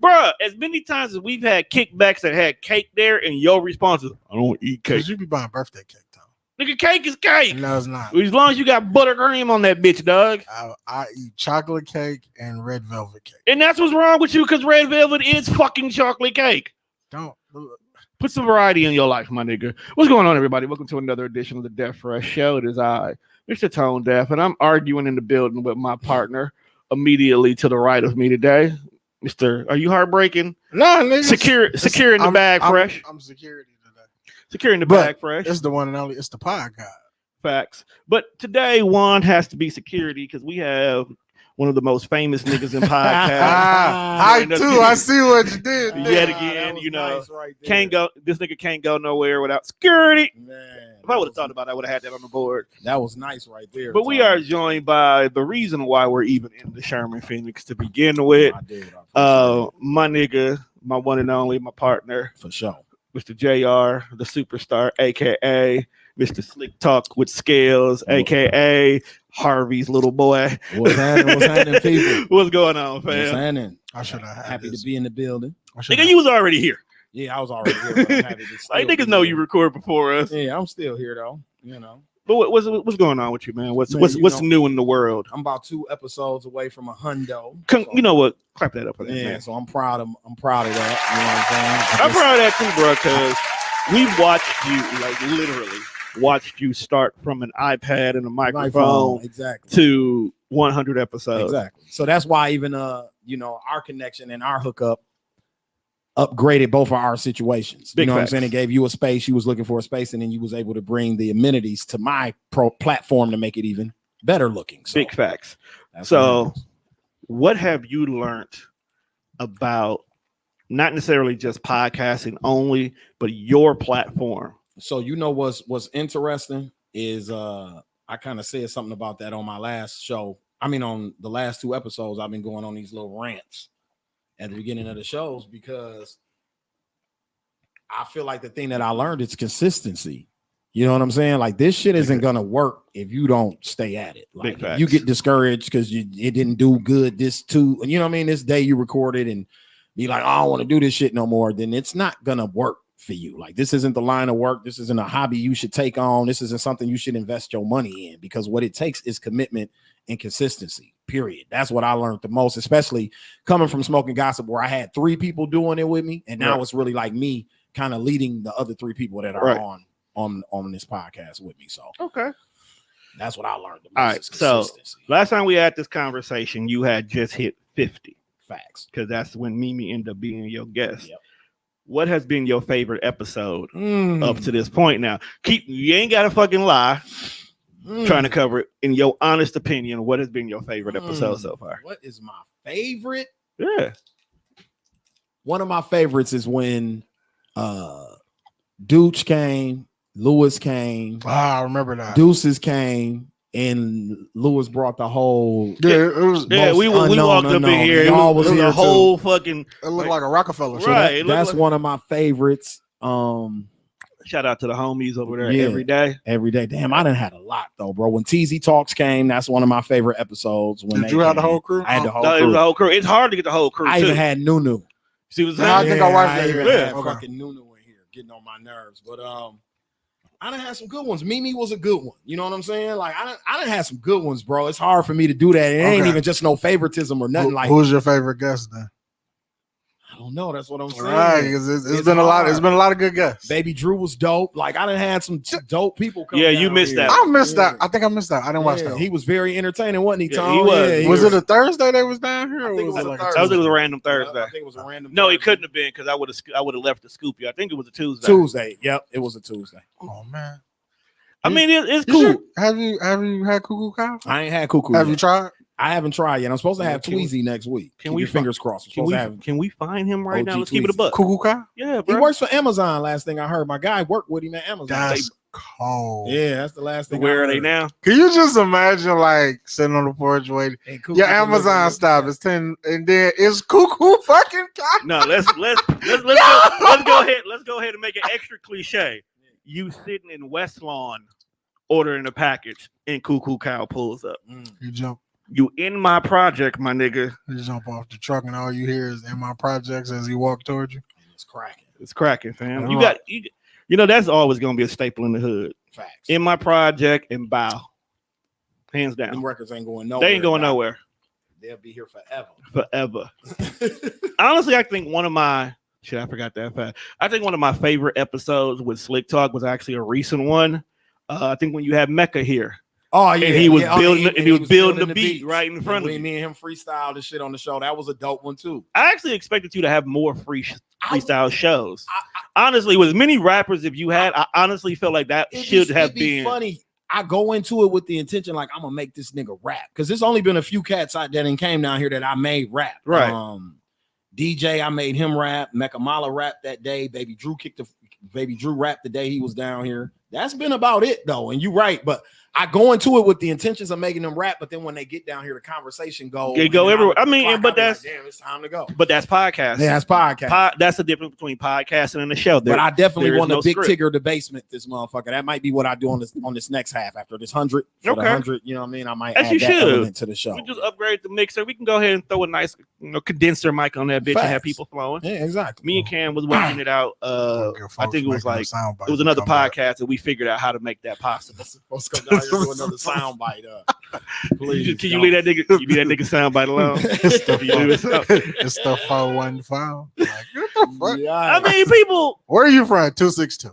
Bruh, as many times as we've had kickbacks that had cake there, and your response is, I don't eat cake. Because you be buying birthday cake, Tom. Nigga, cake is cake. No, it's not. As long as you got buttercream on that bitch, dog. I eat chocolate cake and red velvet cake. And that's what's wrong with you, because red velvet is fucking chocolate cake. Don't. Put some variety in your life, my nigga. What's going on, everybody? Welcome to another edition of the Deaf Fresh Show. It is I, Mr. Tone Deaf, and I'm arguing in the building with my partner immediately to the right of me today. Mr. Are you heartbreaking? No, nigga. Secure in the bag, fresh. I'm security today. Secure in the bag, fresh. It's the one and only. It's the pod guy. Facts. But today, one has to be security because we have one of the most famous niggas in podcasts. I see what you did. Yet again, you know, nice right this nigga can't go nowhere without security. Man, If I would have thought about it, I would have had that on the board. that was nice right there. But we are joined by the reason why we're even in the Sherman Phoenix to begin with. I did. My nigga, my one and only, my partner, For sure. Mr. JR, the superstar, aka Mr. Slick Talk with Scalez, aka Harvey's little boy. What's happening, people? What's going on, What's fam? happening? I should have had Happy this. to be in the building. Nigga, you was already here. Yeah, I was already here. But I'm happy to Like, still niggas be know here. you record before us. Yeah, I'm still here though. You know, But what's going on with you, man? What's Man, you what's know- new in the world? I'm about 2 episodes away from a hundo. So, You know what? Clap that up for that, yeah, man. so I'm proud of that. You know what I'm saying? I'm proud of that too, bro, because we watched you, like literally watched you start from an iPad and a microphone exactly. to 100 episodes. Exactly. So that's why even you know, our connection and our hookup upgraded both of our situations. Big you know facts. what I'm saying? It gave you a space. You was looking for a space, and then you was able to bring the amenities to my platform to make it even better looking. So Big facts. that's So- what happens. What have you learned about not necessarily just podcasting only, but your platform? So you know what's interesting is I kind of said something about that on my last show. I mean, on the last 2 episodes, I've been going on these little rants at the beginning of the shows because I feel like the thing that I learned is consistency. You know what I'm saying? Like, this shit isn't gonna work if you don't stay at it. Like, Big facts. you get discouraged because it didn't do good this too. You know what I mean? This day you recorded and be like, oh, I don't want to do this shit no more. Then it's not gonna work for you. Like, this isn't the line of work. This isn't a hobby you should take on. This isn't something you should invest your money in, because what it takes is commitment and consistency, period. That's what I learned the most, especially coming from Smoking Gossip, where I had 3 people doing it with me, and now it's really like me kind of leading the other 3 people that are on this podcast with me. So Okay. that's what I learned the most. All right. is So consistency. last time we had this conversation, you had just hit 50 Facts. because that's when Mimi ended up being your guest. Yep. What has been your favorite episode up to this point? Now, you ain't got to fucking lie. Trying to cover it in your honest opinion. What has been your favorite episode so far? What is my favorite? Yeah. One of my favorites is when Dooch came, Lewis came, I remember that. Deuces came, and Lewis brought the whole. Yeah, it was. Yeah, we walked up in here. Y'all It was here a too. whole fucking. It looked like a Rockefeller. So Right. that's one of my favorites. Shout out to the homies over there Yeah. every day. Every day. Damn, I done had a lot though, bro. When TZ Talks came, that's one of my favorite episodes. When Did they you have the came. whole crew? I had the whole No, it was crew. the whole crew. It's hard to get the whole crew. I too. even had Nunu. See what's Yeah, I think I watched that. even Yeah, had okay. fucking Nunu in here getting on my nerves. But I done had some good ones. Mimi was a good one. You know what I'm saying? Like, I done had some good ones, bro. It's hard for me to do that. It ain't Okay. even just no favoritism or nothing. Like, Who's your favorite guest then? I don't know. That's what I'm saying. Right, because it's It's been a lot. hard. It's been a lot of good guests. Baby Drew was dope. Like, I done had some dope people come. Yeah, you missed that. I missed that. I think I missed that. I didn't watch Yeah, that. he was very entertaining, wasn't he, Yeah, Tom? he was. Yeah, he Was it a Thursday they was down here? I Or think it was was it a like Thursday. I think it was a random Thursday. I think it was a random. No, it Thursday. couldn't have been because I would have left to scoop you. I think it was a Tuesday. Tuesday. Yep, it was a Tuesday. Oh man. I mean, it's You cool. should- Have you had Cuckoo Cow? I ain't had Cuckoo. Have yet. you tried? I haven't tried yet. I'm supposed to have Can we- Tweezy next week. can Keep we your fingers crossed. Can Supposed we to have- can we find him right now? OG Let's keep it a Tweezy. buck. Cuckoo Cow? Yeah, He bro. works for Amazon. Last thing I heard, my guy worked with him at Amazon. That's cold. Yeah, that's the last thing. Where I are they heard. now? Can you just imagine like sitting on the porch waiting? And Cuckoo Your delivering Amazon it. stop is 10 and then it's Cuckoo fucking Cow. No, let's go ahead. Let's go ahead and make it extra cliche. You sitting in West Lawn ordering a package and Cuckoo Cow pulls up. Mm. You jump. You in my project, my nigga. You jump off the truck and all you hear is "in my projects" as he walk towards you. It's cracking. It's cracking, fam. Right. You know that's always gonna be a staple in the hood. Facts. In my project and bow, hands down. Them records ain't going nowhere. They ain't going nowhere. They'll be here forever. Forever. Honestly, I think one of my shit. I forgot that fact. I think one of my favorite episodes with Slick Talk was actually a recent one. I think when you had Mecca here. Oh yeah, and he was building, and he was building the beats beat right in front of me. Me and him freestyled and shit on the show. That was a dope one too. I actually expected you to have more freestyle shows. Honestly, with as many rappers if you had, I honestly felt like that should have been funny. I go into it with the intention like I'm gonna make this nigga rap because there's only been a few cats out that came down here that I made rap. Right. DJ, I made him rap. Mecca Mala rap that day. Baby Drew rap the day he was down here. That's been about it though. And you're right, but I go into it with the intentions of making them rap, but then when they get down here, the conversation goes. They go everywhere. I mean, but that's like, damn, it's time to go. But that's podcasting. Yeah, that's podcasting. That's the difference between podcasting and the show. But I definitely want no a big script. Tigger the basement. This motherfucker. That might be what I do on this next half after this 100. For the 100, you know what I mean? I might add that element to the show. We just upgrade the mixer. We can go ahead and throw a nice, condenser mic on that bitch and have people flowing. Yeah, exactly. Me and Cam was working it out. I think it was like it was another podcast that we figured out how to make that possible. Let's go down here and do another soundbite. Please, can you leave that nigga? You leave that nigga soundbite alone. It's the 415. Like, what the fuck? Yeah, I mean, people. Where are you from? 262.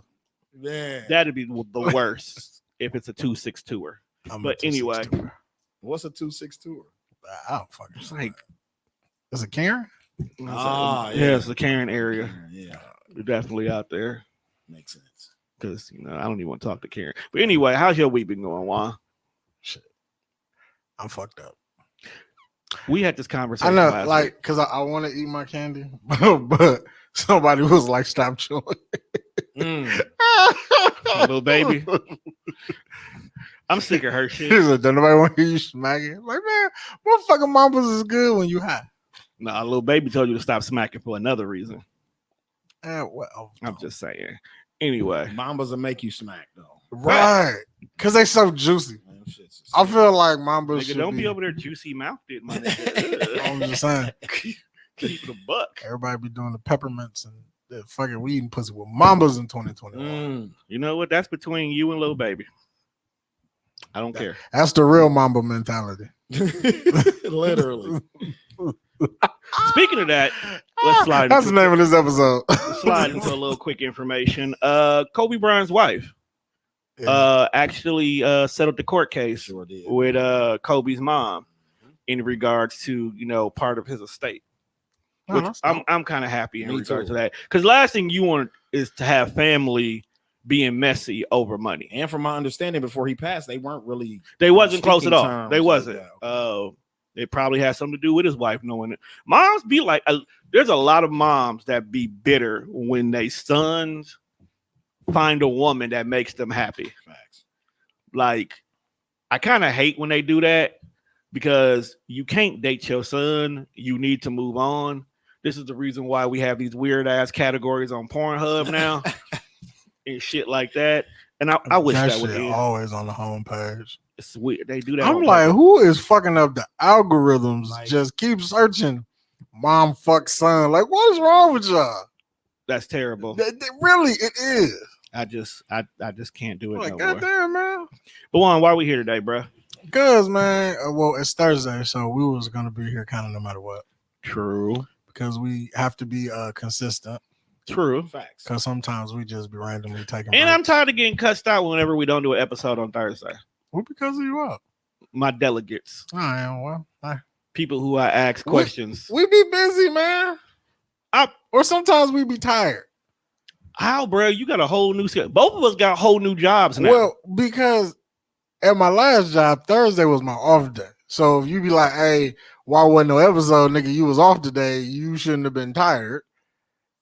Yeah, That'd be the worst if it's a 262er. But anyway, what's a 262er? I don't fucking. It's like is it Karen? Yeah, it's the Karen area. Yeah, You're definitely out there. Makes sense. Because I don't even want to talk to Karen. But anyway, how's your week been going, Juan? Shit, I'm fucked up. We had this conversation. I know, like, because I want to eat my candy, but somebody was like, "Stop chewing." Little baby. I'm sick of her shit. He's like, "Don't nobody want to hear you smacking?" Like, man, motherfucking mambas is good when you high. Nah, little baby told you to stop smacking for another reason. Well, I'm just saying. Anyway, Mambas will make you smack though, right? Because they so juicy. Man, I feel like mambas. nigga, don't be over there juicy mouthed, it, my nigga. I'm just saying. Keep the buck. Everybody be doing the peppermints and the fucking weed and pussy with mambas in 2021. You know what? That's between you and little baby. I don't care. That's the real mamba mentality. literally. Speaking of that, let's slide. That's the name of this episode. Slide into a little quick information. Kobe Bryant's wife actually settled the court case with Kobe's mom in regards to part of his estate. Which I'm kind of happy in regards to that, because last thing you want is to have family being messy over money. And from my understanding, before he passed, they wasn't close at all. They wasn't. It probably has something to do with his wife knowing it. Moms be like, there's a lot of moms that be bitter when they sons find a woman that makes them happy. Facts. Like, I kind of hate when they do that, because you can't date your son. You need to move on. This is the reason why we have these weird ass categories on Pornhub now and shit like that. And I wish that would be always on the homepage. It's weird. They do that. I'm like, who is fucking up the algorithms? Like, just keep searching. Mom fuck son. Like, what is wrong with y'all? That's terrible. Really, it is. I just can't do it. Like, no goddamn, man. But Juan, why are we here today, bro? Because, man, well, it's Thursday, so we was gonna be here kind of no matter what. True. Because we have to be consistent. True. Facts. Because sometimes we just be randomly taking. And breaks. I'm tired of getting cussed out whenever we don't do an episode on Thursday. Well, because of you up. My delegates. I am. Well, people who I ask questions. We be busy, man. Or sometimes we be tired. How, bro? You got a whole new schedule. Both of us got whole new jobs now. Well, because at my last job, Thursday was my off day. So if you be like, hey, why wasn't no episode, nigga? You was off today. You shouldn't have been tired.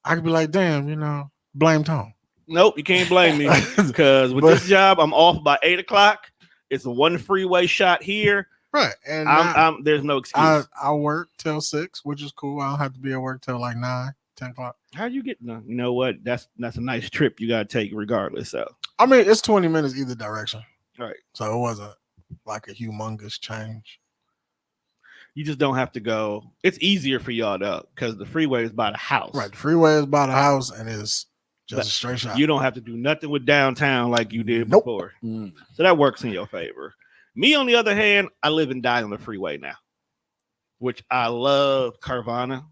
I could be like, damn, blame Tom. Nope, you can't blame me, because with this job, I'm off by 8:00. It's a one freeway shot here. Right. And there's no excuse. I work till 6, which is cool. I don't have to be at work till like 9, 10 o'clock. How you get done? You know what? That's a nice trip you gotta take regardless. So I mean, it's 20 minutes either direction. Right. So it wasn't like a humongous change. You just don't have to go. It's easier for y'all though, because the freeway is by the house. Right. The freeway is by the house and it's just a straight shot. You don't have to do nothing with downtown like you did Nope. before. So that works in your favor. Me, on the other hand, I live and die on the freeway now, which I love. Carvana,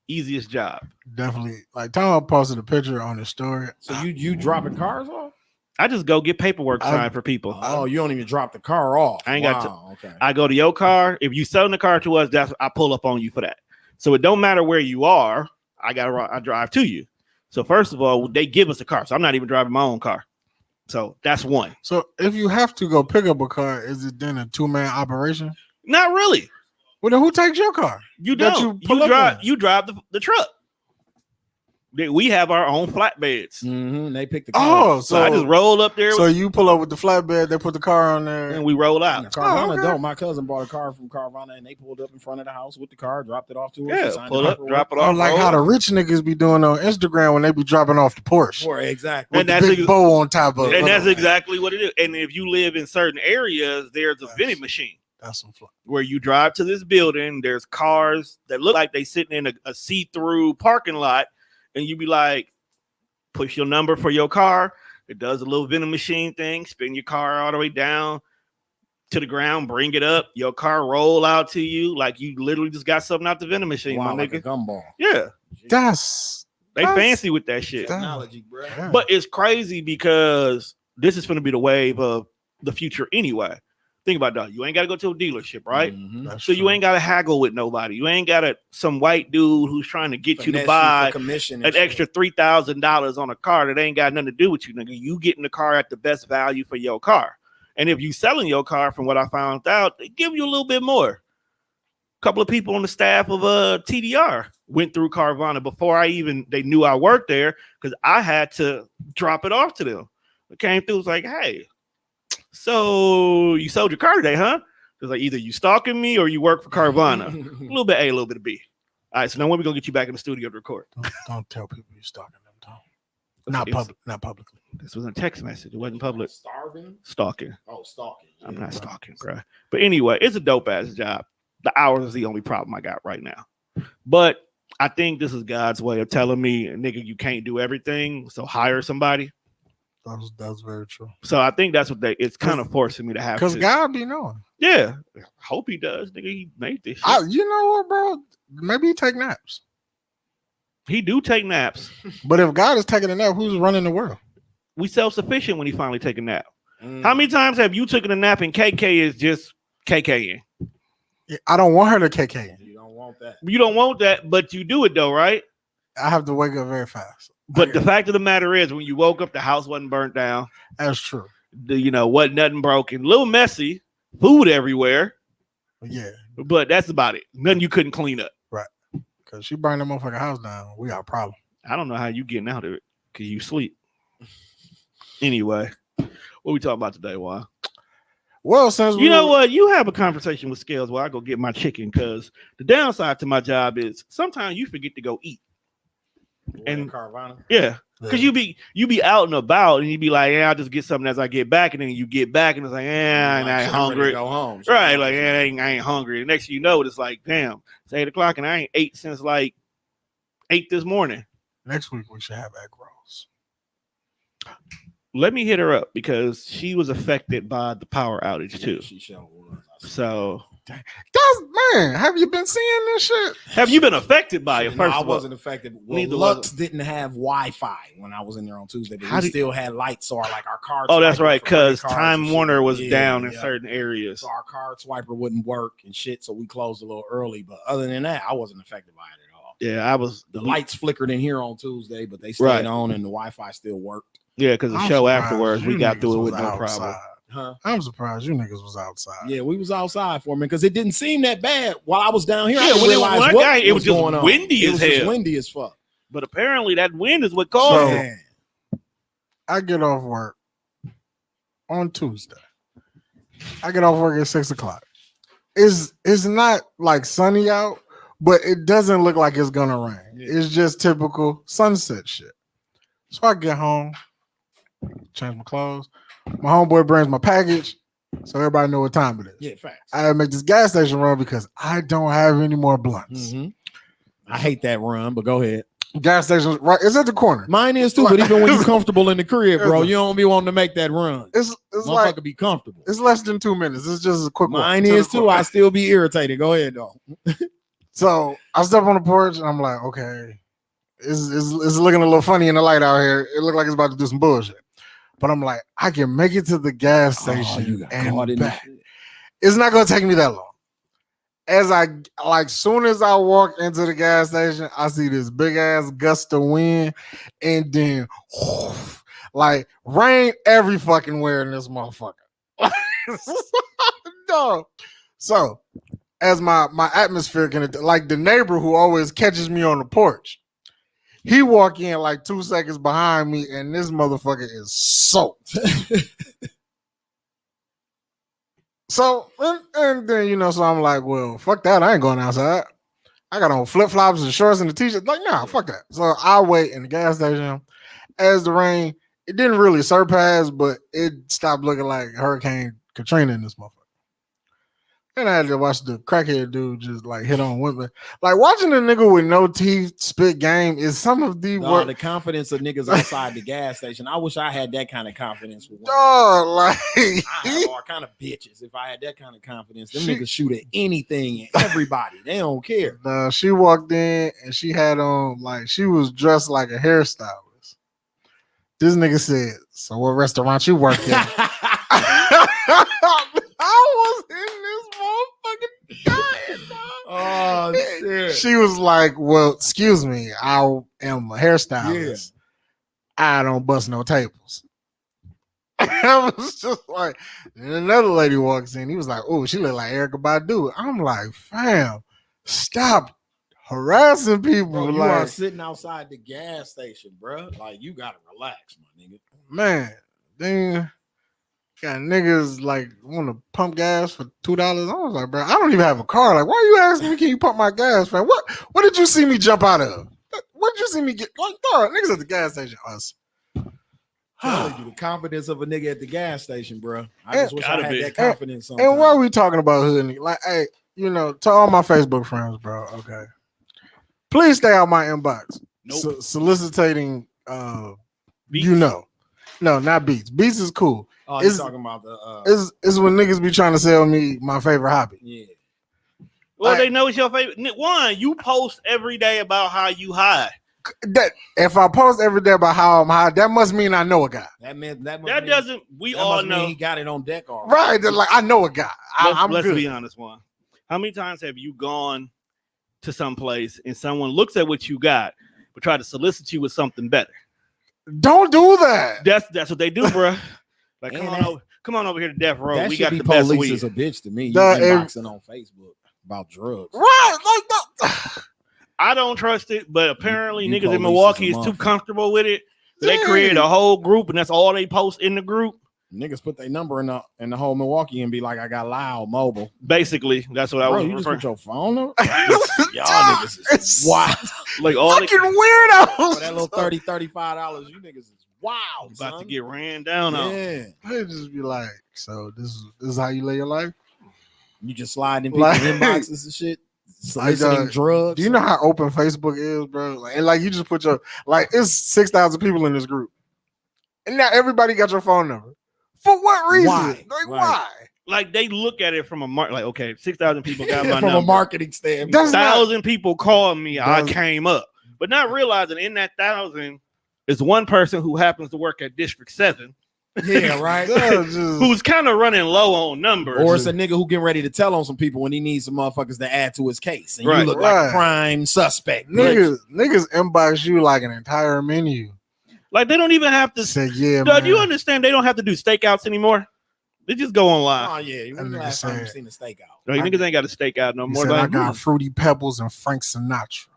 easiest job. Definitely. Like Tom posted a picture on his story. So you dropping cars off? I just go get paperwork signed for people. Oh, you don't even drop the car off. I ain't got to. Okay. I go to your car. If you selling the car to us, that's I pull up on you for that. So it don't matter where you are. I drive to you. So first of all, they give us a car. So I'm not even driving my own car. So that's one. So if you have to go pick up a car, is it then a 2-man operation? Not really. Well, then who takes your car? You don't. You drive the truck. We have our own flatbeds. They pick the car. Oh, So I just roll up there. So you pull up with the flatbed, they put the car on there. and we roll out. Carvana okay. don't. My cousin bought a car from Carvana and they pulled up in front of the house with the car, dropped it off to us. Yeah, signed pull the up, paperwork. drop it Oh, off. like roll how the up. rich niggas be doing on Instagram when they be dropping off the Porsche. Sure, exactly. With And the that's big bow on top of it. And that's exactly what it is. And if you live in certain areas, there's a vending machine That's some fun. where you drive to this building. There's cars that look like they sitting in a see-through parking lot, and you be like, push your number for your car. It does a little vending machine thing. Spin your car all the way down to the ground. Bring it up. Your car roll out to you like you literally just got something out the vending machine, Wow, my like a nigga. gumball. Yeah, They fancy with that shit. Technology, bro. Yeah. But it's crazy because this is going to be the wave of the future anyway. Think about that. You ain't got to go to a dealership, right? That's So you true. ain't got to haggle with nobody. You ain't got some white dude who's trying to get you to buy commission an extra $3,000 on a car that ain't got nothing to do with you, nigga. You getting the car at the best value for your car. And if you selling your car, from what I found out, they give you a little bit more. A couple of people on the staff of TDR went through Carvana before they knew I worked there, because I had to drop it off to them. It came through, was like, hey, so you sold your car today, huh? It's like either you stalking me or you work for Carvana. A little bit A, a little bit of B. All right, so now when we gonna get you back in the studio to record? Don't tell people you're stalking them, Tom. Not publicly. This was a text message. It wasn't public. Starving? Stalking. Oh, stalking. I'm not stalking, bro. But anyway, it's a dope ass job. The hours is the only problem I got right now. But I think this is God's way of telling me, nigga, you can't do everything. So hire somebody. That's very true. So I think that's what it's kind of forcing me to have. Because to. God be knowing. Yeah. Hope he does. Nigga, he made this shit. You know what, bro? Maybe he take naps. He do take naps. But if God is taking a nap, who's running the world? We self-sufficient when he finally take a nap. How many times have you taken a nap and KK is just KKing? I don't want her to KK. You don't want that. You don't want that, but you do it though, right? I have to wake up very fast. But the fact of the matter is, when you woke up, the house wasn't burnt down. That's true. Wasn't nothing broken. A little messy, food everywhere. Yeah. But that's about it. Nothing you couldn't clean up. Right. Because she burned that motherfucking house down. We got a problem. I don't know how you getting out of it because you sleep. Anyway, what we talking about today, Juan? Well, since you know what, you have a conversation with Scalez where I go get my chicken, because the downside to my job is sometimes you forget to go eat. And Carvana. Yeah, because you be out and about and you be like, yeah, I'll just get something as I get back, and then you get back and it's like, and I ain't hungry. Go home. Right, like I ain't hungry. The next thing you know, it's like, damn, it's 8:00 and I ain't ate since like 8 this morning. Next week we should have egg rolls. Let me hit her up because she was affected by the power outage too. She sure was. So Man, have you been seeing this shit? have you been affected by it? No, First I of all, wasn't affected. Well, Neither Lux didn't have Wi-Fi when I was in there on Tuesday, but we still had lights, so our card. Oh, that's swiper right, for credit because cards Time and shit. Warner was Yeah, down in yeah. certain areas. So our card swiper wouldn't work and shit, so we closed a little early. But other than that, I wasn't affected by it at all. Yeah, I was. The lights flickered in here on Tuesday, but they stayed Right. on and the Wi-Fi still worked. Yeah, because the I'm show surprised afterwards, we you got niggas through it was with no problem. outside. Huh? I'm surprised you niggas was outside. Yeah, we was outside for a minute because it didn't seem that bad while I was down here. Yeah, I didn't when it realize was what one guy, it was just going on. windy It as was just hell. windy as fuck. But apparently, that wind is what caused it. Man. I get off work on Tuesday. I get off work at 6:00. It's not like sunny out, but it doesn't look like it's gonna rain. Yeah. It's just typical sunset shit. So I get home, change my clothes. My homeboy brings my package. So everybody know what time it is. Yeah, facts. I make this gas station run because I don't have any more blunts. Mm-hmm. I hate that run, but go ahead. Gas station, right? It's at the corner. Mine is too, but even when you're comfortable in the crib, bro, you don't be wanting to make that run. It's Motherfucker like be comfortable. It's less than 2 minutes. It's just a quick one. Mine is too. I still be irritated. Go ahead, though. So I step on the porch and I'm like, okay, it's looking a little funny in the light out here. It looked like it's about to do some bullshit. But I'm like, I can make it to the gas station and back. It's not gonna take me that long. Soon as I walk into the gas station, I see this big ass gust of wind, and then like rain every fucking where in this motherfucker. No. So as my atmosphere can, like the neighbor who always catches me on the porch, he walk in like 2 seconds behind me, and this motherfucker is soaked. So, and then, so I'm like, well, fuck that. I ain't going outside. I got on flip-flops and shorts and a t-shirt. Like, nah, fuck that. So I wait in the gas station. As the rain, it didn't really surpass, but it stopped looking like Hurricane Katrina in this motherfucker. And I had to watch the crackhead dude just like hit on women. Like watching a nigga with no teeth spit game is some of the worst. The confidence of niggas outside the gas station. I wish I had that kind of confidence with women. Like I have all kind of bitches. If I had that kind of confidence, them niggas shoot at anything and everybody. They don't care. She walked in and she had on like she was dressed like a hairstylist. This nigga said, "So what restaurant you work in?" I was in this motherfucking dying, oh shit. She was like, well, excuse me, I am a hairstylist. Yeah. I don't bust no tables. I was just like, and another lady walks in. He was like, oh, she look like Erykah Badu. I'm like, fam, stop harassing people. Bro, you like, are sitting outside the gas station, bro. Like, you gotta relax, my nigga. Man, then got niggas like want to pump gas for $2. I was like, bro, I don't even have a car. Like, why are you asking me? Can you pump my gas, man? What did you see me jump out of? What did you see me get? Like, dog, niggas at the gas station, us. Telling you the confidence of a nigga at the gas station, bro. I just wish I had that confidence. And why are we talking about hood? Like, hey, to all my Facebook friends, bro. Okay, please stay out my inbox. Nope. Soliciting, beats? No, not beats. Beats is cool. Oh, you're talking about the it's when niggas be trying to sell me my favorite hobby. Yeah. Well, they know it's your favorite. One, you post every day about how you high. That if I post every day about how I'm high, that must mean I know a guy. That doesn't. We all know he got it on deck already. Right? They're like, I know a guy. Let's be honest, one. How many times have you gone to some place and someone looks at what you got but try to solicit you with something better? Don't do that. That's what they do, bro. Like, come on over here to Death Row. We got the best weed. Police is a bitch to me. You inboxing on Facebook about drugs, right? Like that. I don't trust it, but apparently niggas in Milwaukee is too comfortable with it. So they created a whole group, and that's all they post in the group. Niggas put their number in the whole Milwaukee and be like, I got loud mobile. Basically, that's what I was referring. You just put your phone up? Y'all niggas is wild. Like all fucking weirdos. For that little $35, you niggas is wild. About to get ran down on. Yeah. They just be like, so this is how you live your life? You just slide in people's inboxes and shit. Soliciting drugs. Do you know how open Facebook is, bro? And you just put it's 6,000 people in this group. And now everybody got your phone number. For what reason? Why? Why? Like they look at it from okay, 6,000 people got my from number. A marketing standpoint. 1,000 people called me. I came up, but not realizing in that 1,000 is one person who happens to work at District 7. Yeah, right. Who's kind of running low on numbers, or it's a nigga who getting ready to tell on some people when he needs some motherfuckers to add to his case, and you look like a prime suspect. Niggas inbox you like an entire menu. Like they don't even have to say, yeah. Do you understand? They don't have to do stakeouts anymore. They just go online. Oh yeah, you remember last time you seen a stakeout? No, niggas ain't got a stakeout no more. I got Fruity Pebbles and Frank Sinatra,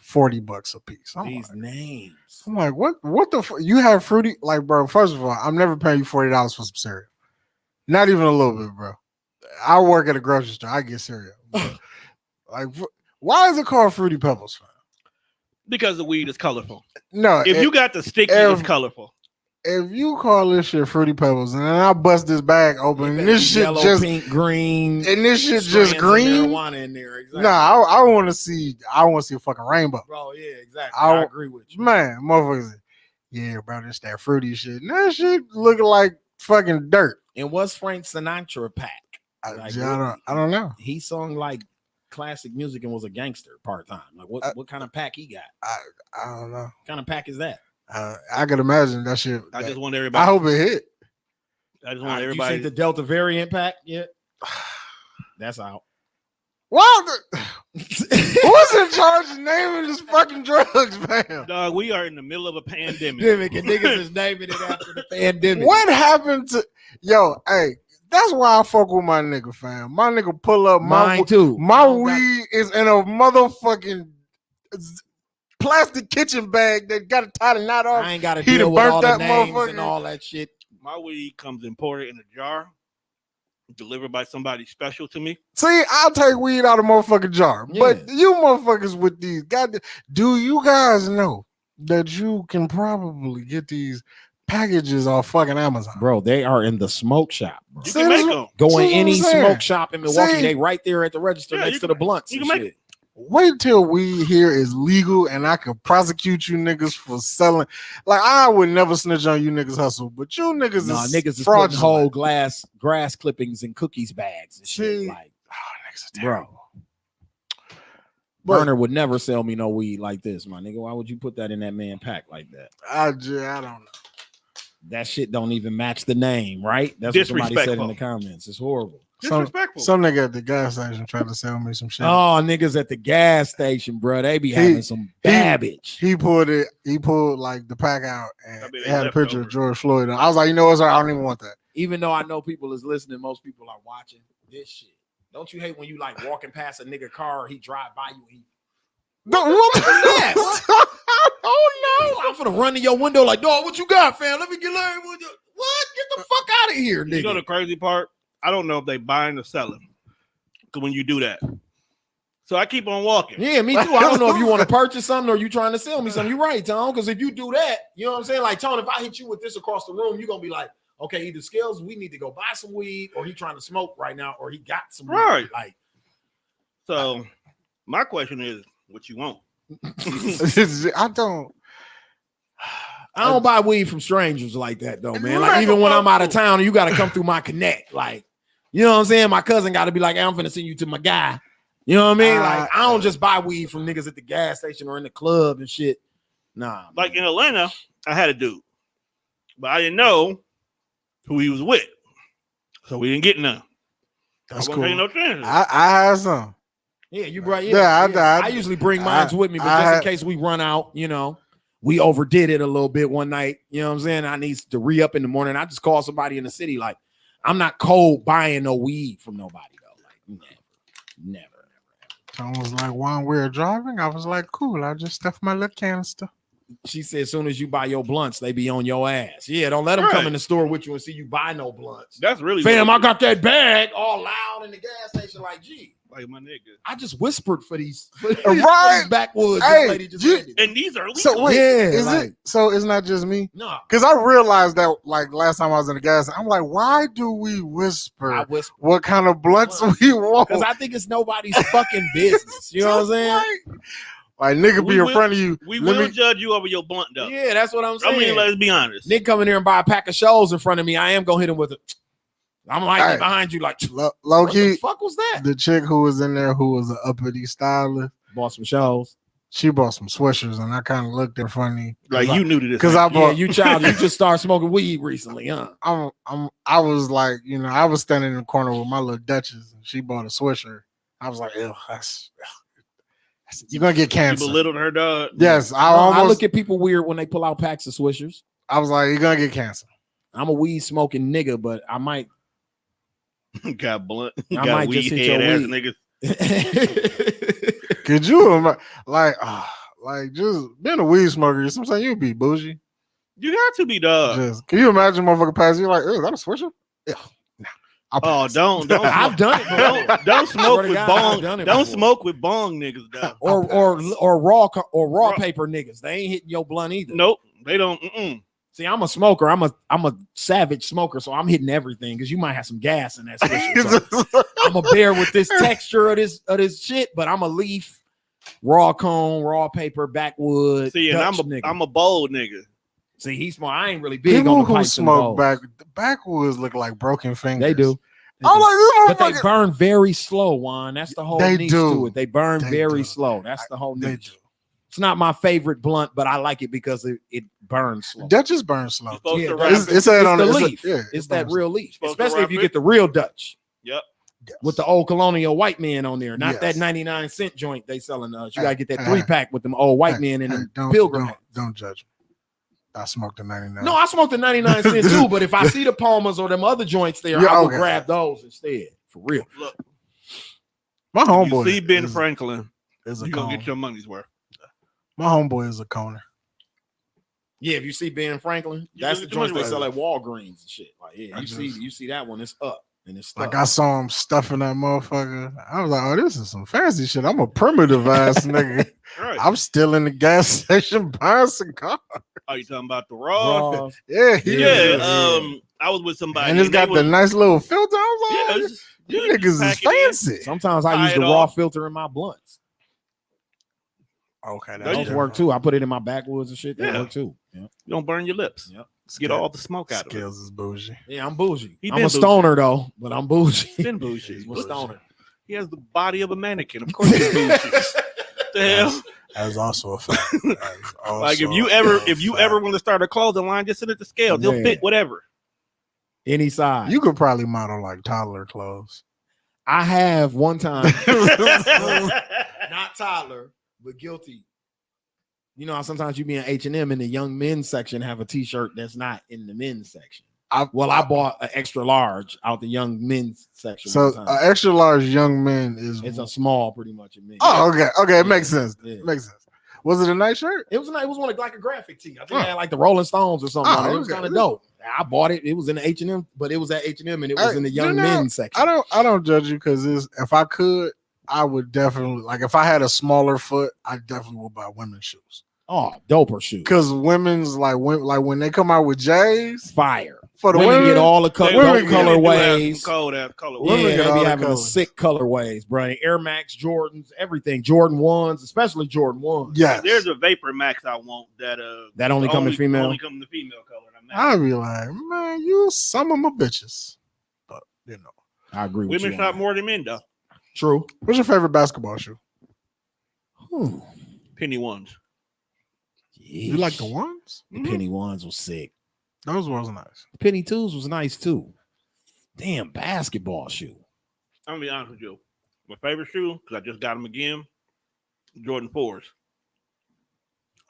$40 a piece. These names. I'm like, what the fuck? You have Fruity? Like, bro, first of all, I'm never paying you $40 for some cereal. Not even a little bit, bro. I work at a grocery store. I get cereal. Like, why is it called Fruity Pebbles, fam? Because the weed is colorful. No, if you got the sticky, it's colorful. if you call this shit Fruity Pebbles, and then I bust this bag open, and this shit yellow, just pink, green, and this shit strands just of green. marijuana in there. Exactly. Nah, I want to see. I want to see a fucking rainbow. Bro, yeah, exactly. I agree with you, man. Motherfuckers, yeah, bro, this that fruity shit. And that shit looking like fucking dirt. And what's Frank Sinatra pack? Like, I don't know. He sung like classic music and was a gangster part time. Like what kind of pack he got? I don't know. What kind of pack is that? I could imagine that shit. I just want everybody. I hope it hit. I just want everybody. You see the Delta variant pack yet? That's out. What? Who's in charge of naming this fucking drugs, man? Dog, we are in the middle of a pandemic. And niggas is naming it after the pandemic. What happened to hey? That's why I fuck with my nigga, fam. My nigga pull up mine too. My weed is in a motherfucking plastic kitchen bag that got a tie the knot off. I ain't got to deal with all the names and all that shit. My weed comes imported in a jar, delivered by somebody special to me. See, I'll take weed out of motherfucking jar. Yeah. But you motherfuckers with these, do you guys know that you can probably get these packages off fucking Amazon? Bro, they are in the smoke shop. Bro. You can make them. Go in any smoke shop in Milwaukee, they right there at the register next to the blunts. You can make it. Wait till weed here is legal and I could prosecute you niggas for selling. Like, I would never snitch on you niggas hustle, but you niggas is putting whole grass clippings in cookies bags and shit. Like, niggas are terrible. Burner would never sell me no weed like this, my nigga. Why would you put that in that man pack like that? I don't know. That shit don't even match the name, right? That's what somebody said in the comments. It's horrible. Disrespectful. Some nigga at the gas station tried to sell me some shit. Oh, niggas at the gas station, bro. They be having some babbage. He pulled like the pack out and it had a picture of George Floyd. I was like, you know what, sir? I don't even want that. Even though I know people is listening, most people are watching this shit. Don't you hate when you like walking past a nigga car or he drive by you? What was that? Oh no! I'm finna run to your window like, dog, what you got, fam? Let me get Larry. What? Get the fuck out of here, nigga. You know the crazy part? I don't know if they buying or selling when you do that. So I keep on walking. Yeah, me too. I don't know if you want to purchase something or you trying to sell me something. You're right, Tom. Because if you do that, you know what I'm saying? Like, Tone, if I hit you with this across the room, you're gonna be like, okay, either Scalez, we need to go buy some weed, or he trying to smoke right now, or he got some weed. Right. Like, so my question is, what you want? I don't buy weed from strangers like that though, man. Like, even when I'm out of town, you got to come through my connect. Like, you know what I'm saying? My cousin got to be like, hey, I'm finna send you to my guy. You know what I mean? Like, I don't just buy weed from niggas at the gas station or in the club and shit. Nah. Like, man. In Atlanta, I had a dude, but I didn't know who he was with, so we didn't get none. That's I cool. No I had some. Yeah, you brought. Yeah, I usually bring mine with me, but just in case we run out, you know. We overdid it a little bit one night. You know what I'm saying? I need to re-up in the morning. I just call somebody in the city. Like, I'm not cold buying no weed from nobody, though. Like, never. Tom was like, while we're driving, I was like, cool. I just stuffed my little canister. She said, as soon as you buy your blunts, they be on your ass. Yeah, don't let them come in the store with you and see you buy no blunts. That's really fam, I got that bag all loud in the gas station like, gee. Like, my nigga. I just whispered for these right backwoods. Hey, and these are legal. So wait, is it so it's not just me? No. Because I realized that like last time I was in the gas, I'm like, why do we whisper what kind of blunts we want? Because I think it's nobody's fucking business. You know what I'm saying? Like, nigga be in front of you. We will judge you over your blunt, though. Yeah, that's what I'm saying. I mean, let's be honest. Nick coming here and buy a pack of shows in front of me. I am gonna hit him with a. I'm like behind you, like low key. What the fuck was that? The chick who was in there, who was an uppity stylist, bought some shows. She bought some Swishers, and I kind of looked at funny, like you knew to this because I bought. Yeah, you just started smoking weed recently, huh? I was like, you know, I was standing in the corner with my little Duchess, and she bought a Swisher. I was like, ew, you're gonna get cancer. You belittled her, dog. Yes, I look at people weird when they pull out packs of Swishers. I was like, you're gonna get cancer. I'm a weed smoking nigga, but I might. Got blunt. I might just hit your weed. Niggas. Could you like just being a weed smoker? Sometimes you'd be bougie. You got to be, dog. Can you imagine motherfucker pass you like, is that a Swisher? Yeah. Oh, don't. I've done it. Don't smoke with bong. Don't smoke with bong niggas, dog. Or raw paper niggas. They ain't hitting your blunt either. Nope, they don't. See, I'm a smoker. I'm a savage smoker, so I'm hitting everything because you might have some gas in that swisher. So I'm a bear with this texture of this shit, but I'm a leaf, raw cone, raw paper, backwood. See, and I'm a bold nigga. See, he's small. I ain't really big People on the who pipes smoke backwoods look like broken fingers. They do. I'm like, but they burn very slow, Juan. That's the whole niche to it. They burn very slow. That's the whole niche. It's not my favorite blunt, but I like it because it burns slow. That just burns slow. Yeah, it's the leaf. It's that real leaf, especially if you get the real Dutch. Yep. With the old colonial white man on there, not that 99-cent joint they selling us. You gotta get that 3-pack with them old white men and them pilgrim. Don't judge me. I smoked the 99. No, I smoked the 99-cent too, but if I see the Palmers or them other joints there, I will grab those instead. For real. Look, my homeboy. You see Ben Franklin, you're gonna get your money's worth. My homeboy is a coner. Yeah, if you see Ben Franklin, that's the joints they sell at Walgreens and shit. Like, yeah, you see that one, it's up and it's like I saw him stuffing that motherfucker. I was like, oh, this is some fancy shit. I'm a primitive ass nigga. Right. I'm still in the gas station buying cigars. Oh, you talking about the raw? Yeah. I was with somebody, and it's got the nice little filter. I was like, you niggas is fancy. Sometimes I use the raw filter in my blunts. Okay, those work too. I put it in my backwoods and shit. They work too. Yeah. You don't burn your lips. Yep. Get all the smoke out of it. Scalez is bougie. Yeah, I'm bougie. I'm a stoner though, but I'm bougie. Been bougie. I'm a stoner. He has the body of a mannequin. Of course he's bougie. The hell? That's also a fact. Like if you ever want to start a clothing line, just sit at the scale. They'll fit whatever. Any size. You could probably model like toddler clothes. I have one time. Not toddler, but guilty. You know how sometimes you be in H&M in the young men's section have a t-shirt that's not in the men's section. I bought an extra large out the young men's section. So an extra large young men it's a small pretty much in men. Oh, okay. It makes sense. Makes sense. Was it a nice shirt? It was one like a graphic tee. I think it had like the Rolling Stones or something on it. It was kind of dope. I bought it. It was in the H&M, but it was at H&M and it was in the young men's section. I don't judge you because if I could, I would definitely, like, if I had a smaller foot, I definitely would buy women's shoes. Oh, doper shoes. Because women's like when they come out with J's, fire. For the women get all the colorways. Cold Yeah, they be having the sick colorways, bro. Air Max, Jordans, everything. Jordan 1s, especially Jordan 1s. Yeah, there's a Vapor Max I want that only come in female. Only come in the female color. I'd be like, man, you some of my bitches, but you know, I agree with you. Women shop more than men, though. True. What's your favorite basketball shoe? Penny ones. You like the ones? The penny ones was sick. Those ones nice. The penny twos was nice too. Damn, basketball shoe. I'm gonna be honest with you. My favorite shoe, because I just got them again, Jordan 4s.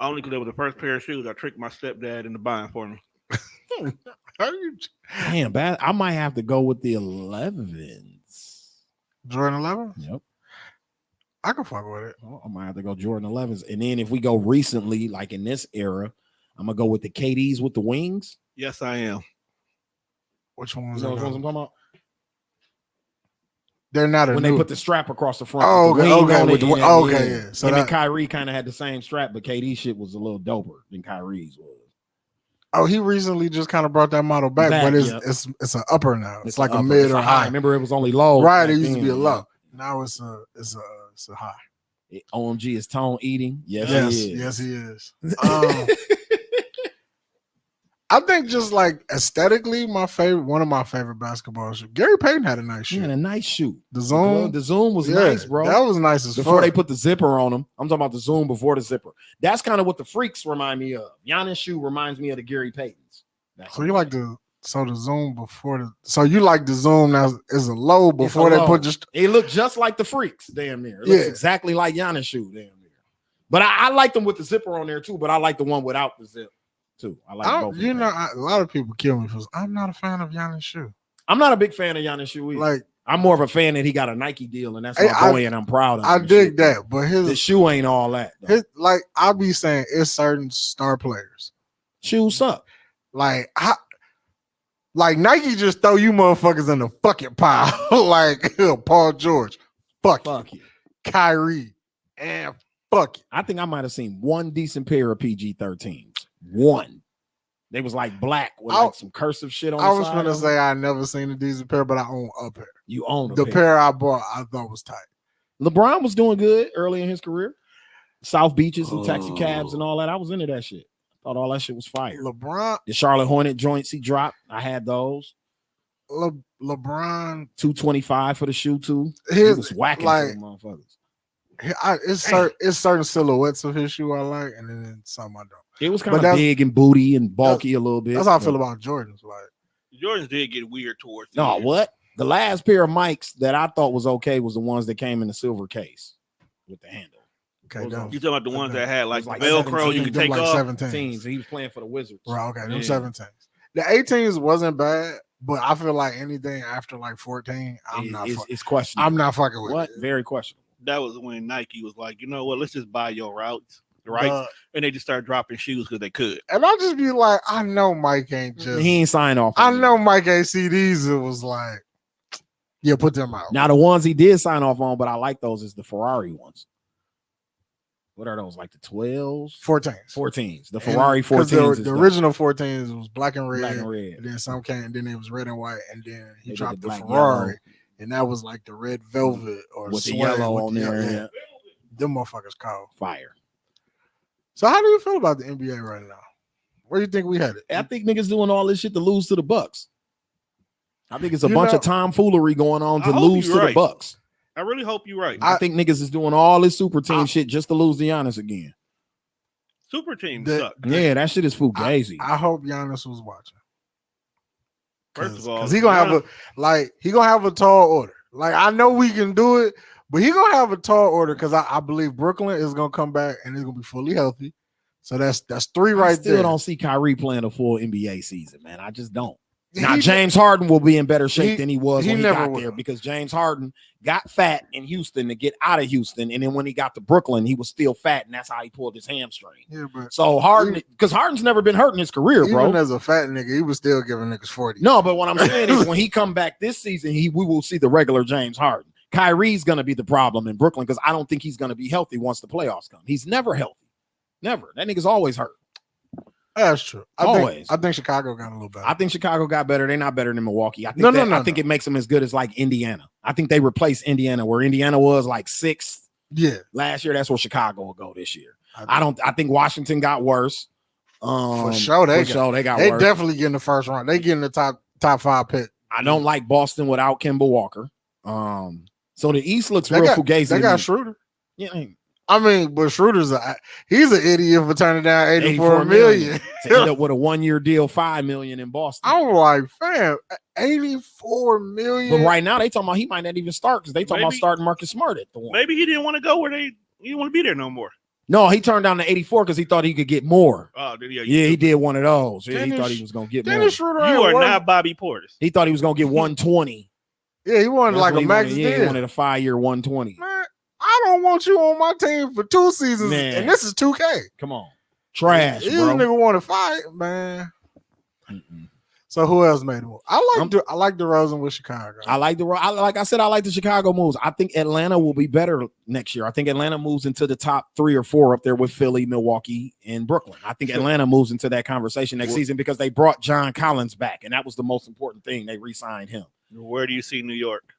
Only because they were the first pair of shoes I tricked my stepdad into buying for me. Damn, bad. I might have to go with the 11s. Jordan 11? Yep. I can fuck with it. I might have to go Jordan 11s. And then if we go recently, like in this era, I'm going to go with the KDs with the wings. Yes, I am. Which ones? You know what I'm talking about? They're not when they put the strap across the front. Oh, okay. Yeah. So him and Kyrie kind of had the same strap, but KD shit was a little doper than Kyrie's was. Oh, he recently just kind of brought that model back, but it's an upper now. It's like a mid or high. Remember, it was only low. Right, it used to be a low. Now it's a high. OMG is tone eating. Yes, he is. I think just like aesthetically, one of my favorite basketball shoes. Gary Payton had a nice shoe. He had a nice shoe. The Zoom was nice, bro. That was nice as before they put the zipper on them. I'm talking about the Zoom before the zipper. That's kind of what the freaks remind me of. Giannis shoe reminds me of the Gary Paytons. So you like the Zoom before the. So you like the Zoom now is a low before they put just. It looked just like the freaks, damn near. It looks exactly like Giannis shoe, damn near. But I like them with the zipper on there too. But I like the one without the zip. Too. I like both. You know, a lot of people kill me because I'm not a fan of Giannis shoe. I'm not a big fan of Giannis shoe either. Like, I'm more of a fan that he got a Nike deal, and that's my boy, and I'm proud of him. I dig that, but his shoe ain't all that. Like I'll be saying, it's certain star players. Shoes suck. Like Nike just throw you motherfuckers in the fucking pile. Like Paul George, fuck you. Kyrie, and fuck you. I think I might have seen one decent pair of PG-13s. One. They was like black with like some cursive shit on the I was side gonna of say I never seen a decent pair, but I own a pair. You own a the pair I bought. I thought was tight. LeBron was doing good early in his career. South Beaches and taxi cabs and all that. I was into that shit. Thought all that shit was fire. LeBron, the Charlotte Hornet joints he dropped. I had those. LeBron, $225 for the shoe too. He was whacking like, for motherfuckers. It's certain silhouettes of his shoe I like, and then some I don't. It was kind of big and booty and bulky a little bit. That's how I feel about Jordans. Like Jordans did get weird towards the no, end. what? The last pair of mics that I thought was okay was the ones that came in the silver case with the handle. Okay, you talking about the ones that had like Velcro 17, you could take like off? 17s. He was playing for the Wizards. Right, okay, them 17s. The 18s wasn't bad, but I feel like anything after like 14, it's questionable. I'm not fucking with what? it. Very questionable. That was when Nike was like, you know what? Let's just buy your routes, right? And they just started dropping shoes because they could. And I'll just be like, I know Mike ain't just. He ain't signed off. I know Mike ain't see these. It was like, yeah, put them out. Now the ones he did sign off on, but I like those is the Ferrari ones. What are those? Like the 12s? 14s. The Ferrari 14s. The original 14s was black and red. And then some came, and then it was red and white, and then he dropped the Ferrari, yellow. And that was like the red velvet or with the yellow on there. Yeah. Them motherfuckers cold. Fire. So how do you feel about the NBA right now? Where do you think we headed? I think niggas doing all this shit to lose to the Bucks. I think it's a bunch of tomfoolery going on to lose to the Bucks. I really hope you're right. I think niggas is doing all this super team shit just to lose to Giannis again. Super team suck. Yeah, that shit is fugazi. I hope Giannis was watching. First of all, because he gonna have a tall order. Like I know we can do it, but he gonna have a tall order because I believe Brooklyn is gonna come back and it's gonna be fully healthy. So that's 3 right there. I still don't see Kyrie playing a full NBA season, man. I just don't. Now, James Harden will be in better shape than he was when he got there because James Harden got fat in Houston to get out of Houston. And then when he got to Brooklyn, he was still fat, and that's how he pulled his hamstring. Yeah, so Harden, because Harden's never been hurt in his career, bro. Even as a fat nigga, he was still giving niggas 40. No, but what I'm saying is when he come back this season, we will see the regular James Harden. Kyrie's going to be the problem in Brooklyn because I don't think he's going to be healthy once the playoffs come. He's never healthy. Never. That nigga's always hurt. That's true. Always. I think Chicago got a little better. I think Chicago got better. They're not better than Milwaukee. I think it makes them as good as like Indiana. I think they replace Indiana where Indiana was like 6th. Yeah. Last year, that's where Chicago will go this year. I think Washington got worse. For sure, they got worse. Definitely getting the first round. They getting the top 5 pick. I don't like Boston without Kemba Walker. So the East looks real fugazi. They got Schroeder. Yeah. I mean, but Schroeder's he's an idiot for turning down 84 million. To end up with a 1-year deal, $5 million in Boston. I'm like, fam, 84 million. But right now they talking about he might not even start because they talking about starting Marcus Smart at the one. Maybe he didn't want to go where he didn't want to be there no more. No, he turned down the 84 because he thought he could get more. Oh, did he? Yeah, he did one of those. Yeah, he thought he was gonna get more. You are not Bobby Portis. He thought he was gonna get 120. Yeah, he wanted like a max deal. Yeah, he wanted a 5-year 120. Man, I don't want you on my team for 2 seasons, and this is 2K. Come on, trash, This bro. nigga want to fight, man. So who else made a move? I like DeRozan with Chicago. Like I said, I like the Chicago moves. I think Atlanta will be better next year. I think Atlanta moves into the top 3 or 4 up there with Philly, Milwaukee, and Brooklyn. I think Atlanta moves into that conversation next season because they brought John Collins back, and that was the most important thing. They re-signed him. Where do you see New York?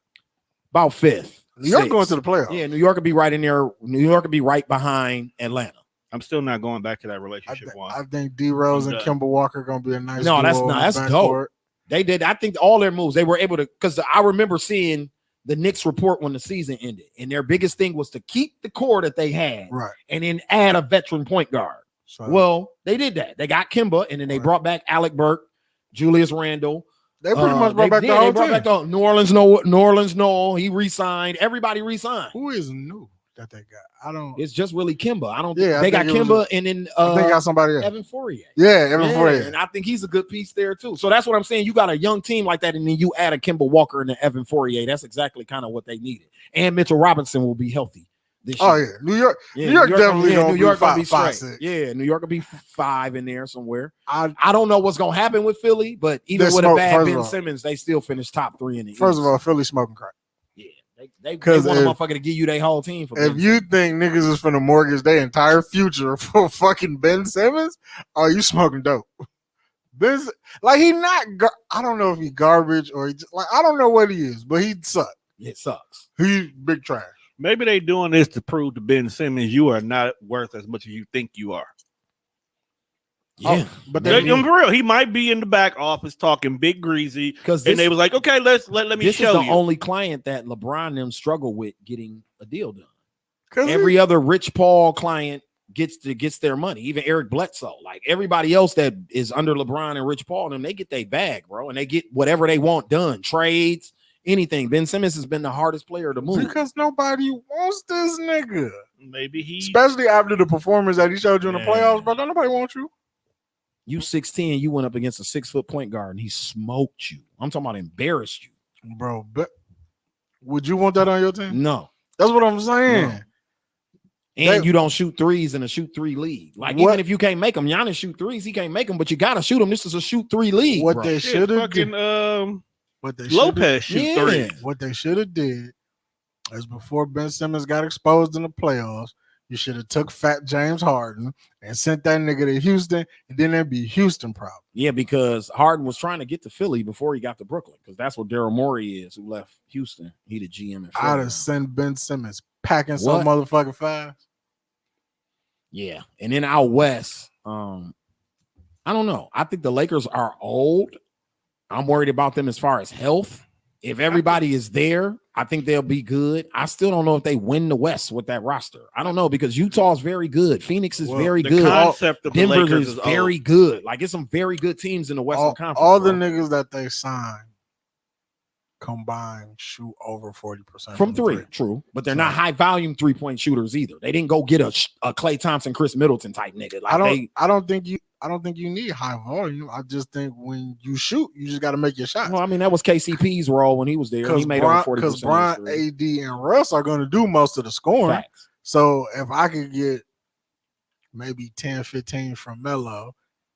About 5th. New York going to the playoffs. Yeah, New York will be right in there. New York will be right behind Atlanta. I'm still not going back to that relationship. I think D Rose and Kemba Walker going to be a nice. No, that's dope. They did. I think all their moves, they were able to, because I remember seeing the Knicks report when the season ended, and their biggest thing was to keep the core that they had, right, and then add a veteran point guard. So, well, they did that. They got Kemba, and then they brought back Alec Burke, Julius Randle. They pretty much brought back the whole team. New Orleans Noel. He re-signed. Everybody re-signed. Who is new that they got? I don't. It's just really Kemba. I don't. Yeah, they got Kemba, and then they got somebody else. Evan Fournier. Yeah, Evan Fournier, and I think he's a good piece there too. So that's what I'm saying. You got a young team like that, and then you add a Kemba Walker and an Evan Fournier. That's exactly kind of what they needed. And Mitchell Robinson will be healthy this year. Oh yeah, New York definitely New York gonna be straight. 5-6. Yeah, New York will be 5 in there somewhere. I don't know what's gonna happen with Philly, but even with a bad Ben Simmons, they still finished top 3 in the East. First of all, Philly smoking crack. They want a motherfucker to give you their whole team. For if you think niggas is finna mortgage their entire future for fucking Ben Simmons, you smoking dope. This like he not. I don't know if he garbage or he just, like I don't know what he is, but he suck. It sucks. He big trash. Maybe they doing this to prove to Ben Simmons you are not worth as much as you think you are. Yeah, but For real, he might be in the back office talking big greasy, and they was like, "Okay, let me this show is the you." only client that LeBron and them struggle with getting a deal done. Every Other Rich Paul client gets their money. Even Eric Bledsoe, like everybody else that is under LeBron and Rich Paul, and them, they get their bag, bro, and they get whatever they want done, trades, anything. Ben Simmons has been the hardest player to move because nobody wants this nigga. Maybe he, especially after the performance that he showed you in the playoffs, bro. Don't nobody want you. You 6'10", you went up against a 6-foot point guard and he smoked you. I'm talking about embarrassed you, bro. But would you want that on your team? No, that's what I'm saying. No. And you don't shoot threes in a shoot three league. Like even if you can't make them, Giannis shoot threes, he can't make them, but you gotta shoot them. This is a shoot three league. What bro. they should have did. What they Lopez shoot three. What they should have did is before Ben Simmons got exposed in the playoffs, you should have took Fat James Harden and sent that nigga to Houston, and then there'd be Houston problem. Yeah, because Harden was trying to get to Philly before he got to Brooklyn, because that's what Daryl Morey is, who left Houston. He the GM in Philly. I'd have sent Ben Simmons packing some motherfucking fast. Yeah, and then out west, I don't know. I think the Lakers are old. I'm worried about them as far as health. If everybody is there, I think they'll be good. I still don't know if they win the West with that roster. I don't know because Utah's very good. Phoenix is very good. Denver is very good. Like it's some very good teams in the Western Conference. All the niggas that they signed combined shoot over 40% from three. True, but they're not high volume 3-point shooters either. They didn't go get a Klay Thompson, Chris Middleton type nigga. Like I don't think you need high volume. I just think when you shoot, you just got to make your shots. Well, I mean that was KCP's role when he was there. He made over 40%. Because Bron, AD, and Russ are going to do most of the scoring. Facts. So if I could get maybe 10, 15 from Melo,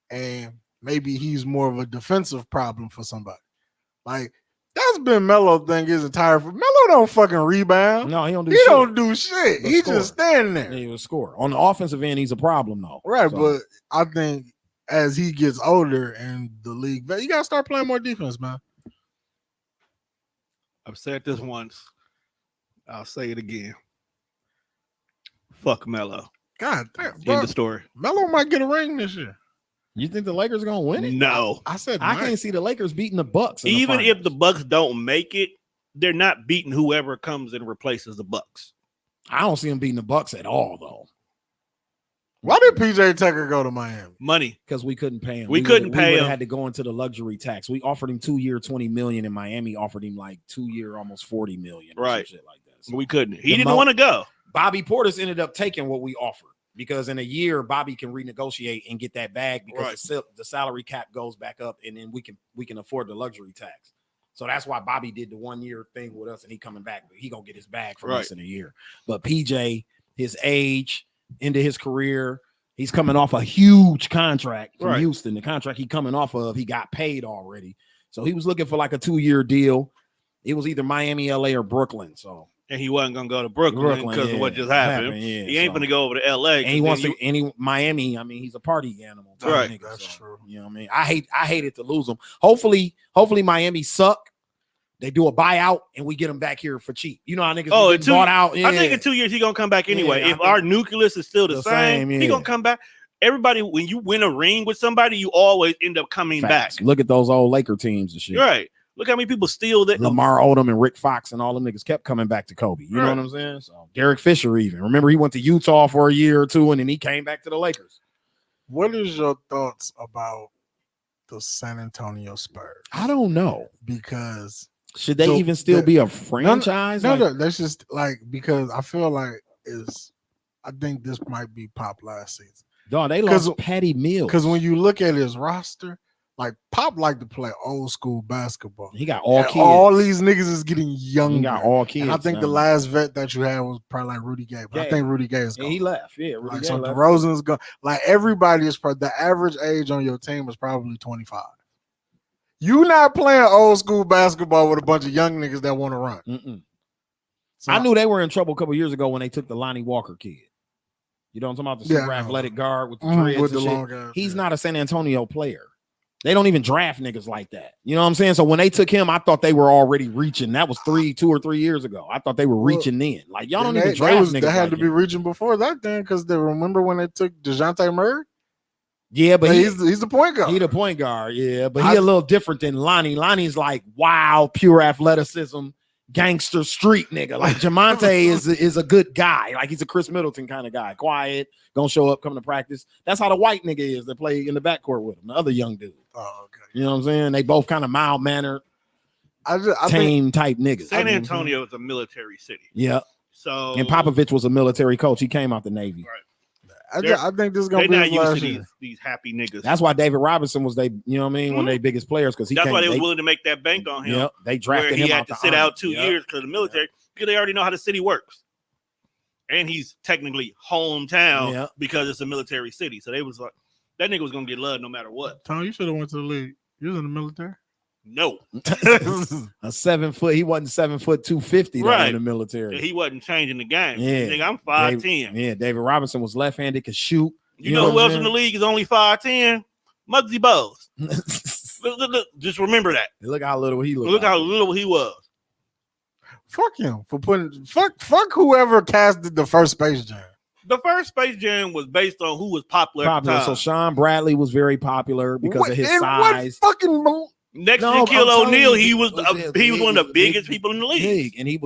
and maybe he's more of a defensive problem for somebody. Like that's been Melo thing his entire. Melo don't fucking rebound. No, he don't do. He shit. don't do shit. He just standing there. Yeah, he was score on the offensive end. He's a problem though. Right, so. But I think as he gets older and the league, you gotta start playing more defense, man. I've said this once. I'll say it again. Fuck Melo. God damn, bro. End of story. Melo might get a ring this year. You think the Lakers are gonna win it? No. I said I can't see the Lakers beating the Bucks. Even if the Bucks don't make it, they're not beating whoever comes and replaces the Bucks. I don't see them beating the Bucks at all, though. Why did PJ Tucker go to Miami? Money. Because we couldn't pay him. We couldn't pay him. Had to go into the luxury tax. We offered him 2-year, $20 million, and Miami offered him like 2-year, almost $40 million. Right. Shit like that. So we couldn't. He didn't want to go. Bobby Portis ended up taking what we offered because in a year Bobby can renegotiate and get that bag because the salary cap goes back up, and then we can afford the luxury tax. So that's why Bobby did the 1-year thing with us, and he coming back, but he gonna get his bag from us in a year. But PJ, his age, into his career, he's coming off a huge contract from Houston. The contract he coming off of, he got paid already. So he was looking for like a 2-year deal. It was either Miami, LA, or Brooklyn. And he wasn't gonna go to Brooklyn because of what just happened. He ain't gonna go over to LA. And he wants to. Miami. I mean, he's a party animal. Right. Nigga, that's true. You know what I mean? I hated to lose him. Hopefully Miami suck. They do a buyout and we get him back here for cheap. You know how niggas bought out. Yeah. I think in 2 years he gonna come back anyway. If our nucleus is still the same, he gonna come back. Everybody, when you win a ring with somebody, you always end up coming back. Look at those old Laker teams and shit. Right. Look how many people steal that. Lamar Odom and Rick Fox and all them niggas kept coming back to Kobe. You know what I'm saying? So Derek Fisher even. Remember he went to Utah for a year or two and then he came back to the Lakers. What is your thoughts about the San Antonio Spurs? I don't know. Because should they even still be a franchise? No, that's just like because I feel like I think this might be Pop last season. Dog, they lost Patty Mills. Because when you look at his roster, like Pop liked to play old school basketball. He got all kids. All these niggas is getting younger. He got all kids. And I think the last vet that you had was probably like Rudy Gay. But I think Rudy Gay is gone. He left. Yeah, Rudy Gay so left. DeRozan's gone. Like everybody is the average age on your team is probably 25. You not playing old school basketball with a bunch of young niggas that want to run. So, I knew they were in trouble a couple years ago when they took the Lonnie Walker kid. You know what I'm talking about? The super athletic guard with the dreads with and the shit. long guys. He's not a San Antonio player. They don't even draft niggas like that. You know what I'm saying? So when they took him, I thought they were already reaching. That was 2 or 3 years ago. I thought they were reaching then. Like y'all don't even draft niggas. They had like to be reaching before that then, because they remember when they took DeJounte Murray. Yeah, but he's the point guard. He's the point guard. Yeah, but he a little different than Lonnie. Lonnie's like wild, pure athleticism, gangster street nigga. Like Jamonte is a good guy. Like he's a Chris Middleton kind of guy. Quiet, gonna show up, come to practice. That's how the white nigga is that play in the backcourt with him. The other young dude. Oh, okay. You know what I'm saying? They both kind of mild mannered, tame type niggas. San Antonio is a military city. Yeah. So and Popovich was a military coach. He came out the Navy. Right. I think this is gonna be not his last used year. to these happy niggas. That's why David Robinson was one of their biggest players, because that's why they was willing to make that bank on him. Yep, they drafted him. He had to sit out 2 years because of the military, because they already know how the city works. And he's technically hometown because it's a military city. So they was like, that nigga was gonna get love no matter what. Tom, you should have went to the league. You was in the military. No. A 7 foot. He wasn't 7 foot 250 right in the military. He wasn't changing the game. Yeah, nigga, I'm 5'10". Yeah, David Robinson was left-handed, could shoot. You know who else in the league is only 5'10"? Muggsy Bogues. look, just remember that. Look how little he looked. Look how little he was. Fuck him for putting fuck whoever casted the first Space Jam. The first Space Jam was based on who was popular at the time. So Sean Bradley was very popular because of his size. What fucking next to Shaquille O'Neal, he was one of the biggest people in the league. And he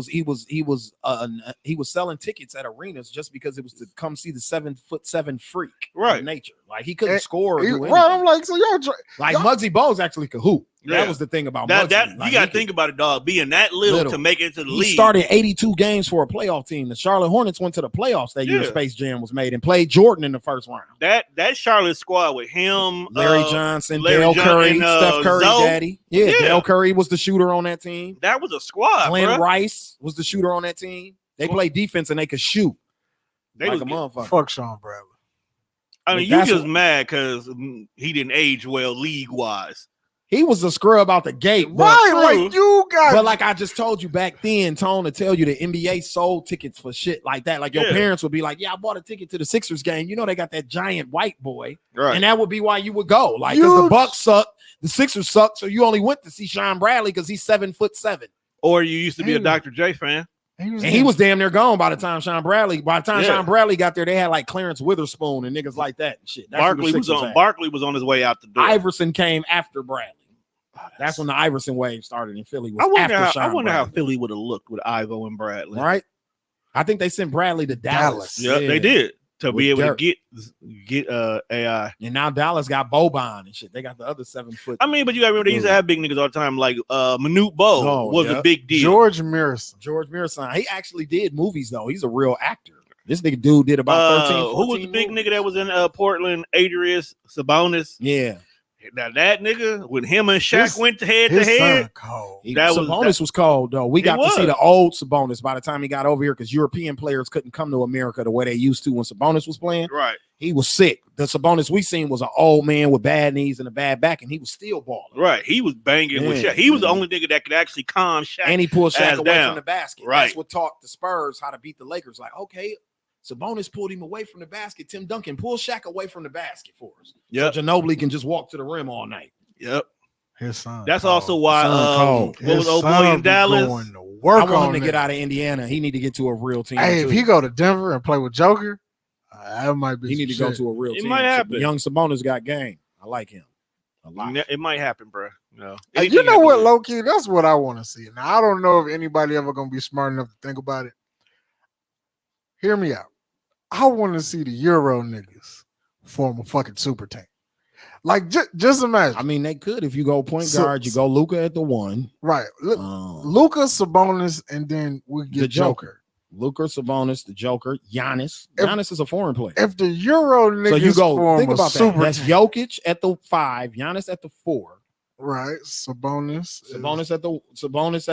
was selling tickets at arenas just because it was to come see the 7'7" freak of nature. Like he couldn't score. Right, I'm like, so y'all Muggsy Bogues actually could hoop. That was the thing about Muggsy. You got to think about it, dog. Being that little to make it to the league. He started 82 games for a playoff team. The Charlotte Hornets went to the playoffs that year Space Jam was made and played Jordan in the first round. That Charlotte squad with him, Larry Johnson, Dale Curry, Steph Curry, daddy. Yeah, Dale Curry was the shooter on that team. That was a squad. Glenn Rice was the shooter on that team. They played defense and they could shoot. They like a motherfucker. Fuck Sean Bradley. I mean, you just mad because he didn't age well league-wise. He was a scrub out the gate. Right, like you guys. But like I just told you back then, Tone, to tell you the NBA sold tickets for shit like that. Like your parents would be like, yeah, I bought a ticket to the Sixers game. You know, they got that giant white boy. Right. And that would be why you would go. Like, because the Bucks suck, the Sixers suck. So you only went to see Sean Bradley because he's 7'7". Or you used to be a Dr. J fan. He was damn near gone by the time Sean Bradley got there. They had like Clarence Witherspoon and niggas like that and shit. Barkley was on his way out the door. Iverson came after Bradley. That's when the Iverson wave started in Philly. I wonder how Philly would have looked with Ivo and Bradley. Right? I think they sent Bradley to Dallas. Yeah, they did to be able to get AI. And now Dallas got Boban and shit. They got the other 7 foot. I mean, but you got to remember they used to have big niggas all the time. Like Manute Bol was a big deal. George Mirasan. He actually did movies though. He's a real actor. This nigga dude did about 13. Who was the big nigga that was in Portland? Adrius Sabonis. Yeah. Now that nigga, when him and Shaq went head to head, Sabonis was cold though. We got to see the old Sabonis by the time he got over here because European players couldn't come to America the way they used to when Sabonis was playing. Right. He was sick. The Sabonis we seen was an old man with bad knees and a bad back, and he was still balling. Right. He was banging with Shaq. He was the only nigga that could actually calm Shaq. And he pulled Shaq away from the basket. Right. That's what taught the Spurs how to beat the Lakers. Like, okay, Sabonis pulled him away from the basket. Tim Duncan pulled Shaq away from the basket for us. Yep. So Ginobili can just walk to the rim all night. Yep. His son. That's also why what was old boy in Dallas? I want him to get out of Indiana. He need to get to a real team. Hey, if he go to Denver and play with Joker, that might be. He need to go to a real team. It might happen. Young Sabonis got game. I like him a lot. It might happen, bro. You know what, low key? That's what I want to see. Now I don't know if anybody ever gonna be smart enough to think about it. Hear me out. I want to see the Euro niggas form a fucking super team. Like, just imagine. I mean, they could if you go point guard, you go Luka at the 1. Right. Luka, Sabonis, and then we get the Joker. Luka, Sabonis, the Joker, Giannis. Giannis is a foreign player. If the Euro niggas so you go, form think about super that. That's Jokic at the 5, Giannis at the 4. Right. Sabonis at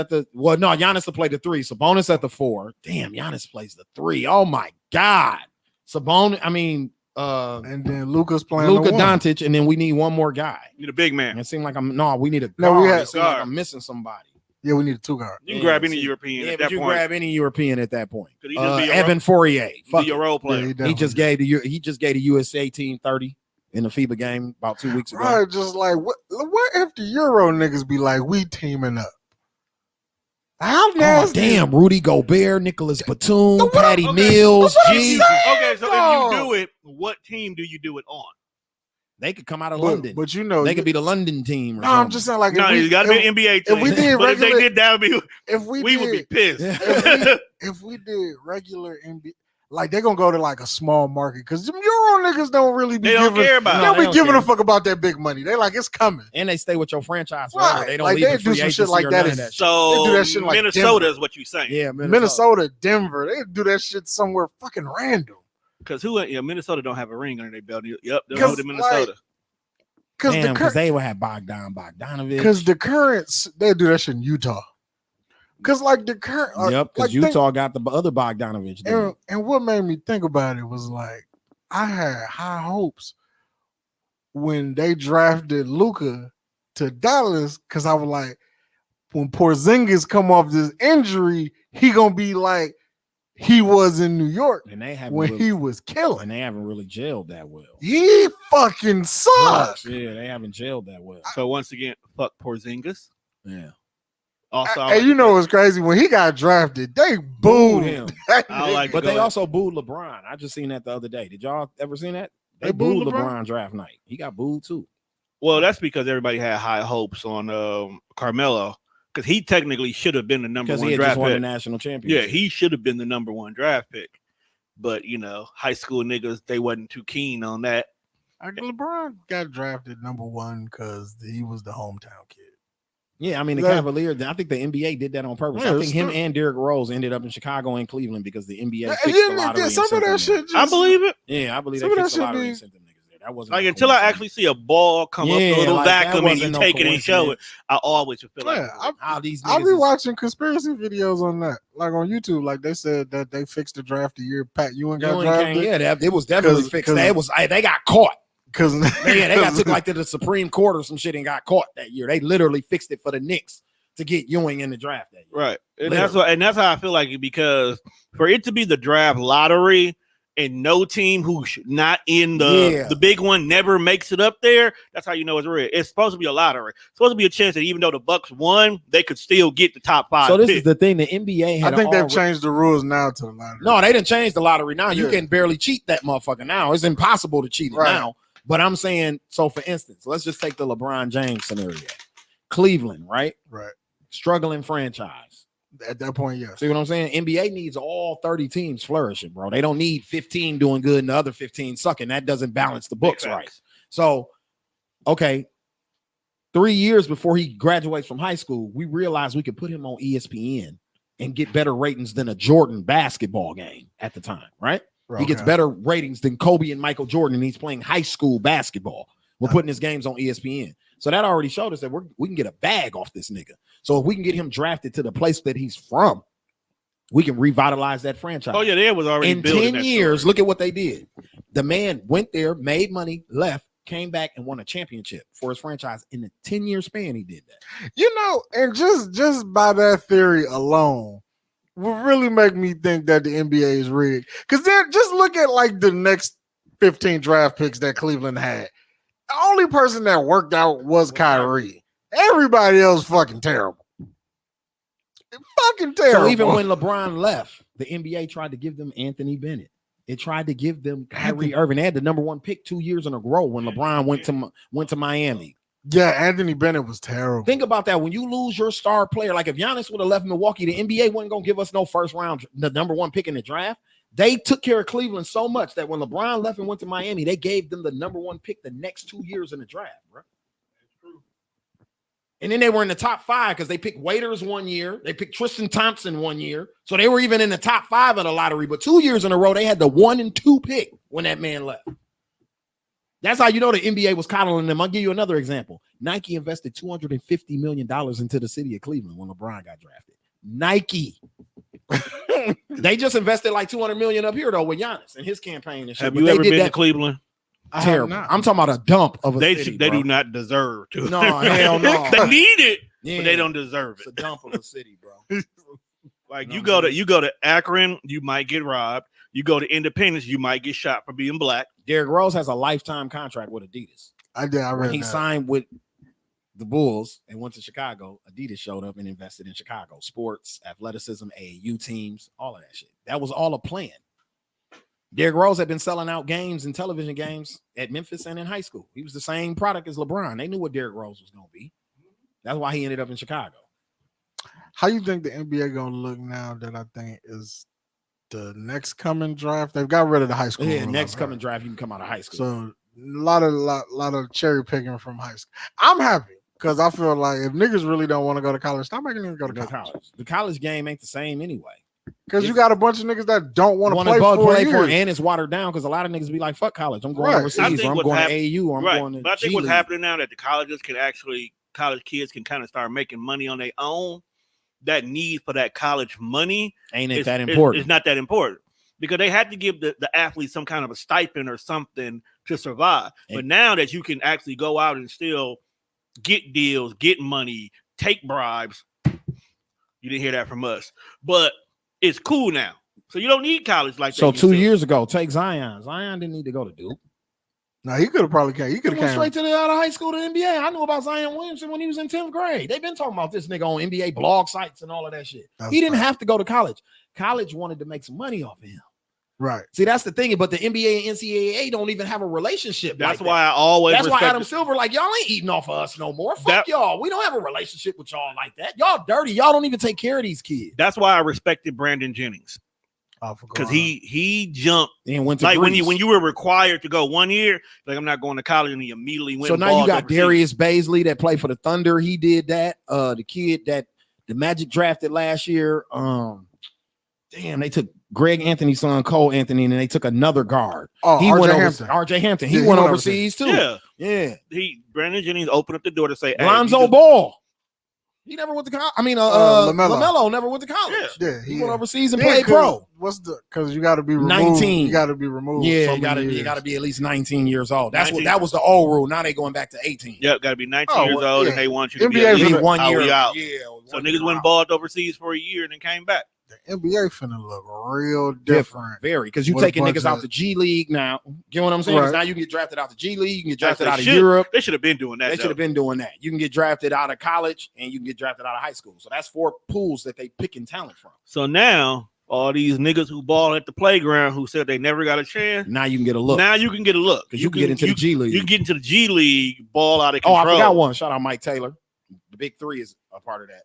the well, no, Giannis will play the 3. Sabonis at the 4. Damn, Giannis plays the 3. Oh my God. Sabonis, and then Luka's playing Luka Doncic, and then we need one more guy. You need a big man. It seemed like we need a guard. It seemed like I'm missing somebody. Yeah, we need a 2 guard. You can grab any European at that point. You grab any European at that point. Evan Fournier. Be your role player. He just gave the USA team 30. in the FIBA game about 2 weeks ago. Right, just like what if the Euro niggas be like, we teaming up? How Oh, nasty? damn, Rudy Gobert, Nicholas Batum, what- Patty okay, Mills, what I'm G. saying. Okay, so if you do it, what team do you do it on? They could come out of London. But you know, They could be the London team. Or no, something. I'm just saying, like, No, it's got to be an NBA team. if we did but if regular- they did, that would be if we would be pissed. if we did regular NBA, like they're gonna go to like a small market because them Euro niggas don't really be They don't care about they it. don't they be don't giving care. a fuck about that big money. They like, it's coming. And they stay with your franchise forever. Right. They don't Like, leave they in do free some agency shit like or that none in- of that shit. So They do that shit like Minnesota Denver. is what you saying. Yeah, Minnesota, Denver, they do that shit somewhere fucking random. Because Minnesota don't have a ring under their belt. Yep, they'll 'Cause, go to Minnesota. Because they would have Bogdanovich. because the Currents, they do that shit in Utah. Because like the current, Yep, because like, Utah got the other Bogdanovich. dude. and what made me think about it was like I had high hopes when they drafted Luka to Dallas because I was like, when Porzingis come off this injury, he gonna be like he was in New York And they haven't when really, he was killing. and they haven't really gelled that well. He fucking sucked. Yeah, they haven't gelled that well. So once again, fuck Porzingis. Yeah. Also, And you know what's crazy? When he got drafted, they booed him. I like But Go they ahead. also booed LeBron. I just seen that the other day. Did y'all ever seen that? They They booed booed LeBron? LeBron draft night. He got booed too. Well, that's because everybody had high hopes on Carmelo because he technically should have been the number Because one he had just draft won the pick. national championship. Yeah, he should have been the number one draft pick. But high school niggas, they wasn't too keen on that. LeBron got drafted number one because he was the hometown kid. Yeah, I mean the That- Cavaliers. I think the NBA did that on purpose. Yeah, I think him it's and Derrick Rose ended up in Chicago and Cleveland because the NBA Yeah, fixed the lottery. and some of sent them that there. shit. Just, I believe it. Yeah, I believe some they of that fixed the shit lottery be- and sent them niggas there. That wasn't Like no until I coincidence. actually see a ball come up Yeah, through a little like, that vacuum and you wasn't no take it and show it, coincidence. I always feel like Yeah, How these I'll niggas be is- watching conspiracy videos on that, like on YouTube. Like they said that they fixed the draft the year Pat Ewing got Ewing drafted. came- yeah, it was definitely 'Cause- fixed. 'cause- They got caught. Because Yeah, they got took like to the Supreme Court or some shit and got caught that year. They literally fixed it for the Knicks to get Ewing in the draft that year. right. And that's how I feel like it, because for it to be the draft lottery and no team who's not in the big one never makes it up there, that's how you know it's real. It's supposed to be a lottery. It's supposed to be a chance that even though the Bucks won, they could still get the top 5. So this pick. is the thing. The NBA had I think they've already- changed the rules now to the lottery. No, they didn't change the lottery now. You Yeah. can barely cheat that motherfucker now. It's impossible to cheat it Right. now. But I'm saying, so for instance, let's just take the LeBron James scenario. Cleveland, right? Right. Struggling franchise. At that point, yes. See what I'm saying? NBA needs all 30 teams flourishing, bro. They don't need 15 doing good and the other 15 sucking. That doesn't balance the books Big right. facts. So, okay, 3 years before he graduates from high school, we realized we could put him on ESPN and get better ratings than a Jordan basketball game at the time, right? He gets Okay. better ratings than Kobe and Michael Jordan, and he's playing high school basketball. We're putting his games on ESPN. So that already showed us that we can get a bag off this nigga. So if we can get him drafted to the place that he's from, we can revitalize that franchise. Oh yeah, they was already In building 10 that years, story. look at what they did. The man went there, made money, left, came back, and won a championship for his franchise. In a 10-year span, he did that. And just by that theory alone will really make me think that the NBA is rigged. Because then just look at like the next 15 draft picks that Cleveland had. The only person that worked out was Kyrie. Everybody else fucking terrible. Fucking terrible. So even when LeBron left, the NBA tried to give them Anthony Bennett. It tried to give them Kyrie Irving. They had the number 1 pick 2 years in a row when LeBron went to Miami. yeah, Anthony Bennett was terrible. Think about that. When you lose your star player, like if Giannis would have left Milwaukee, the NBA wasn't going to give us no first round, the number 1 pick in the draft. They took care of Cleveland so much that when LeBron left and went to Miami, they gave them the number 1 pick the next 2 years in the draft, bro. And then they were in the top 5 because they picked Waiters 1 year. They picked Tristan Thompson 1 year. So they were even in the top 5 of the lottery. But 2 years in a row, they had the 1 and 2 pick when that man left. That's how you know the NBA was coddling them. I'll give you another example. Nike invested $250 million into the city of Cleveland when LeBron got drafted. Nike. They just invested like $200 million up here, though, with Giannis and his campaign and shit. Have But you they ever did been to that Cleveland? I have terrible. not. I'm talking about a dump of a They city, they bro. do not deserve to. No, hell no. They need it, Yeah. but they don't deserve It's a it. dump of a city, bro. Like No, you go man. to Akron, you might get robbed. You go to Independence, you might get shot for being black. Derrick Rose has a lifetime contract with Adidas. I read When he that. signed with the Bulls and went to Chicago, Adidas showed up and invested in Chicago sports, athleticism, AAU teams, all of that shit. That was all a plan. Derrick Rose had been selling out games and television games at Memphis and in high school. He was the same product as LeBron. They knew what Derrick Rose was going to be. That's why he ended up in Chicago. How you think the NBA going to look now that I think is the next coming draft? They've got rid of the high school. Yeah, rule, next I've coming heard. draft, you can come out of high school. So a lot of cherry picking from high school. I'm happy because I feel like if niggas really don't want to go to college, stop making them go to college. The college game ain't the same anyway. Because you got a bunch of niggas that don't want to play for it, and it's watered down because a lot of niggas be like, "Fuck college, I'm going Right. overseas, or I'm going to AAU, or I'm going to." But I think G what's League. happening now that the college kids can kind of start making money on their own. That need for that college money ain't that important. It's not that important because they had to give the athletes some kind of a stipend or something to survive. But now that you can actually go out and still get deals, get money, take bribes, you didn't hear that from us. But it's cool now. So you don't need college like that. So 2 years ago, take Zion. Zion didn't need to go to Duke. No, he could have probably came. He could have went came straight to out of high school to NBA. I knew about Zion Williamson when he was in 10th grade. They've been talking about this nigga on NBA blog sites and all of that shit. He didn't have to go to college. College wanted to make some money off of him. Right. See, that's the thing. But the NBA and NCAA don't even have a relationship. That's like why that. I always. That's why Adam Silver like y'all ain't eating off of us no more. Fuck y'all. We don't have a relationship with y'all like that. Y'all dirty. Y'all don't even take care of these kids. That's why I respected Brandon Jennings. Because he jumped and went to like Greece. when you were required to go 1 year, like I'm not going to college, and he immediately went. So now you got overseas. Darius Baisley that played for the Thunder. He did that. The kid that the Magic drafted last year. They took Greg Anthony's son Cole Anthony, and they took another guard. Oh, he RJ Hampton. RJ Hampton. He went overseas too. Yeah. Brandon Jennings opened up the door to say, Lonzo Ball. He never went to college. I mean, LaMelo never went to college. Yeah, he went overseas and played pro. Because you got to be removed. 19. You got to be removed. Yeah, you got to be at least 19 years old. That was the old rule. Now they going back to 18. Yep, got to be 19 years old, and they want you to NBA be at least 1 year out. Yeah, so niggas went balled overseas for a year and then came back. The NBA finna look real different. Very, because you taking niggas out the G League now. You know what I'm saying? Right. Now you can get drafted out the G League, you can get drafted out of Europe. They should have been doing that. They should have been doing that. You can get drafted out of college and you can get drafted out of high school. So that's 4 pools that they picking talent from. So now all these niggas who ball at the playground who said they never got a chance. Now you can get a look. Now you can get a look. Because you can get into the G League. You can get into the G League, ball out of control. Oh, I forgot one. Shout out Mike Taylor. The Big Three is a part of that.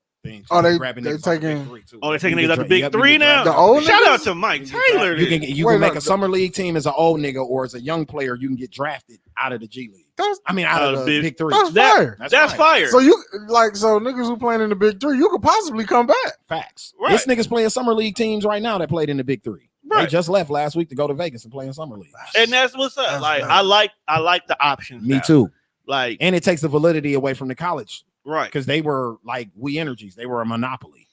Oh, they taking niggas out the Big Three now. The old shout out to Mike Taylor. You can make a summer league team as an old nigga, or as a young player, you can get drafted out of the G League. Out of the Big Three. That's fire. So niggas who playing in the Big Three, you could possibly come back. Facts. Right. This niggas playing summer league teams right now that played in the Big Three. Right. They just left last week to go to Vegas and play in summer league. And that's what's up. I like the options. Me too. And it takes the validity away from the college. Right, because they were like We Energies, they were a monopoly,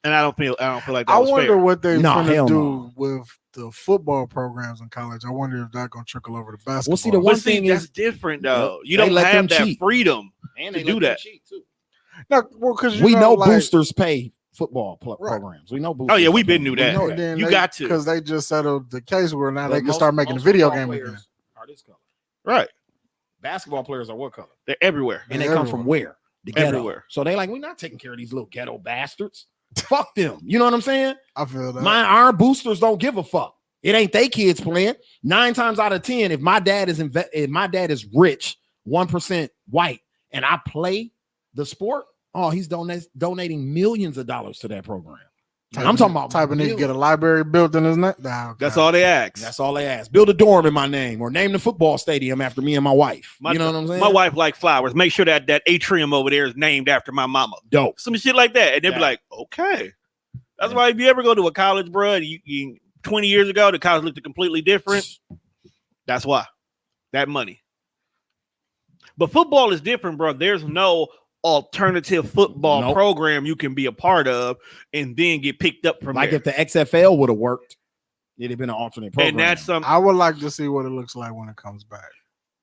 and I don't feel like that. I was wonder fair. what they're gonna do with the football programs in college. I wonder if that's gonna trickle over to basketball. Well, see, the one thing that's is different though. You don't have that freedom to do that. No, because we know boosters pay football programs. We know boosters. Oh yeah, we've been knew that. You got to because they just settled the case where now they can start making a video game again. Are this color? Right. Basketball players are what color? They're everywhere, and they come from where? The ghetto. Everywhere. So they like, we're not taking care of these little ghetto bastards. Fuck them. You know what I'm saying? I feel that. Our boosters don't give a fuck. It ain't they kids playing. 9 times out of 10, if my dad is rich, 1% white, and I play the sport, he's donating millions of dollars to that program. I'm talking about type of nigga get a library built in his neck. That's all they ask. That's all they ask. Build a dorm in my name or name the football stadium after me and my wife. You know what I'm saying? My wife like flowers. Make sure that atrium over there is named after my mama. Dope. Some shit like that. And they'll be like, okay. That's why if you ever go to a college, bro, you 20 years ago, the college looked completely different. That's why. That money. But football is different, bro. There's no alternative football program you can be a part of and then get picked up from like there. If the XFL would have worked, it'd have been an alternate program. And that's something I would like to see what it looks like when it comes back.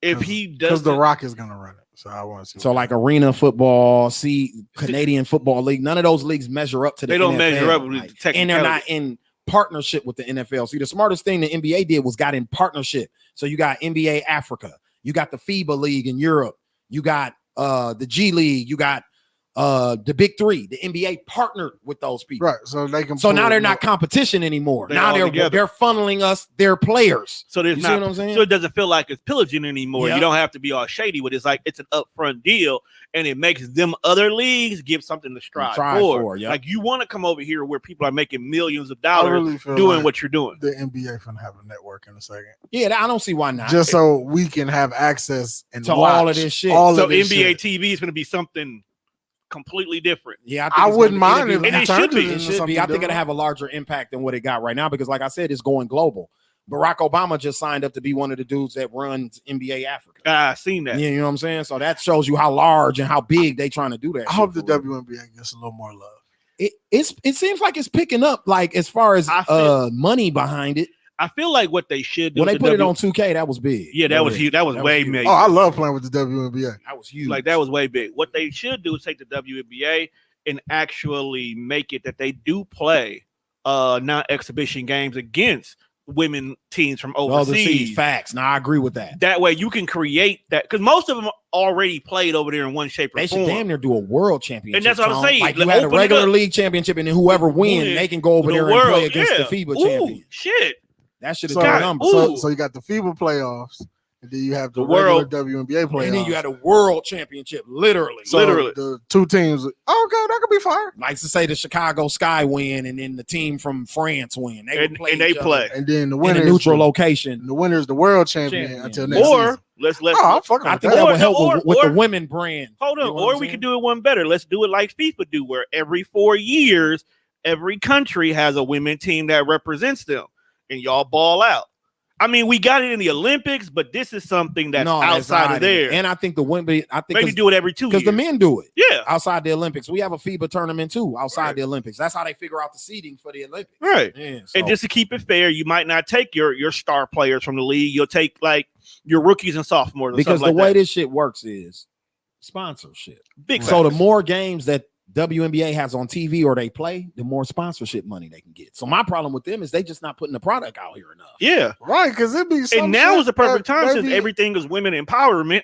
If he does, because The Rock is gonna run it, so I want to see. So like arena football, Canadian Football League, none of those leagues measure up to the They don't NFL. measure up with the and they're not in partnership with the NFL. See, the smartest thing the NBA did was got in partnership. So you got NBA Africa, you got the FIBA League in Europe, you got the G League, you got the Big Three. The NBA partnered with those people, right? So they can. So now they're not competition anymore. Now they're funneling us their players. So there's see what I'm saying? So it doesn't feel like it's pillaging anymore. Yep. You don't have to be all shady with it. It's like it's an upfront deal, and it makes them other leagues give something to strive for. Yep. Like you want to come over here where people are making millions of dollars doing what you're doing. The NBA finna have a network in a second. Yeah, I don't see why not. Just so we can have access and to all of this shit. So NBA TV is going to be something completely different. Yeah, I wouldn't mind if it should be. It should be. I think it'll have a larger impact than what it got right now because, like I said, it's going global. Barack Obama just signed up to be one of the dudes that runs NBA Africa. I seen that. Yeah, you know what I'm saying? So that shows you how large and how big they trying to do that. I hope the WNBA gets a little more love. It seems like it's picking up, like as far as money behind it. I feel like what they should do when they put it on 2K, that was big. Yeah, that was huge. That was way big. Oh, I love playing with the WNBA. That was huge. Like that was way big. What they should do is take the WNBA and actually make it that they do play non-exhibition games against women teams from overseas. Facts. Now I agree with that. That way you can create that because most of them already played over there in one shape or form. They should damn near do a world championship. And that's what I'm saying. Like you had a regular league championship, and then whoever wins, they can go over there and play against the FIBA champion. Shit. That should have done numbers. So you got the FIBA playoffs, and then you have the world WNBA playoffs, and then you had a world championship, literally. So the two teams. Okay, that could be fine. Like to say the Chicago Sky win, and then the team from France win. They play, and then the winner in a neutral location. The winner is the world champion until next season. I think that would help with the women brand. Hold on, or we could do it one better. Let's do it like FIFA do, where every 4 years, every country has a women team that represents them. And y'all ball out. I mean, we got it in the Olympics, but this is something that's outside of there. And I think the women, maybe do it every 2 years because the men do it. Yeah, outside the Olympics, we have a FIBA tournament too. Outside the Olympics, that's how they figure out the seeding for the Olympics. Right. Yeah, and just to keep it fair, you might not take your star players from the league. You'll take like your rookies and sophomores. Because the way this shit works is sponsorship. Big. So the more games that WNBA has on TV or they play, the more sponsorship money they can get. So my problem with them is they just not putting the product out here enough. Yeah, right. Because it'd be and now is the perfect time since everything is women empowerment.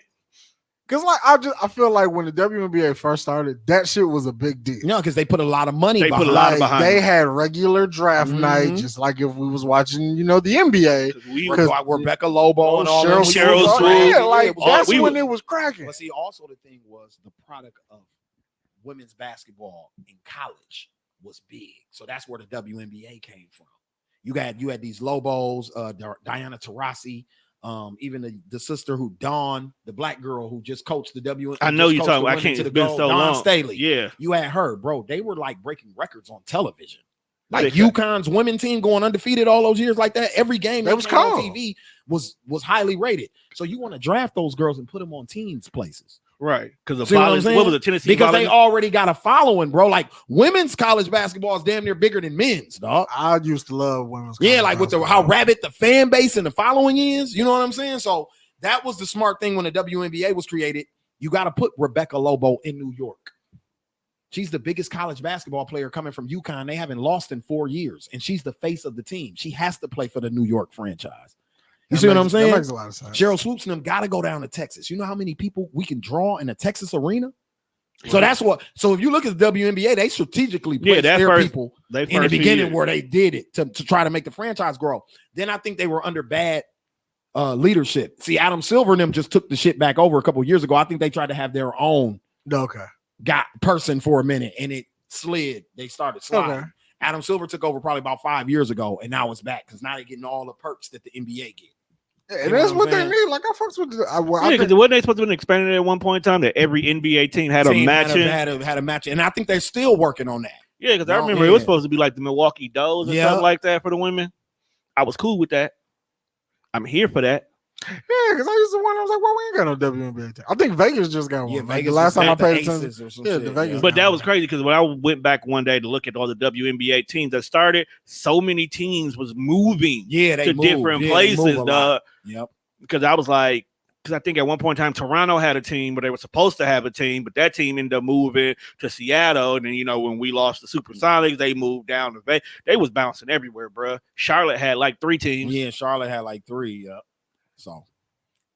Because like I feel like when the WNBA first started, that shit was a big deal. No, because they put a lot of money. They had regular draft night, just like if we was watching, the NBA. Because Rebecca Lobo and all Cheryl Swoop. That's when it was cracking. But see, also the thing was the product of women's basketball in college was big. So that's where the WNBA came from. You had these Lobos, Diana Taurasi, even the sister who Dawn, the black girl who just coached the WNBA. I know you're talking. I can't. It's been so long. Dawn Staley. Yeah, you had her, bro. They were like breaking records on television. Like UConn's women team going undefeated all those years like that. Every game that was on TV was highly rated. So you want to draft those girls and put them on teams places. Right, because what was it, Tennessee? Because they already got a following, bro. Like women's college basketball is damn near bigger than men's, dog. I used to love women's. Yeah, like with how rabid the fan base and the following is. You know what I'm saying? So that was the smart thing when the WNBA was created. You got to put Rebecca Lobo in New York. She's the biggest college basketball player coming from UConn. They haven't lost in 4 years, and she's the face of the team. She has to play for the New York franchise. You see what I'm saying? That makes a lot of sense. Cheryl Swoops and them got to go down to Texas. You know how many people we can draw in a Texas arena? So that's what. So if you look at the WNBA, they strategically placed their people in the beginning where they did it to try to make the franchise grow. Then I think they were under bad leadership. See, Adam Silver and them just took the shit back over a couple of years ago. I think they tried to have their own person for a minute, and it slid. They started sliding. Okay. Adam Silver took over probably about 5 years ago, and now it's back because now they're getting all the perks that the NBA get. Yeah, and that's what they need. Like I fucks with because wasn't they supposed to be expanded at one point in time that every NBA team had a match? Had a match, and I think they're still working on that. Yeah, because I remember it was supposed to be like the Milwaukee Does and stuff like that for the women. I was cool with that. I'm here for that. Yeah, because I used to wonder, I was like, well, we ain't got no WNBA team. I think Vegas just got one. Yeah, Vegas. The last time I paid attention. The Vegas. But that was crazy because when I went back one day to look at all the WNBA teams that started, so many teams was moving to different places. Yep. Because I was like, because I think at one point in time, Toronto had a team where they were supposed to have a team, but that team ended up moving to Seattle. And then, when we lost the Supersonics, they moved down to Vegas. They was bouncing everywhere, bro. Charlotte had like 3 teams. Yeah, Charlotte had like 3. Yep. So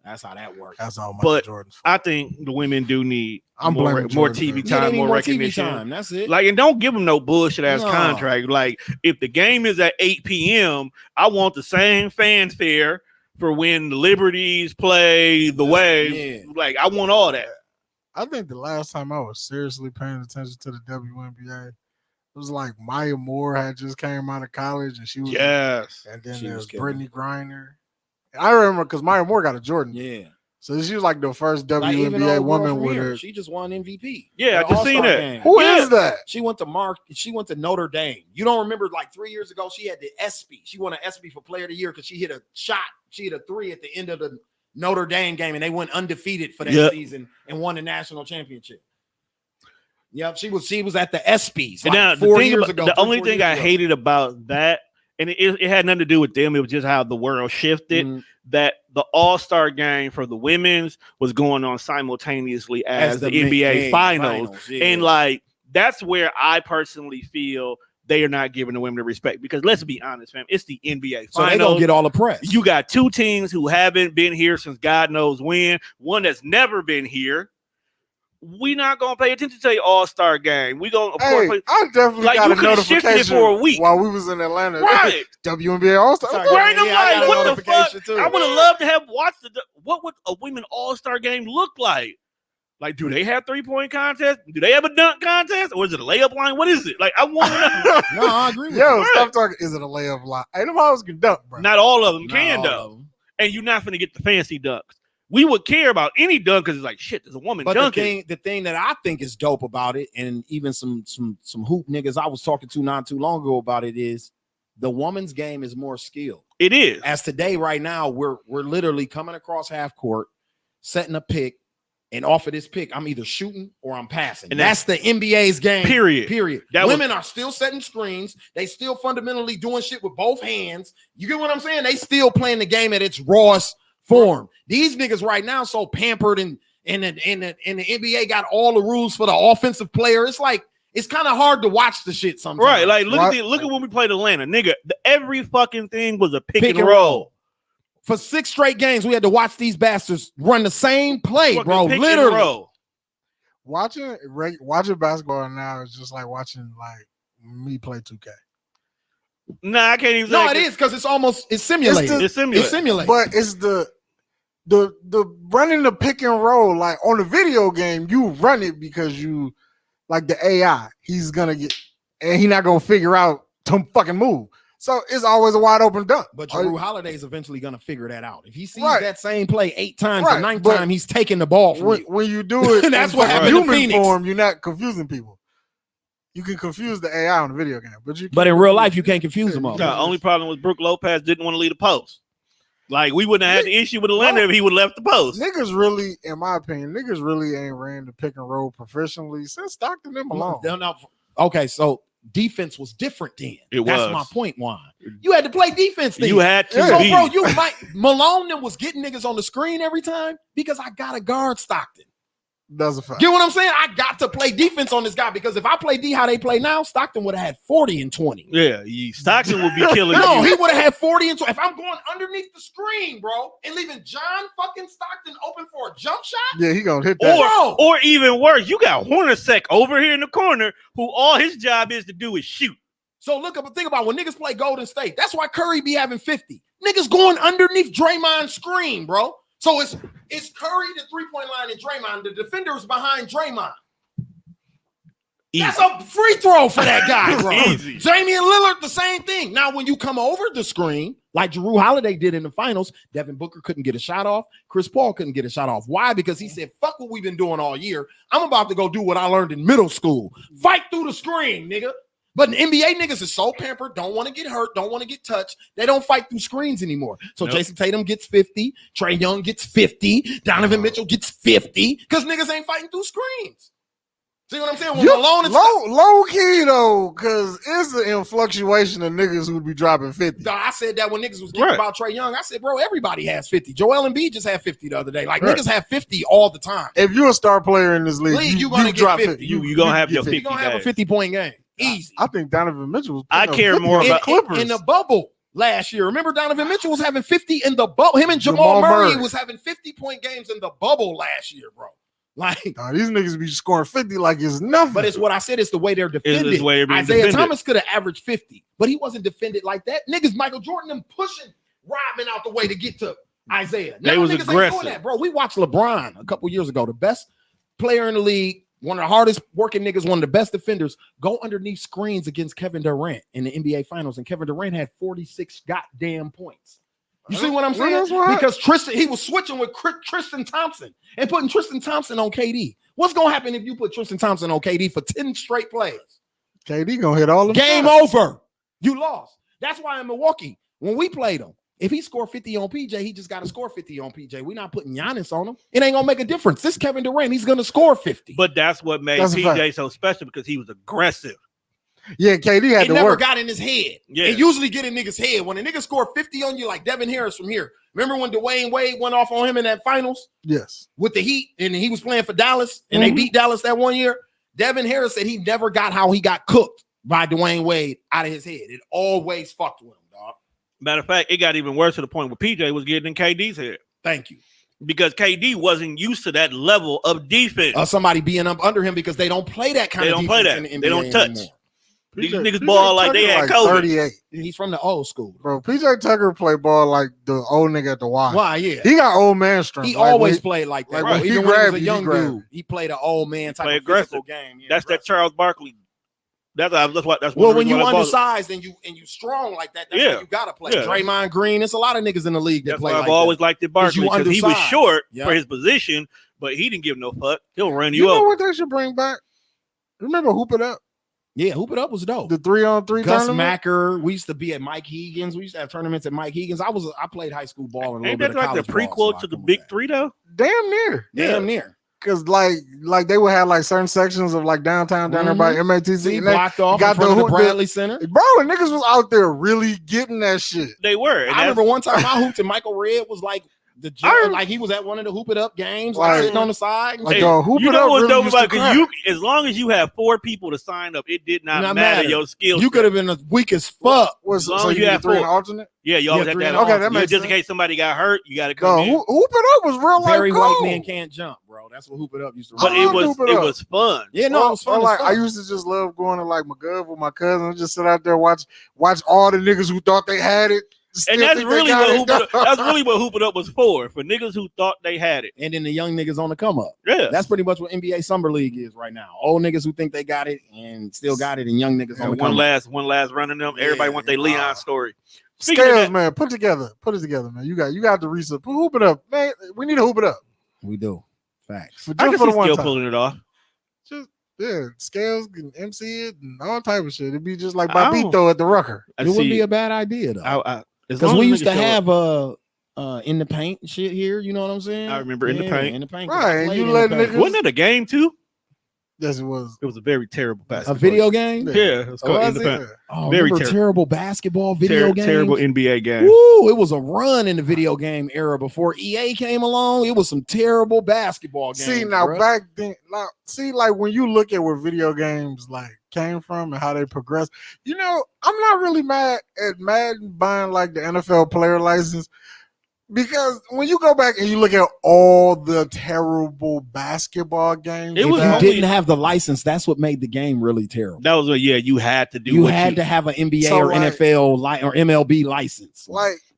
that's how that works. That's all Michael Jordan's fault. I think the women do need more TV Yeah, time, more recognition. TV time. That's it. Like, and don't give them no bullshit ass contract. Like, if the game is at 8 p.m., I want the same fanfare for when the Liberties play the Waves. Yeah. Like, I want all that. I think the last time I was seriously paying attention to the WNBA, it was like Maya Moore had just came out of college and she was and then there was Brittany Griner. I remember because Maya Moore got a Jordan. Yeah. So she was like the first WNBA woman with her. She just won MVP. Yeah, I just seen that. Game. Who is that? She went to Notre Dame. You don't remember like 3 years ago? She had the ESPY. She won an ESPY for Player of the Year because she hit a shot. She hit a 3 at the end of the Notre Dame game, and they went undefeated for that season and won the national championship. Yep, she was at the ESPYs like now, 4 years ago. The only thing I hated about that, and it had nothing to do with them, it was just how the world shifted, that the All-Star game for the women's was going on simultaneously as the NBA finals. And like, that's where I personally feel they are not giving the women the respect, because let's be honest, fam, it's the NBA finals. So they don't get all the press. You got 2 teams who haven't been here since God knows when, one that's never been here. We not gonna pay attention to the All-Star game. We gonna I definitely got a notification for a week while we was in Atlanta. Right, WNBA All-Star. Right, I'm like, what the fuck? Too. I would have loved to have watched what would a women All-Star game look like? Like, do they have 3-point contest? Do they have a dunk contest, or is it a layup line? What is it? Like, I want to know. No, I agree with you. Stop talking. Is it a layup line? Ain't nobody can dunk, bro. Not all of them can dunk, and you're not gonna get the fancy dunks. We would care about any dunk because it's like, shit, there's a woman dunking. The thing that I think is dope about it, and even some hoop niggas I was talking to not too long ago about it, is the woman's game is more skilled. It is. As today, right now, we're literally coming across half court, setting a pick, and off of this pick, I'm either shooting or I'm passing. And that's the NBA's game. Period. Women are still setting screens. They still fundamentally doing shit with both hands. You get what I'm saying? They still playing the game at its rawest form. These niggas right now so pampered, and the NBA got all the rules for the offensive player. It's like, it's kind of hard to watch the shit sometimes. Right, like look at when we played Atlanta, nigga. Every fucking thing was a pick and roll. For 6 straight games, we had to watch these bastards run the same play, bro. Literally. Watching basketball now is just like watching like me play 2K. Nah, I can't even. No, it is because it's simulated. It's simulated. But it's the running the pick and roll. Like on a video game, you run it because you like the AI. He's gonna get, and he's not gonna figure out to fucking move. So it's always a wide open dunk. But Jrue Holiday is eventually gonna figure that out. If he sees that same play 8 times, the 9th time he's taking the ball from you. When you do it, that's what happened in to Phoenix. Form, you're not confusing people. You can confuse the AI on the video game, but in real life, you can't confuse them all. The only problem was Brook Lopez didn't want to leave the post. Like, we wouldn't have had the issue with Atlanta if he would have left the post. Niggas really, in my opinion, ain't ran the pick and roll professionally since Stockton them alone. Okay, so defense was different then. That's my point, Juan. You You had to play defense then. You had to. So, bro, Malone was getting niggas on the screen every time because I got to guard Stockton. That's a fact. Get what I'm saying? I got to play defense on this guy because if I play D how they play now, Stockton would have had 40 and 20. Yeah, Stockton would be killing. No, he would have had 40 and 20. If I'm going underneath the screen, bro, and leaving John fucking Stockton open for a jump shot, yeah, he gonna hit that. Or even worse, you got Hornacek over here in the corner who all his job is to do is shoot. So look up and think about when niggas play Golden State. That's why Curry be having 50. Niggas going underneath Draymond's screen, bro. So it's Curry, the three-point line, and Draymond. The defender's behind Draymond. Easy. That's a free throw for that guy, bro. Easy. Damian Lillard, the same thing. Now, when you come over the screen, like Jrue Holiday did in the finals, Devin Booker couldn't get a shot off. Chris Paul couldn't get a shot off. Why? Because he said, fuck what we've been doing all year. I'm about to go do what I learned in middle school. Fight through the screen, nigga. But the NBA niggas is so pampered, don't want to get hurt, don't want to get touched. They don't fight through screens anymore. So nope. Jason Tatum gets 50, Trae Young gets 50, Donovan Mitchell gets 50, because niggas ain't fighting through screens. See what I'm saying? When Malone is low key though, because it's an fluctuation of niggas who'd be dropping 50. I said that when niggas was getting about Trae Young. I said, bro, everybody has 50. Joel Embiid just had 50 the other day. Like niggas have 50 all the time. If you're a star player in this league, you're gonna drop get 50. You're gonna have your 50. You're gonna have a 50-point game. Easy. I think Donovan Mitchell was. I care more about Clippers in the bubble last year. Remember, Donovan Mitchell was having 50 in the bubble. Him and Jamal Murray was having 50-point games in the bubble last year, bro. Like these niggas be scoring 50 like it's nothing. But it's what I said. It's the way they're defended. Isaiah Thomas could have averaged 50, but he wasn't defended like that. Niggas, Michael Jordan, them pushing Rodman out the way to get to Isaiah. Now, they was niggas aggressive, ain't doing that, bro. We watched LeBron a couple years ago, the best player in the league, one of the hardest working niggas, one of the best defenders, go underneath screens against Kevin Durant in the NBA Finals, and Kevin Durant had 46 goddamn points. You see what I'm saying? Because he was switching with Tristan Thompson and putting Tristan Thompson on KD. What's gonna happen if you put Tristan Thompson on KD for 10 straight plays? KD gonna hit all of them. Game over. You lost. That's why in Milwaukee, when we played him, if he scored 50 on PJ, he just got to score 50 on PJ. We're not putting Giannis on him. It ain't gonna make a difference. This Kevin Durant, he's gonna score 50. But that's what made PJ so special, because he was aggressive. Yeah, KD had to never work. got in his head. Yeah. It usually get in niggas' head. When a nigga scored 50 on you, like Devin Harris from here. Remember when Dwayne Wade went off on him in that finals? Yes. With the Heat, and he was playing for Dallas, and they beat Dallas that one year. Devin Harris said he never got how he got cooked by Dwayne Wade out of his head. It always fucked with him, dog. Matter of fact, it got even worse to the point where PJ was getting in KD's head. Thank you. Because KD wasn't used to that level of defense. Somebody being up under him because they don't play that kind of defense in the NBA. They don't touch. Anymore. These niggas ball like they had COVID. 38. He's from the old school. Bro, PJ Tucker played ball like the old nigga at the Y. Why, yeah. He got old man strength. He always played like that. Like, Even when he was a young dude, he played an old man type of physical game. Yeah, that's aggressive. That Charles Barkley. That's well, when you undersized and you strong like that, that's what you gotta play. Yeah. Draymond Green, it's a lot of niggas in the league that play like that. I've always liked it Barkley because he was short for his position, but he didn't give no fuck. He'll run you over. You know what they should bring back? Remember Hoop It Up? Yeah, Hoop It Up was dope. The 3-on-3 Gus tournament? Macker. We used to be at Mike Higgins. We used to have tournaments at Mike Higgins. I played high school ball and a little bit of college ball. Ain't that like the prequel to the Big Three though? Damn near. Damn near. Because like they would have like certain sections of like down there by MATC. He blocked off in front of the Bradley Center. Bro, the niggas was out there really getting that shit. They were. I remember one time I hooped and Michael Redd was like like he was at one of the Hoop It Up games, like sitting on the side. Like, Hoop It Up really used to crack. As long as you have 4 people to sign up, it did not matter your skills. You could have been as weak as fuck. So you had 3 alternate? Yeah, you always had that. Okay, that makes just in case somebody got hurt, you got to come in. Hoop It Up was real life Very cool. white man can't jump, bro. That's what Hoop It Up used to But it was fun. Yeah, no, it was fun. I used to just love going to like McGov with my cousin, just sit out there watch all the niggas who thought they had it. And that's really what Hoop It Up was for niggas who thought they had it. And then the young niggas on the come up. Yeah. That's pretty much what NBA Summer League is right now. Old niggas who think they got it and still got it, and young niggas on the come up. One last run in them. Everybody want their Leon story. Scalez, man, put it together, man. You got the research. Hoop it up, man. We need to hoop it up. We do. Facts. I can see still pulling it off. Scales can MC it and all type of shit. It'd be just like Babito at the Rucker. It wouldn't be a bad idea though. Because we used to have in the paint shit here. You know what I'm saying? I remember in the paint. In the paint. Right. And you let niggas. Wasn't it a game too? Yes, it was. It was a very terrible basketball. A video game? Yeah. It was called In the Paint. Oh, very terrible basketball video game. Terrible NBA game. Woo, it was a run in the video game era before EA came along. It was some terrible basketball games. See, now back then, like when you look at where video games like came from and how they progressed, you know, I'm not really mad at Madden buying like the NFL player license. Because when you go back and you look at all the terrible basketball games, if you didn't have the license, that's what made the game really terrible. That was you had to do. You had to have an NBA or NFL or MLB license.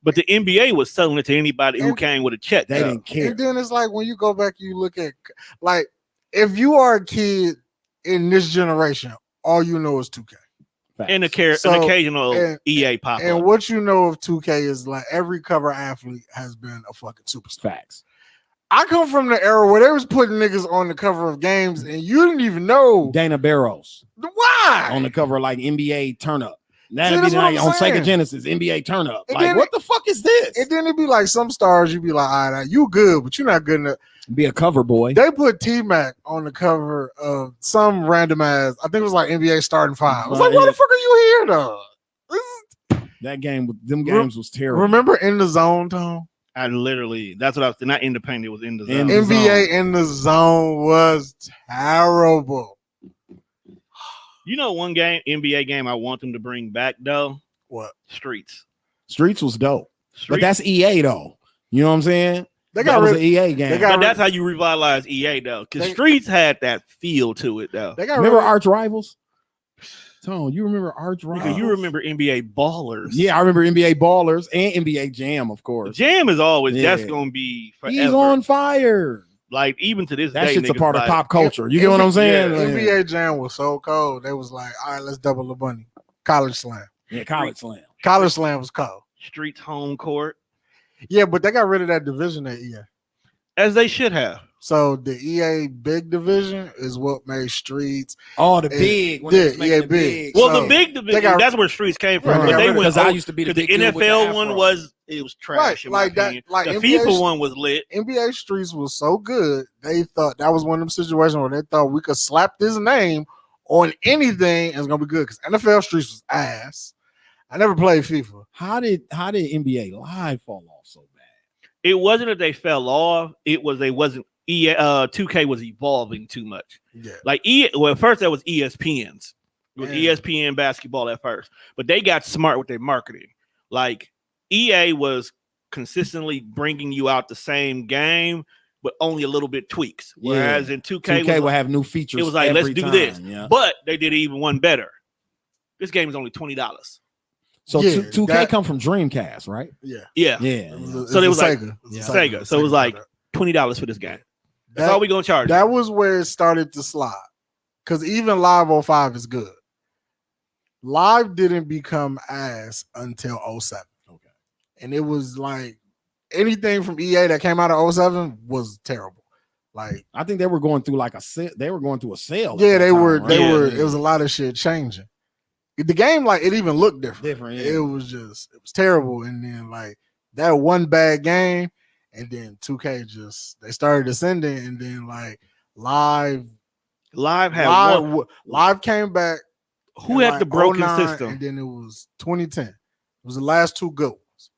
But the NBA was selling it to anybody who came with a check. They didn't care. And then it's like when you go back, you look at like if you are a kid in this generation, all you know is 2K. And an occasional EA pop. And what you know of 2K is like every cover athlete has been a fucking superstar. Facts. I come from the era where they was putting niggas on the cover of games and you didn't even know Dana Barros. Why? On the cover of like NBA Turn Up. That'd be like on Sega Genesis, NBA Turn Up. Like, what the fuck is this? And then it'd be like some stars, you'd be like, all right, you good, but you're not good enough. Be a cover boy. They put T-Mac on the cover of some random ass. I think it was like NBA starting five. I was like, why the fuck are you here though? That game, them games was terrible. Remember In the Zone, Tom? I literally, that's what I was, not independent, it was in the zone. NBA In the Zone was terrible. You know, one game, NBA game, I want them to bring back though. What? Streets. Streets was dope, Streets. but that's EA though. You know what I'm saying? They got an EA game. But that's how you revitalize EA though, because Streets had that feel to it though. Remember Arch Rivals? Tone, you remember Arch Rivals? You remember NBA Ballers? Yeah, I remember NBA Ballers and NBA Jam, of course. Jam is always that's gonna be forever. He's on fire. Like even to this that day, shit's a part like, of pop culture. You get what I'm saying? Yeah, NBA Jam was so cold. They was like, all right, let's double the money. College Slam. Yeah, College Slam. College Slam was cold. Streets home court. Yeah, but they got rid of that division at EA. As they should have. So the EA big division is what made Streets. Oh, the big. EA big. Well, so the big division, that's where Streets came from. Right, but they went because I used to be the NFL one was trash. Right, like that. Like the NBA, FIFA one was lit. NBA Streets was so good. They thought that was one of them situations where they thought we could slap this name on anything and it's gonna be good. Because NFL Streets was ass. I never played FIFA. How did NBA Live fall off so bad? It wasn't that they fell off. It was they wasn't. 2K was evolving too much. Yeah. Like well, first that was ESPN's. It was ESPN basketball at first, but they got smart with their marketing. Like EA was consistently bringing you out the same game, but only a little bit tweaks. Whereas in 2K would have new features. It was like, let's do this. Yeah. But they did even one better. This game is only $20. So 2K come from Dreamcast, right? Yeah. So it was like Sega. So it was like $20 for this game. That's all we gonna charge. That was where it started to slide. Because even Live 05 is good. Live didn't become ass until 07. Okay. And it was like anything from EA that came out of 07 was terrible. Like I think they were going through like a sale. They were going through a sale. Yeah, they were. It was a lot of shit changing. The game, like, it even looked different. Yeah. It was terrible. And then like that one bad game. And then 2K they started ascending, and then like Live came back. Who had the broken system? And then it was 2010. It was the last two good ones.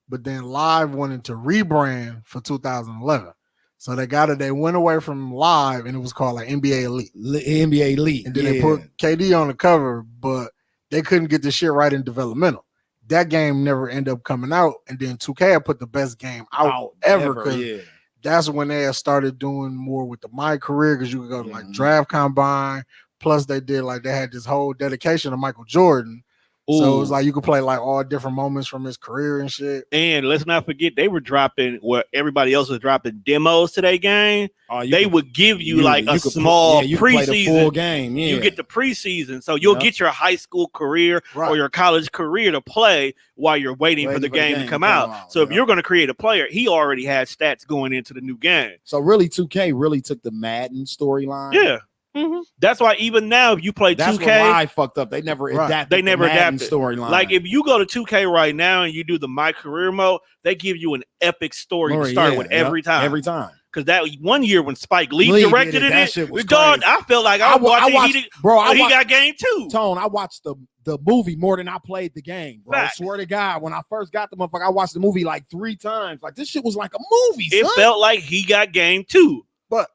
But then Live wanted to rebrand for 2011. So they went away from Live, and it was called like NBA Elite. NBA Elite. And then they put KD on the cover, but they couldn't get the shit right in developmental. That game never ended up coming out, and then 2K put the best game out ever because that's when they started doing more with the My Career because you could go to like Draft Combine. Plus, they had this whole dedication to Michael Jordan. Ooh. So it was like you could play like all different moments from his career and shit. And let's not forget, they were dropping where everybody else was dropping demos to their game. They would give you like a small preseason full game. Yeah. You get the preseason, so you'll get your high school career or your college career to play while you're waiting for the game to come out. So if you're going to create a player, he already had stats going into the new game. So really, 2K really took the Madden storyline. Yeah. Mm-hmm. That's why even now, if you play 2K, I fucked up. They never adapted. They never adapted storyline. Like if you go to 2K right now and you do the My Career mode, they give you an epic story to start with every time. Every time. Because that one year when Spike Lee directed it, I felt like I got game 2. Tone, I watched the movie more than I played the game, bro. I swear to God, when I first got the motherfucker, I watched the movie like 3 times. Like this shit was like a movie. It felt like he got game 2. But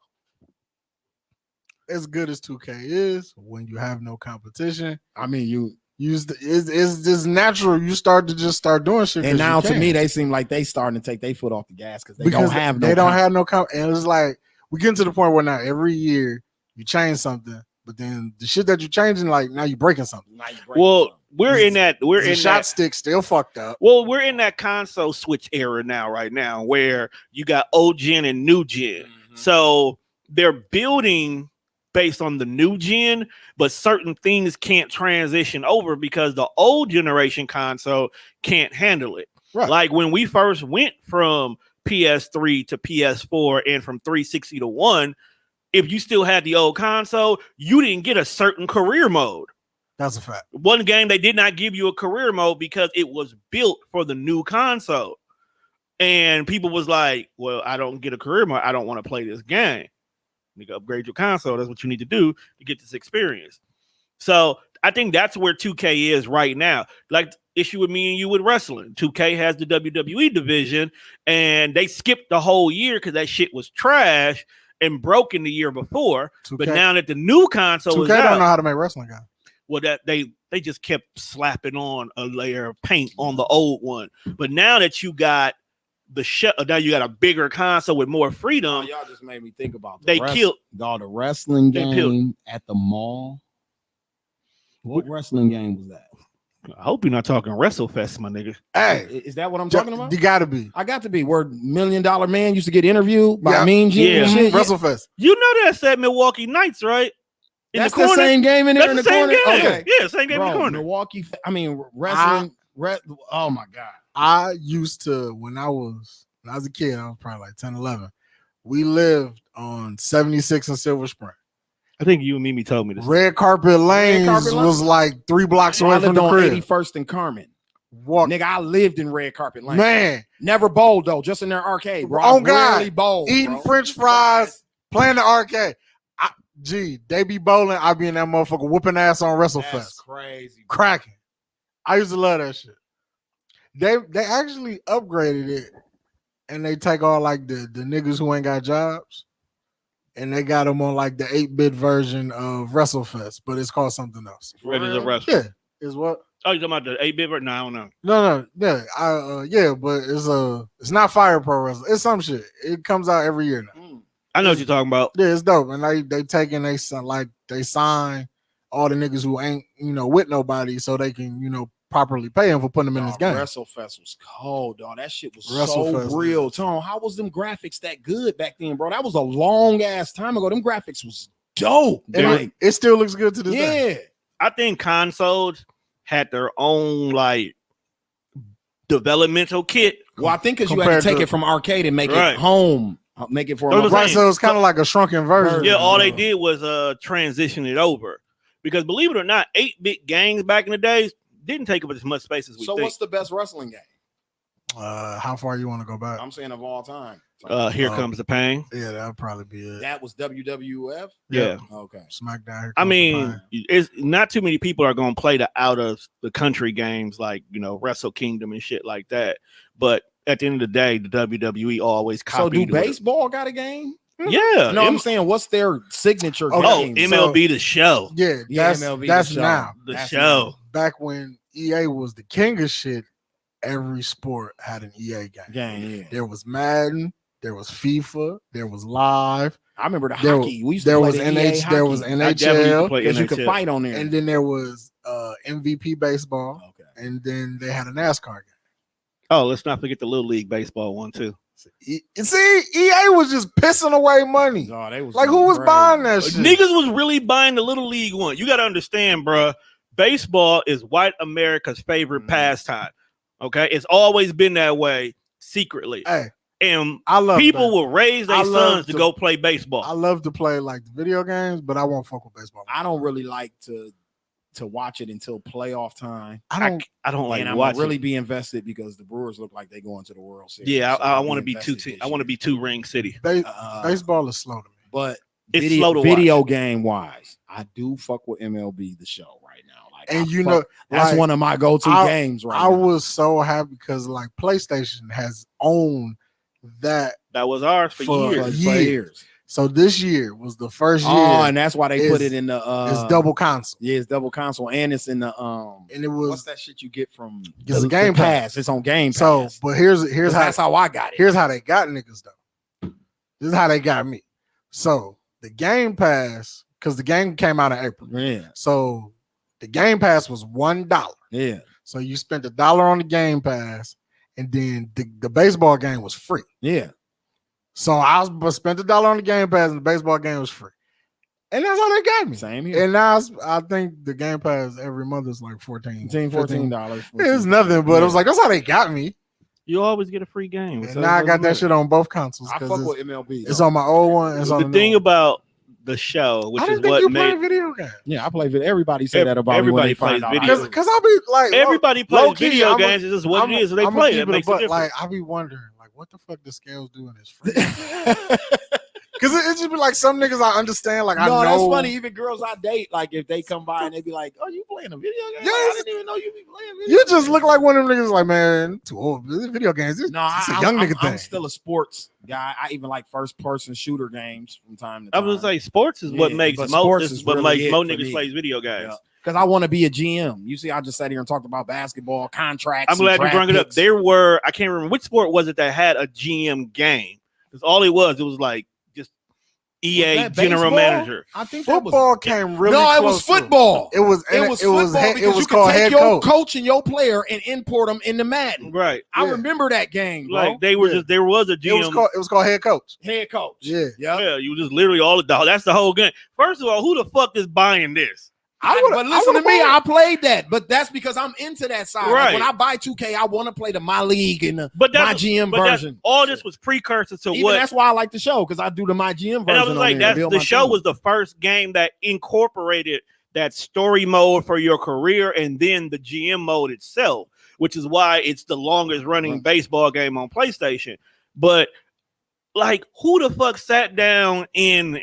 as good as 2K is, when you have no competition, I mean, it's just natural. You start doing shit. And now to me, they seem like they starting to take their foot off the gas because they don't have no. And it's like we get to the point where now every year you change something, but then the shit that you're changing, like now you're breaking something. We're in that shot stick still fucked up. Well, we're in that console switch era right now, where you got old gen and new gen. Mm-hmm. So they're building based on the new gen, but certain things can't transition over because the old generation console can't handle it. Right. Like when we first went from PS3 to PS4 and from 360 to 1, if you still had the old console, you didn't get a certain career mode. That's a fact. One game they did not give you a career mode because it was built for the new console. And people was like, well, I don't get a career mode. I don't want to play this game. You can upgrade your console. That's what you need to do to get this experience. So I think that's where 2K is right now. Like issue with me and you with wrestling. 2K has the WWE division, and they skipped the whole year because that shit was trash and broken the year before. 2K, but now that the new console 2K is out, don't know how to make wrestling games. well, that they just kept slapping on a layer of paint on the old one. But now that you got now you got a bigger console with more freedom. Oh, y'all just made me think about the wrestling game at the mall. What wrestling game was that? I hope you're not talking WrestleFest, my nigga. Hey, Is that what I'm talking about? You gotta be. I got to be. Where $1 Million Man used to get interviewed by Mean Gene and shit. WrestleFest. You know that's at Milwaukee Knights, right? That's the same game in there in the corner. Game. Okay. Yeah, same game in the corner. Milwaukee. I mean, wrestling. Oh my god. I used to when I was a kid. I was probably like 10, 11. We lived on 76 and Silver Spring. I think you and Mimi told me this. Red Carpet Lanes was like 3 blocks away from the crib. 81st and Carmen. Walk. Nigga, I lived in Red Carpet Lane. Man. Never bowled though, just in their arcade, bro. Oh God. Bowled, eating French fries, playing the arcade. They be bowling. I be in that motherfucker whooping ass on WrestleFest. That's crazy. Bro. Cracking. I used to love that shit. They actually upgraded it, and they take all like the niggas who ain't got jobs, and they got them on like the 8-bit version of WrestleFest, but it's called something else. Ready to wrestle. Yeah, is what? Oh, you talking about the 8-bit version? No, I don't know. No, yeah, but it's not Fire Pro Wrestling. It's some shit. It comes out every year now. I know what you're talking about. Yeah, it's dope, and they sign all the niggas who ain't with nobody, so they can properly pay him for putting them in his game. WrestleFest was cold, dog. That shit was so real. Tone, how was them graphics that good back then, bro? That was a long ass time ago. Them graphics was dope. And it still looks good to this day. Yeah, I think consoles had their own like developmental kit. Well, I think because you had to take it from arcade and make it home. Make it for a right, so it's kind of like a shrunken version. Yeah, all they did was transition it over. Because believe it or not, 8-bit games back in the days didn't take up as much space as we think. So what's the best wrestling game? How far you want to go back? I'm saying of all time. Here Comes the Pain. Yeah, that would probably be it. That was WWF? Yeah. Okay. SmackDown. I mean, it's not too many people are going to play the out of the country games like, Wrestle Kingdom and shit like that. But at the end of the day, the WWE always copied. So do baseball got a game? Yeah. No, I'm saying what's their signature game? MLB The Show. Yeah, MLB that's The Show. now. The show. Back when EA was the king of shit, every sport had an EA game. Yeah. There was Madden, there was FIFA, there was Live. I remember the hockey. We used to there play was the EA hockey. There was NHL because you could fight on there. And then there was MVP baseball. Okay. And then they had a NASCAR game. Oh, let's not forget the Little League baseball one too. See, EA was just pissing away money. Oh, they was like, who was buying that shit? Niggas was really buying the Little League one. You got to understand, bro. Baseball is white America's favorite pastime. Okay, it's always been that way secretly. Hey, and I love people will raise their sons to go play baseball. I love to play like the video games, but I won't fuck with baseball. I don't really like to watch it until playoff time. I don't like and watching. I'm really be invested because the Brewers look like they going to the World Series. Yeah, so I want to be I want to be 2 Ring City. Baseball is slow to me, but it's video, slow to video watch. Game wise, I do fuck with MLB The Show right now. Like, and that's like, one of my go-to games right now. I was so happy because like PlayStation has owned that. That was ours for years. So this year was the first year. Oh, and that's why they put it in the it's double console. Yeah, it's double console, and it's in the and it was what's that shit you get from the Game Pass. It's on Game Pass. So, but here's how that's how I got it. Here's how they got niggas though. This is how they got me. So the Game Pass, because the game came out in April. Yeah. So the Game Pass was $1. Yeah. So you spent $1 on the Game Pass, and then the baseball game was free. Yeah. So I spent $1 on the Game Pass, and the baseball game was free, and that's how they got me. Same here. And now I think the Game Pass every month is like $14. It's nothing, but it was like that's how they got me. You always get a free game. And now I got that shit on both consoles. I fuck with MLB. It's on my old one. It's on the thing about the show, which is what made video games. Yeah, I play video. Everybody say that about everybody me when they plays find video. Because I'll be like, everybody plays video games. It's just what it is. They play it. Makes a difference. Like I'll be wondering, like, what the fuck does Scalez do in his free time? Because it just be like some niggas I understand. Like, I know. That's funny. Even girls I date, like if they come by and they be like, "Oh, you playing a video game? Yes. I didn't even know you be playing video You just look like one of them niggas like, man, too old. This video games. It's a young nigga thing. I'm still a sports guy. I even like first person shooter games from time to I time. was like, sports is what makes most niggas play video games. Yeah. Because I want to be a GM. You see, I just sat here and talked about basketball contracts. I'm glad you brought it up. There were, I can't remember which sport was it that had a GM game. Because all it was like just EA general manager. I think football came really close. No, it was football. It was football. It was called head coach. Coach and your player and import them into Madden. Right. I remember that game, bro. Like they were just, there was a GM. It was called head coach. Head coach. Yeah. Yeah. You just literally that's the whole game. First of all, who the fuck is buying this? But listen to me, I played that, but that's because I'm into that side. Right. Like when I buy 2K, I want to play my league and my GM version. All this was precursor to what. That's why I like the show, because I do my GM version. And I was like, the show was the first game that incorporated that story mode for your career and then the GM mode itself, which is why it's the longest running baseball game on PlayStation. But like, who the fuck sat down in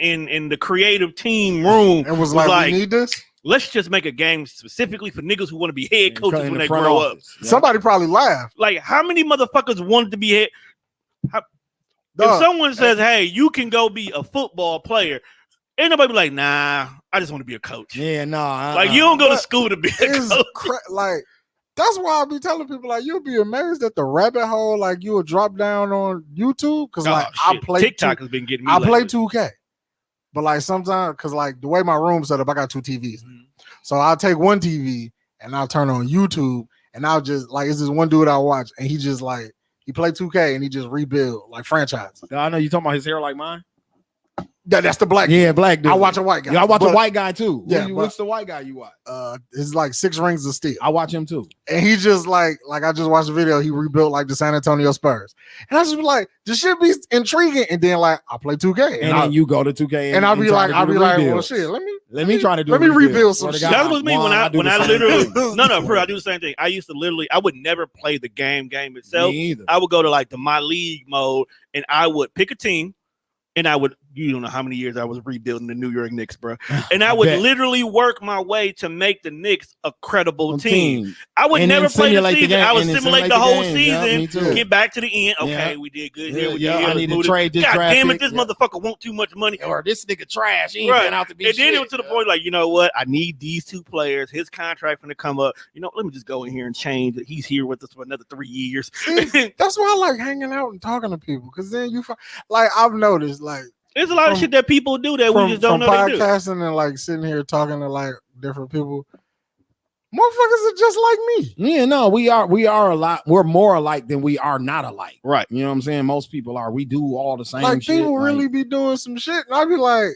the creative team room and was like, we need this? Let's just make a game specifically for niggas who want to be head coaches when they grow up. Yeah. Somebody probably laughed. Like, how many motherfuckers wanted to be head? If someone says, "Hey, you can go be a football player," ain't nobody be like, "Nah, I just want to be a coach." Yeah, nah. Like, you don't go to school to be a coach. Like, that's why I be telling people, like, you'll be amazed at the rabbit hole. Like, you will drop down on YouTube because, I play TikTok has been getting me. I play 2K. But like sometimes, because like the way my room's set up, I got 2 TVs. Mm-hmm. So I'll take one TV and I'll turn on YouTube and I'll just like, it's this one dude I watch and he just like, he play 2K and he just rebuild like franchise. I know you talking about his hair like mine. That's the black. Yeah, black dude. I watch a white guy. Yeah, I watch a white guy too. Yeah, what's the white guy you watch? It's like 6 Rings of Steel. I watch him too. And he just like I just watched the video. He rebuilt like the San Antonio Spurs, and I just be like, this should be intriguing. And then like I play 2K, and then you go to 2K, and I'll be like, well, shit. Let me try to do. Let me rebuild some shit. That was me when I literally no, I do the same thing. I used to literally, I would never play the game itself. Me either. I would go to like the my league mode, and I would pick a team. And I would, you don't know how many years I was rebuilding the New York Knicks, bro. And I would literally work my way to make the Knicks a credible team. I would never play the season. I would simulate the whole season, get back to the end. Okay, we did good here. I need to trade this. God damn it, this motherfucker want too much money. Or this nigga trash. He ain't out to be shit. And then it was to the point like, you know what? I need these 2 players. His contract gonna come up. You know, let me just go in here and change it. He's here with us for another 3 years. See, that's why I like hanging out and talking to people. Because then you find, like, I've noticed, like, there's a lot of shit that people do that we just don't know they do. Podcasting and like sitting here talking to like different people, motherfuckers are just like me. Yeah, no, we are a lot. We're more alike than we are not alike. Right. You know what I'm saying? Most people are. We do all the same like shit. People really be doing some shit. And I'd be like,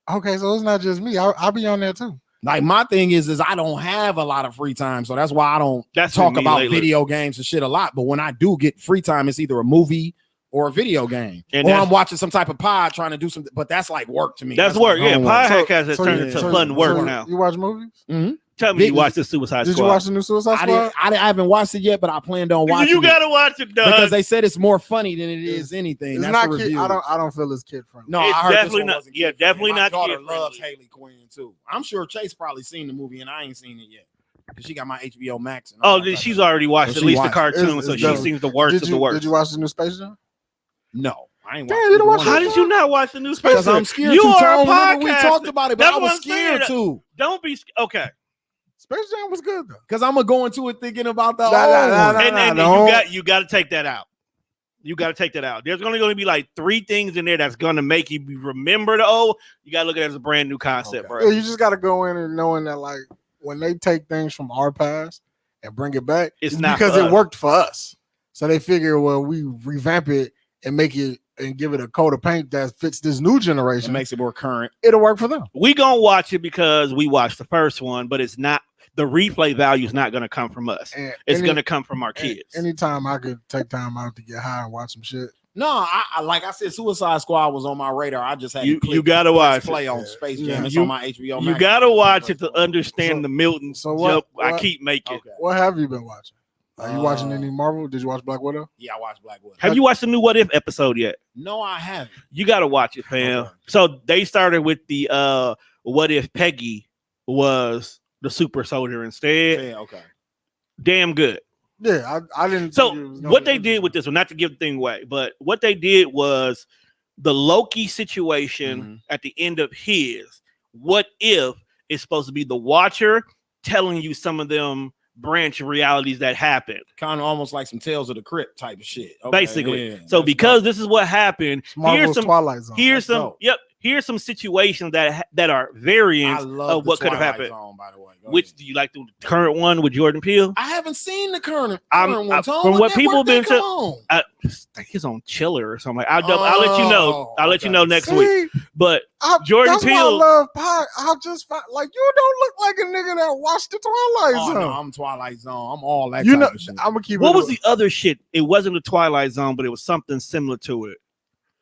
okay, so it's not just me. I'll be on there too. Like my thing is I don't have a lot of free time. So that's why I don't talk about video games and shit a lot. But when I do get free time, it's either a movie or a video game, or I'm watching some type of pod trying to do something, but that's like work to me. That's work, yeah. Podcast has turned into fun work now. You watch movies? Mm-hmm. Tell me you watched the Suicide Squad. Did you watch the new Suicide Squad? I haven't watched it yet, but I planned on watching it. You gotta watch it, Doug. Because they said it's more funny than it is anything. It's that's not kid. I don't feel it's kid friendly. No, I heard definitely not. Yeah, definitely not. My daughter loves Haley Quinn too. I'm sure Chase probably seen the movie, and I ain't seen it yet. Because she got my HBO Max. She's already watched at least the cartoon, so she seems the worst of the worst. Did you watch the new Space Jam? No. I ain't How did you not watch the new Space Jam? Because I'm scared you to. Are a podcast. We talked about it, but I was scared to. Don't be okay. Space Jam was good though. Because I'm gonna go into it thinking about the and you got to take that out. You got to take that out. There's only going to be like 3 things in there that's going to make you remember the old. You got to look at it as a brand new concept, bro. Yeah, you just got to go in and knowing that like when they take things from our past and bring it back, it's not because it worked for us. So they figure, well, we revamp it and make it and give it a coat of paint that fits this new generation. It makes it more current. It'll work for them. We gonna watch it because we watched the first one, but it's not the replay value is not gonna come from us. It's gonna come from our kids. Anytime I could take time out to get high and watch some shit. No, I like I said, Suicide Squad was on my radar. I just had you gotta watch play on Space Jam. It's on my HBO Max. You gotta watch it to understand the Milton joke I keep making. What have you been watching? Are you watching any Marvel? Did you watch Black Widow? Yeah, I watched Black Widow. Have you watched the new What If episode yet? No, I haven't. You got to watch it, fam. Okay. So they started with the What If Peggy was the super soldier instead. Yeah, okay. Damn good. Yeah, I didn't. So what they did with this one, not to give the thing away, but what they did was the Loki situation at the end of his What If is supposed to be the Watcher telling you some of them branch realities that happened. Kind of almost like some Tales of the Crypt type of shit. Okay, basically. Yeah, so because this is what happened, here's some Twilight Zone. Here's some situations that are variants of what could have happened. Zone, by the way. Which do you like, the current one with Jordan Peele? I haven't seen the current From one. what people been saying, I think he's on Chiller or something. I'll let you know. I'll let you know next week. But Jordan that's Peele, why I love Pie. I just find, like, you don't look like a nigga that watched the Twilight Zone. No, I'm Twilight Zone. I'm all that. Type of shit. I'm gonna keep. What was the other shit? It wasn't the Twilight Zone, but it was something similar to it.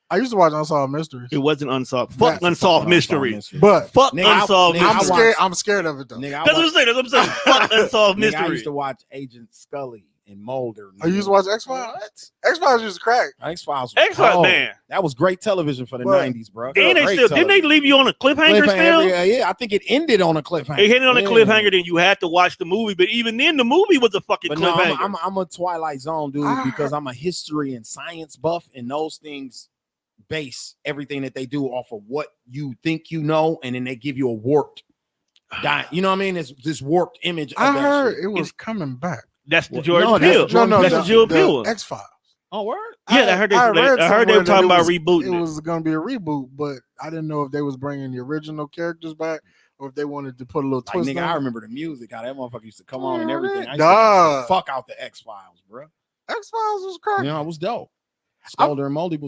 I used to watch Unsolved Mysteries. It wasn't Unsolved. Fuck Unsolved Mysteries. But fuck Unsolved Mysteries. I'm scared of it though. That's what I'm saying. Fuck Unsolved Mysteries. I used to watch Agent Scully and Mulder. I used to watch X-Files. X-Files used to crack. X-Files, man. That was great television for the 90s, bro. And didn't they leave you on a cliffhanger still? Yeah, I think it ended on a cliffhanger. It ended on a cliffhanger, then you had to watch the movie. But even then, the movie was a fucking cliffhanger. No, I'm a Twilight Zone dude because I'm a history and science buff, and those things base everything that they do off of what you think you know, and then they give you a warped you know what I mean? It's this warped image of I heard it was coming back. That's the Jordan Peele. That's the Jordan Peele one. X-Files. Oh, word? Yeah, I heard they were talking about rebooting. It was going to be a reboot, but I didn't know if they was bringing the original characters back or if they wanted to put a little twist on it. I remember the music, how that motherfucker used to come on and everything. I used to fuck out the X-Files, bro. X-Files was cracking. Yeah, it was dope. Mulder and Moldy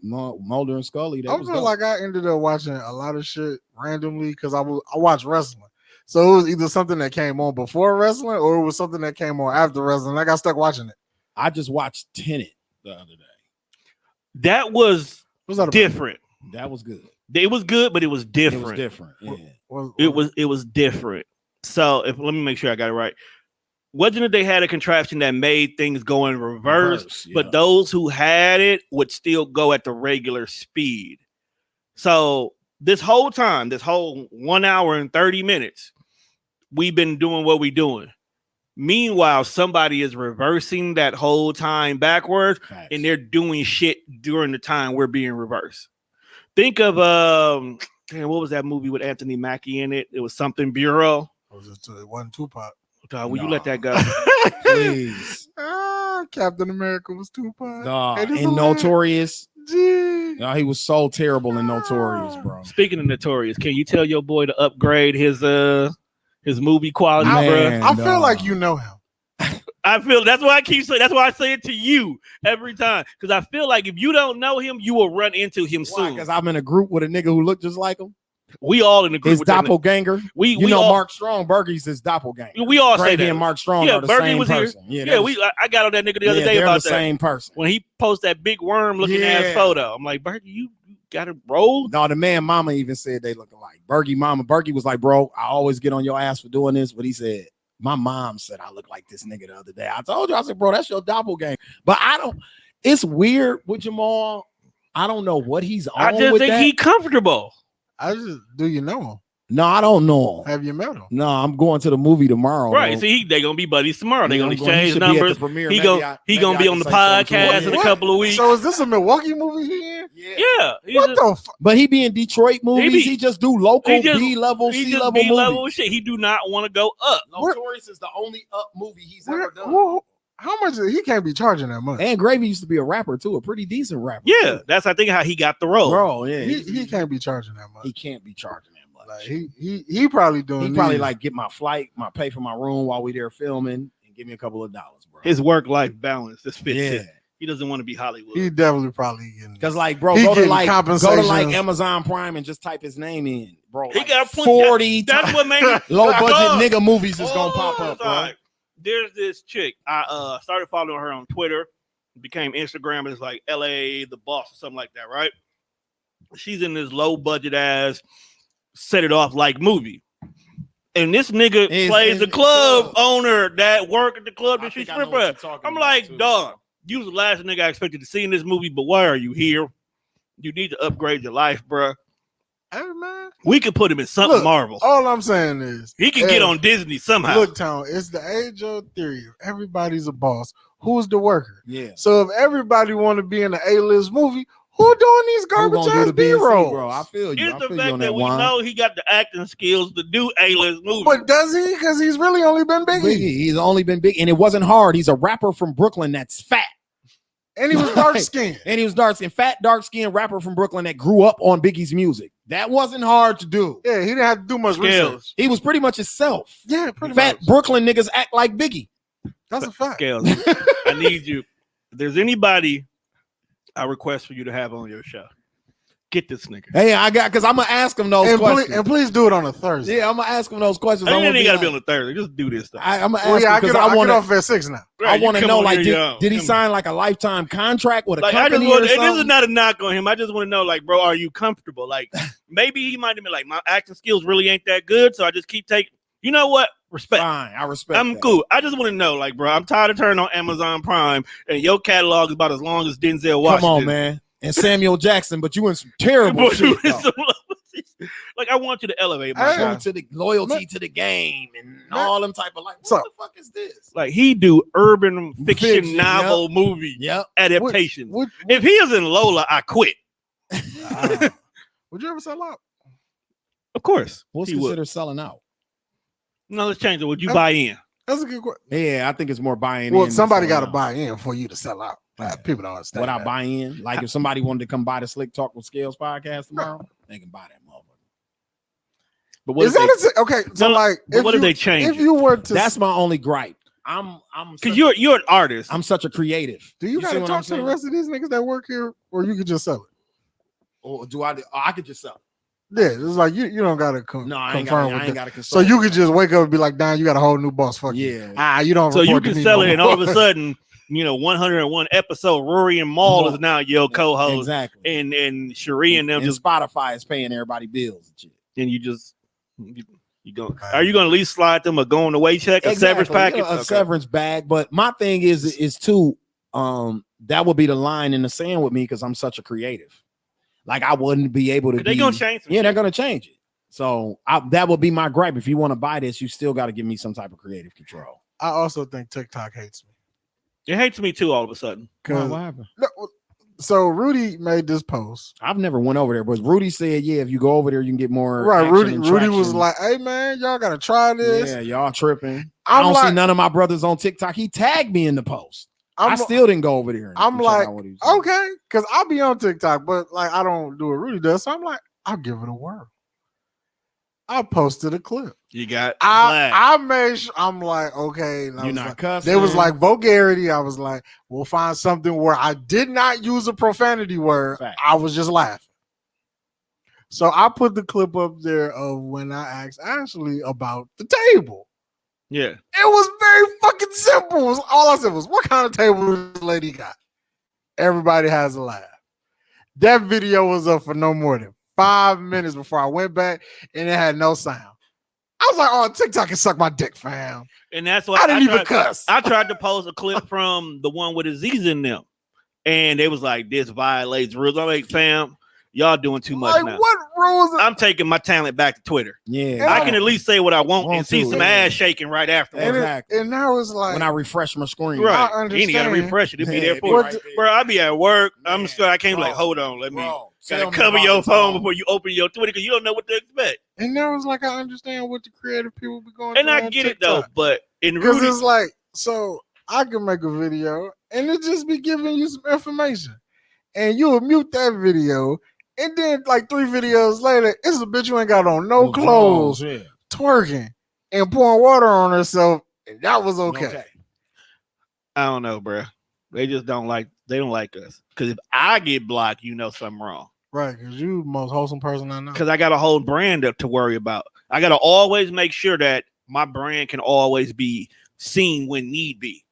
Mulder and Scully. I feel like I ended up watching a lot of shit randomly because I watched wrestling. So it was either something that came on before wrestling or it was something that came on after wrestling. I got stuck watching it. I just watched Tenet the other day. That was different. That was good. It was good, but it was different. It was different. Yeah. It was different. So let me make sure I got it right. Wasn't it they had a contraption that made things go in reverse, but those who had it would still go at the regular speed. So this whole 1 hour and 30 minutes, we've been doing what we're doing. Meanwhile, somebody is reversing that whole time backwards, and they're doing shit during the time we're being reversed. Think of what was that movie with Anthony Mackie in it? It was something Bureau. It wasn't Tupac. Will you let that go? Please. Captain America was Tupac. And Notorious. No, he was so terrible in Notorious, bro. Speaking of Notorious, can you tell your boy to upgrade his movie quality, bro? I feel like you know him. I feel that's why I keep saying. That's why I say it to you every time, because I feel like if you don't know him, you will run into him soon. Because I'm in a group with a nigga who looked just like him. We all in the group. His doppelganger. We know all, Mark Strong. Bergie's his doppelganger. We all say that. And Mark Strong are the same person. I got on that nigga the other day about that. Same person. When he posted that big worm looking ass photo, I'm like, Bergie, you got it rolled. No, the man mama even said they look alike. Bergie was like, bro, I always get on your ass for doing this, but he said, my mom said I look like this nigga the other day. I told you, I said, bro, that's your doppelganger. But it's weird with Jamal. I don't know what he's on. I just think he's comfortable. Do you know him? No, I don't know him. Have you met him? No, I'm going to the movie tomorrow. Right. So they're gonna be buddies tomorrow. They're gonna exchange numbers. He gonna be on the podcast in a couple of weeks. So is this a Milwaukee movie he in? Yeah. What the fuck? But he be in Detroit movies. He just do local B-level, C-level movies. Shit. He do not want to go up. Notorious is the only up movie he's ever done. How much he can't be charging that much? And Gravy used to be a rapper too, a pretty decent rapper. Yeah, that's I think how he got the role. Bro, yeah, he can't be charging that much. He can't be charging that much. Like he probably doing. He probably like get my flight, pay for my room while we there filming, and give me a couple of dollars, bro. His work-life balance just fits it. He doesn't want to be Hollywood. He definitely probably getting because like bro, go to like Amazon Prime and just type his name in, bro. He got 40. That's what made low budget nigga movies is gonna pop up, bro. There's this chick. I started following her on Twitter, became Instagram. It's like LA the Boss or something like that, right? She's in this low budget ass set it off like movie. And this nigga plays the club owner that work at the club that she's stripper. I'm like, dog, you was the last nigga I expected to see in this movie, but why are you here? You need to upgrade your life, bro. Hey, man. We could put him in something Marvel. All I'm saying is he can get on Disney somehow. Look, Tom, it's the age-old theory of everybody's a boss. Who's the worker? Yeah. So if everybody want to be in an A-list movie, who doing these garbage ass B-rolls? Bro, I feel you. It's the fact that we know he got the acting skills to do A-list movies. But does he? Because he's really only been Biggie. He's only been big, and it wasn't hard. He's a rapper from Brooklyn that's fat. And he was dark-skinned. And he was dark-skinned, fat, dark-skinned rapper from Brooklyn that grew up on Biggie's music. That wasn't hard to do. Yeah, he didn't have to do much research. He was pretty much himself. Yeah, pretty fat much. Brooklyn niggas act like Biggie. That's a fact. Scalez, I need you. If there's anybody I request for you to have on your show, get this nigga. Hey, because I'm gonna ask him those questions. Please do it on a Thursday. Yeah, I'm gonna ask him those questions. I ain't got to be on a Thursday. Just do this stuff. I'm gonna ask him because I get off at 6 now. Right, I want to know, like, did he Come sign like a lifetime contract with a like, company or something? this is not a knock on him. I just want to know, like, bro, are you comfortable? Like, maybe he might have been like, my acting skills really ain't that good, so I just keep taking. You know what? Respect. Fine, I respect. I'm cool. I just want to know, like, bro, I'm tired of turning on Amazon Prime and your catalog is about as long as Denzel Washington. Come on, man. And Samuel Jackson, but you in some terrible shit. Like, I want you to elevate my guy. To the loyalty to the game and all them type of like. What the fuck is this? Like, he do urban fiction novel movie adaptations. If he is in Lola, I quit. Would you ever sell out? Of course. What's considered selling out? No, let's change it. Would you buy in? That's a good question. Yeah, I think it's more buying in. Well, somebody got to buy in for you to sell out. People don't understand. What I buy in? Like if somebody wanted to come buy the Slick Talk with Scalez podcast tomorrow, they can buy that motherfucker. But what is that okay? So like, what if they change? If you were to, that's my only gripe. I'm because you're an artist. I'm such a creative. Do you got to talk to the rest of these niggas that work here, or you could just sell it? Or do I? I could just sell it. Yeah, it's like you don't gotta I ain't gotta consult. So you could just wake up and be like, "Damn, you got a whole new boss." Fuck you. You don't. So you can sell it, and all of a sudden, 101 episode, Rory and Maul is now your co-host, exactly. And Cherie and them just Spotify is paying everybody bills and shit. And you go. Are you gonna at least slide them a going away check, a severance package, a severance bag? But my thing is too, that would be the line in the sand with me because I'm such a creative. Like I wouldn't be able to. They're gonna change. They're gonna change it. So that would be my gripe. If you want to buy this, you still got to give me some type of creative control. I also think TikTok hates me. It hates me too. All of a sudden. What happened? So Rudy made this post. I've never went over there, but Rudy said, "Yeah, if you go over there, you can get more." Right. Rudy was like, "Hey man, y'all gotta try this." Yeah, y'all tripping. I don't see none of my brothers on TikTok. He tagged me in the post. I still didn't go over there. I'm like, okay, because I'll be on TikTok, but like I don't do what Rudy does. So I'm like, I'll give it a whirl. I posted a clip. You got I made sure, I'm like, okay. You're not cussing. There was like vulgarity. I was like, we'll find something where I did not use a profanity word. Fact. I was just laughing. So I put the clip up there of when I asked Ashley about the table. Yeah. It was very fucking simple. All I said was, what kind of table this lady got? Everybody has a laugh. That video was up for no more than 5 minutes before I went back, and it had no sound. I was like, oh, TikTok can suck my dick, fam. And that's why I didn't even cuss. I tried to post a clip from the one with Aziz in them. And they was like, this violates rules. I'm like, fam, y'all doing too much now. What rules? I'm taking my talent back to Twitter. Yeah. I can at least say what I want and see some ass shaking right afterwards. Exactly. And now it's like when I refresh my screen. Right. You ain't got to refresh it. It'll be there for you. Bro, I'll be at work. I'm sure I can't be like, hold on, let me gotta cover your phone before you open your Twitter because you don't know what to expect. And there was like, I understand what the creative people be going through. And I get it though, but because it's like, so I can make a video and it just be giving you some information. And you will mute that video. And then like 3 videos later, it's a bitch who ain't got on no clothes, twerking and pouring water on herself. And that was okay. I don't know, bro. They just don't like us. Because if I get blocked, you know something wrong. Right, because you the most wholesome person I know. Because I got a whole brand up to worry about. I got to always make sure that my brand can always be seen when need be.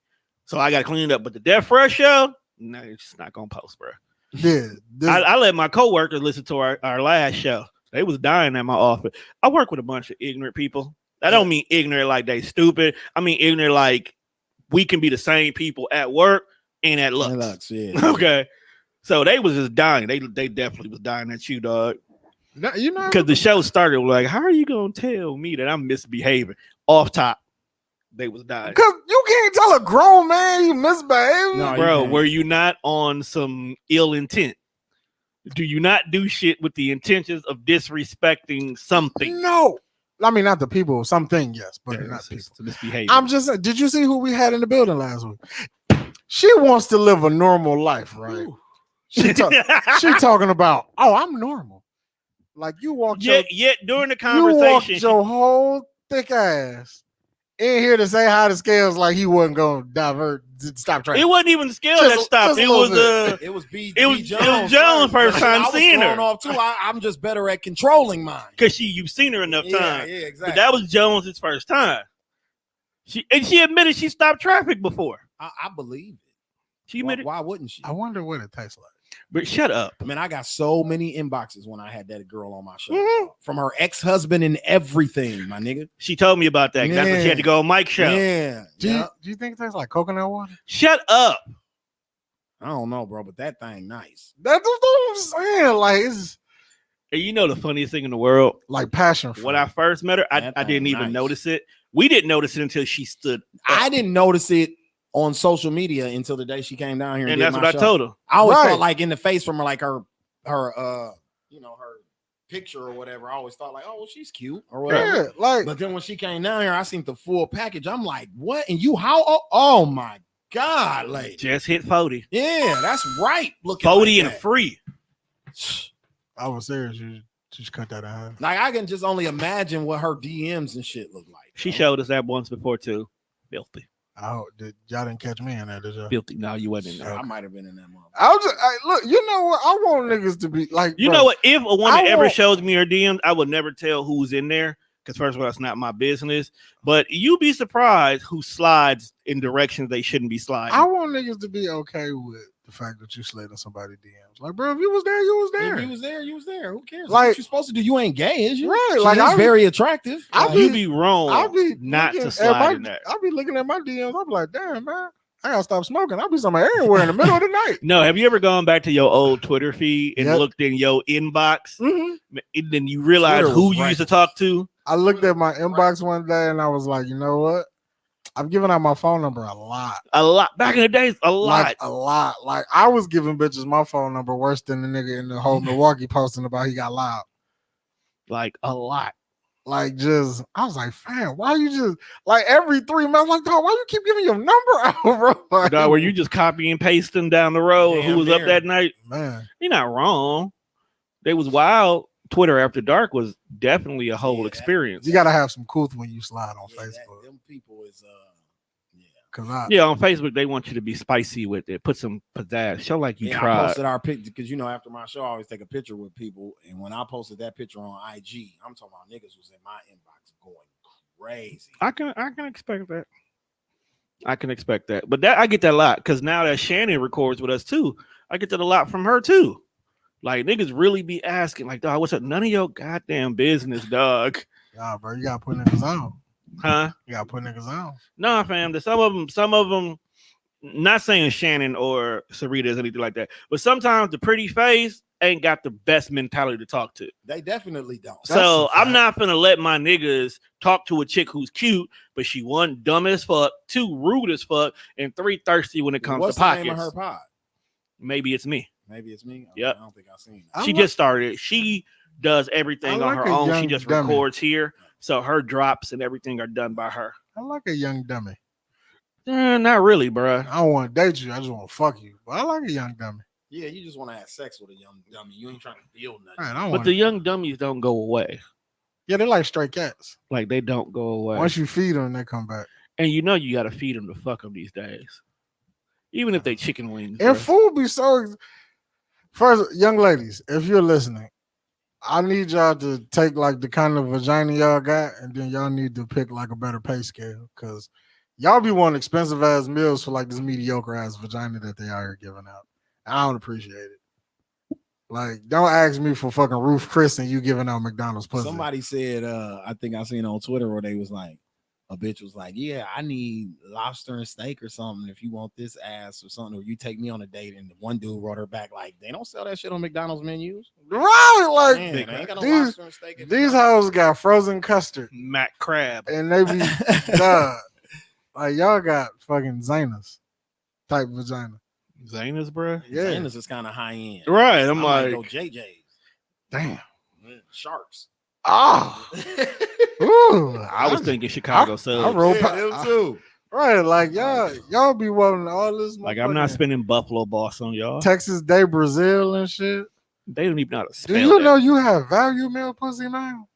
So I got to clean it up. But the Death Fresh show, no, it's just not going to post, bro. Yeah. I let my coworkers listen to our last show. They was dying at my office. I work with a bunch of ignorant people. I don't mean ignorant like they stupid. I mean ignorant like we can be the same people at work and at Lux. Yeah. Okay. So they was just dying. They definitely was dying at you, dog. You know, Because the show started like, how are you gonna tell me that I'm misbehaving? Off top, they was dying. Because you can't tell a grown man you misbehaving. No, Bro, were you not on some ill intent? Do you not do shit with the intentions of disrespecting something? No. I mean, not the people. Something, yes, but Yeah, not it's people. misbehaving. I'm just. Did you see who we had in the building last week? She wants to live a normal life, right? She talking about, oh, I'm normal. Like you walked. Yet during the you walked conversation, your whole thick ass in here to say hi to Scales like he wasn't gonna stop trying. it wasn't even the scale that stopped. It was B Jones' first time seeing her. Off too. I'm just better at controlling mine. Because you've seen her enough time. Yeah, exactly. But that was Jones' first time. She admitted she stopped traffic before. I believe it. She admitted. Why wouldn't she? I wonder what it tastes like. But shut up. Man, I got so many inboxes when I had that girl on my show. From her ex-husband and everything, my nigga. She told me about that. That's when she had to go on Mike's show. Yeah. Do you think it tastes like coconut water? Shut up. I don't know, bro, but that thing nice. That's what I'm saying. Like it's And you know the funniest thing in the world? like passion fruit. When I first met her, I didn't even notice it. We didn't notice it until she stood up. I didn't notice it on social media until the day she came down here. And that's what I told her. I always thought like in the face from her, like her picture or whatever. I always thought like, oh, well, she's cute or whatever. Yeah, like, but then when she came down here, I seen the full package. I'm like, what? And you how? Oh my God, lady. Just hit 40. Yeah, that's right. Looking 40 like and that. free. I was serious. You just cut that out. Like I can just only imagine what her DMs and shit look like. She showed us that once before too. Filthy. Y'all didn't catch me in that, did y'all? Filthy. No, you wasn't in there. I might have been in that moment. Look, you know what? I want niggas to be like, you know what? If a woman ever shows me her DMs, I would never tell who's in there. Because first of all, it's not my business. But you'd be surprised who slides in directions they shouldn't be sliding. I want niggas to be okay with the fact that you slid in somebody's DMs. Like, bro, if you was there, you was there. If you was there, you was there. Who cares? Like, what you supposed to do? You ain't gay, is you? Right. She like, is very attractive. You'd be wrong not to slide in that. I'll be looking at my DMs. I'll be like, damn, man, I gotta stop smoking. I'll be somewhere everywhere in the middle of the night. No, have you ever gone back to your old Twitter feed and looked in your inbox? Mm-hmm. And then you realize who you used to talk to? I looked at my inbox one day and I was like, you know what? I've given out my phone number a lot. Back in the days, a lot. Like I was giving bitches my phone number worse than the nigga in the whole Milwaukee posting about he got loud. Like a lot. Like just, I was like, fam, why you just like every 3 months? Like, dog, why you keep giving your number out, bro? Like, dog, were you just copy and pasting down the road who was up that night? Man, you're not wrong. They was wild. Twitter After Dark was definitely a whole experience. You gotta have some couth when you slide on Facebook. Them people is on Facebook they want you to be spicy with it. Put some pizzazz. Show like you tried. I posted our picture because after my show I always take a picture with people, and when I posted that picture on IG, I'm talking about niggas was in my inbox going crazy. I can expect that. I can expect that, but that I get that a lot because now that Shannon records with us too, I get that a lot from her too. Like niggas really be asking, like, dog, what's up? None of your goddamn business, dog. Nah, bro, you gotta put niggas on. Huh? You gotta put niggas on. Nah, fam. Some of them. Not saying Shannon or Sarita is anything like that, but sometimes the pretty face ain't got the best mentality to talk to. They definitely don't. So I'm not gonna let my niggas talk to a chick who's cute, but she 1 dumb as fuck, 2 rude as fuck, and 3 thirsty when it comes to pockets. What's the name of her pod? Maybe it's me. Maybe it's me. Yep. I don't think I've seen it. She just started. She does everything on her own. She just records here. So her drops and everything are done by her. I like a young dummy. Not really, bro. I don't want to date you. I just want to fuck you. But I like a young dummy. Yeah, you just want to have sex with a young dummy. You ain't trying to build nothing. Right, but the young dummies don't go away. Yeah, they're like stray cats. Like they don't go away. Once you feed them, they come back. And you got to feed them to fuck them these days. Even if they chicken wings. And food be so... First, young ladies, if you're listening, I need y'all to take like the kind of vagina y'all got, and then y'all need to pick like a better pay scale because y'all be wanting expensive ass meals for like this mediocre ass vagina that they are here giving out. I don't appreciate it. Like, don't ask me for fucking Ruth Chris and you giving out McDonald's pussy. Somebody said, I think I seen on Twitter where they was like, a bitch was like, yeah, I need lobster and steak or something if you want this ass or something, or you take me on a date. And the one dude wrote her back like, they don't sell that shit on McDonald's menus. Right, like Man, they ain't got no lobster and steak. These hoes got frozen custard, Mac crab, and they be like y'all got fucking Zanas type vagina. Zanas, bro. Yeah, Zanas is kind of high end. Right, I'm like, go JJ's. Damn. Sharks. Oh, ooh, I was thinking Chicago subs. I roll them too. Right, like y'all be wanting all this. Like I'm not spending Buffalo Boss on y'all. Texas Day Brazil and shit. They don't even know how to spell. Do you that. know you have value meal pussy now?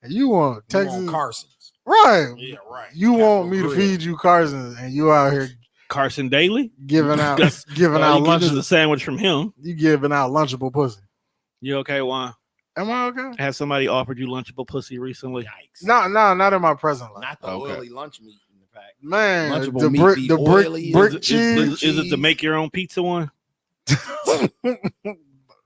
And you want Texas You want Carson's. Right? Yeah, right. You Capital want me to Grill. feed you Carson's, and you out here Carson Daly giving out you lunch. get a sandwich from him. You giving out lunchable pussy. You okay, Juan? Am I okay? Has somebody offered you lunchable pussy recently? Yikes. No, not in my present life. Not the oily lunch meat in the pack. Man, Lunchable the meat brick, be the oily. brick cheese. Is it to make your own pizza one?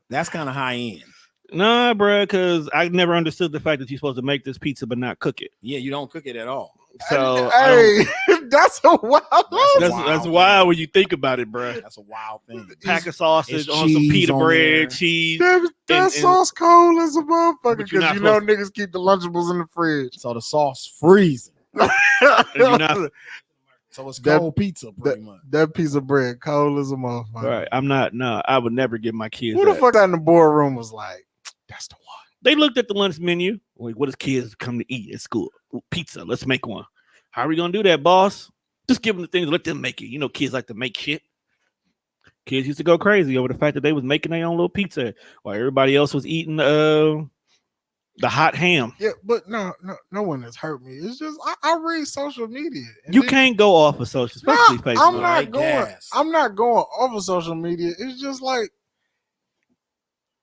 That's kind of high end. Nah, bro, because I never understood the fact that you're supposed to make this pizza but not cook it. Yeah, you don't cook it at all. So hey, that's a wild. that's wild when you think about it, bro. That's a wild thing. Pack of sausage It's on some cheese pita on bread, there. cheese. That sauce cold as a motherfucker But because you're you not know supposed niggas keep the Lunchables in the fridge. So the sauce freezing. And you're not, So it's That- cold pizza, pretty much. That piece of bread cold as a motherfucker. right. I'm not. No, I would never give my kids. Who the that. fuck out in the boardroom was like, that's the one. They looked at the lunch menu. Like, what does kids come to eat at school? Ooh, pizza. Let's make one. How are we gonna do that, boss? Just give them the things. Let them make it. You know, kids like to make shit. Kids used to go crazy over the fact that they was making their own little pizza while everybody else was eating the hot ham. Yeah, but no one has hurt me. It's just I read social media. and You then- can't go off of social, No, especially Facebook. I'm not Right going. gas. I'm not going off of social media. It's just like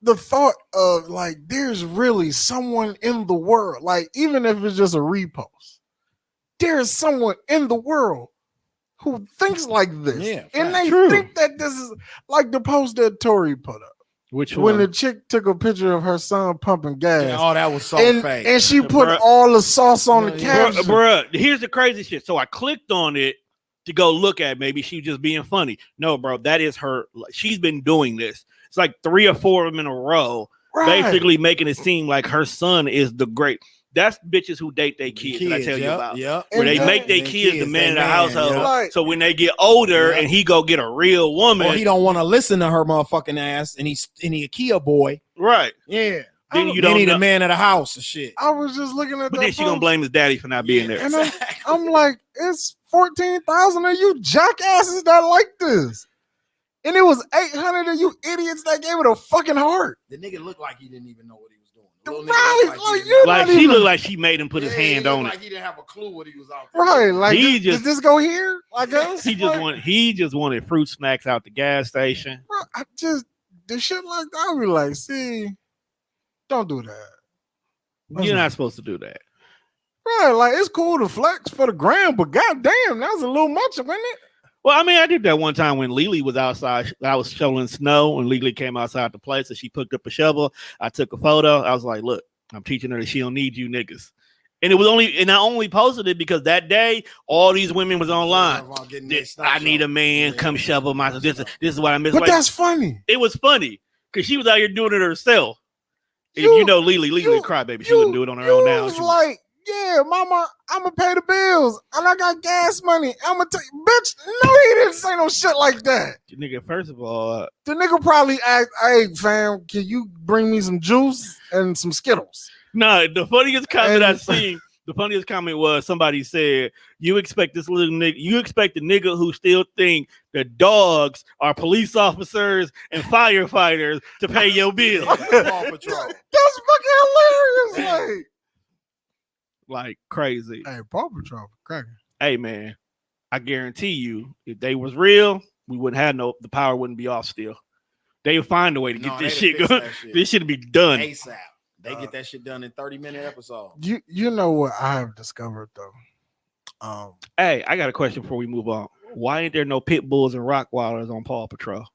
the thought of like there's really someone in the world. Like even if it's just a repost, there's someone in the world who thinks like this. Yeah, and fact. they True. think that this is like the post that Tori put up Which when one? the chick took a picture of her son pumping gas. Yeah, oh, that was so and, fake. and she put Bruh. all the sauce on the Yeah, caption. Bruh, here's the crazy shit. So I clicked on it to go look at. Maybe she just being funny. No, bro, that is her. She's been doing this. It's like 3 or 4 of them in a row, Right. basically making it seem like her son is the great. That's bitches who date their kids. That I tell you about. Yep. Where they And make their then kids the kids, man in they the man, household. yeah. Right. So when they get older Yeah. and he go get a real woman, Or he don't want to listen to her motherfucking ass, and he a Kia boy. right? Yeah. Then you Then don't he the know. man of the house and shit. I was just looking at But that then she gonna post. blame his daddy for not being there. And I'm like, it's 14,000 of you jackasses that like this. And it was 800 of you idiots that gave it a fucking heart. The nigga looked like he didn't even know what he was doing. The little nigga Right, looked like he you Like not she even- looked like she made him put his Yeah, he hand looked on like it. he didn't have a clue what he was out there. Right, like He did just- this go here? I guess He just wanted fruit snacks out the gas station. Bro, I just the shit like that. I be like, see, don't do that. You're not supposed to do that. Right, like it's cool to flex for the gram, but goddamn, that was a little much, wasn't it? Well, I mean, I did that one time when Lily was outside. I was shoveling snow, and Lily came outside the place, and she picked up a shovel. I took a photo. I was like, "Look, I'm teaching her that she don't need you niggas." And I only posted it because that day all these women was online. I need a man, come shovel my. This is what I miss. But Like, that's funny. it was funny because she was out here doing it herself. And You- you know, Lily you- a crybaby. She wouldn't do it on her own now. was She- like, yeah, mama, I'm gonna pay the bills, and I got gas money. I'm gonna take, bitch. No, he didn't say no shit like that. nigga, first of all, The nigga probably asked, "Hey, fam, can you bring me some juice and some Skittles?" no, the funniest comment I And- seen. The funniest comment was somebody said, "You expect this little nigga? You expect the nigga who still think that dogs are police officers and firefighters to pay your bill?" Paw Patrol. That's fucking hilarious. Like crazy. Like, hey, Paw Patrol, cracking. Hey man, I guarantee you, if they was real, we wouldn't have the power wouldn't be off still. They would find a way to get this shit going. This should be done. ASAP. They get that shit done in 30-minute episodes. You know what I have discovered though. Hey, I got a question before we move on. Why ain't there no pit bulls and Rockwilders on Paw Patrol?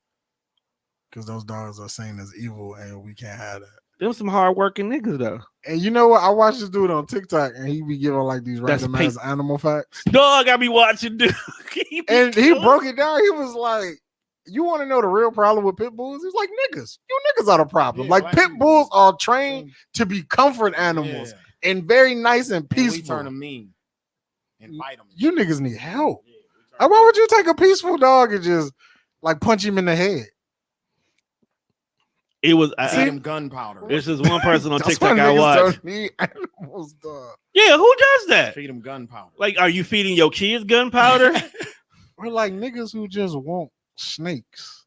because those dogs are seen as evil, and we can't have that. Them some hard working niggas though. And you know what? I watched this dude on TikTok, and he be giving like these That's random ass animal facts. Dog, I be watching, dude. He broke it down. He was like, "You want to know the real problem with pit bulls?" He's like, "Niggas, you niggas are the problem. Yeah, like pit bulls are trained to be comfort animals and very nice and peaceful. We turn them mean and fight them. You niggas need help. Why would you take a peaceful dog and just like punch him in the head?" It was feed him gunpowder. This is one person on That's TikTok why I niggas watched. don't need animals, dog. Yeah, who does that? Feed them gunpowder. Like, are you feeding your kids gunpowder? We're like niggas who just want snakes.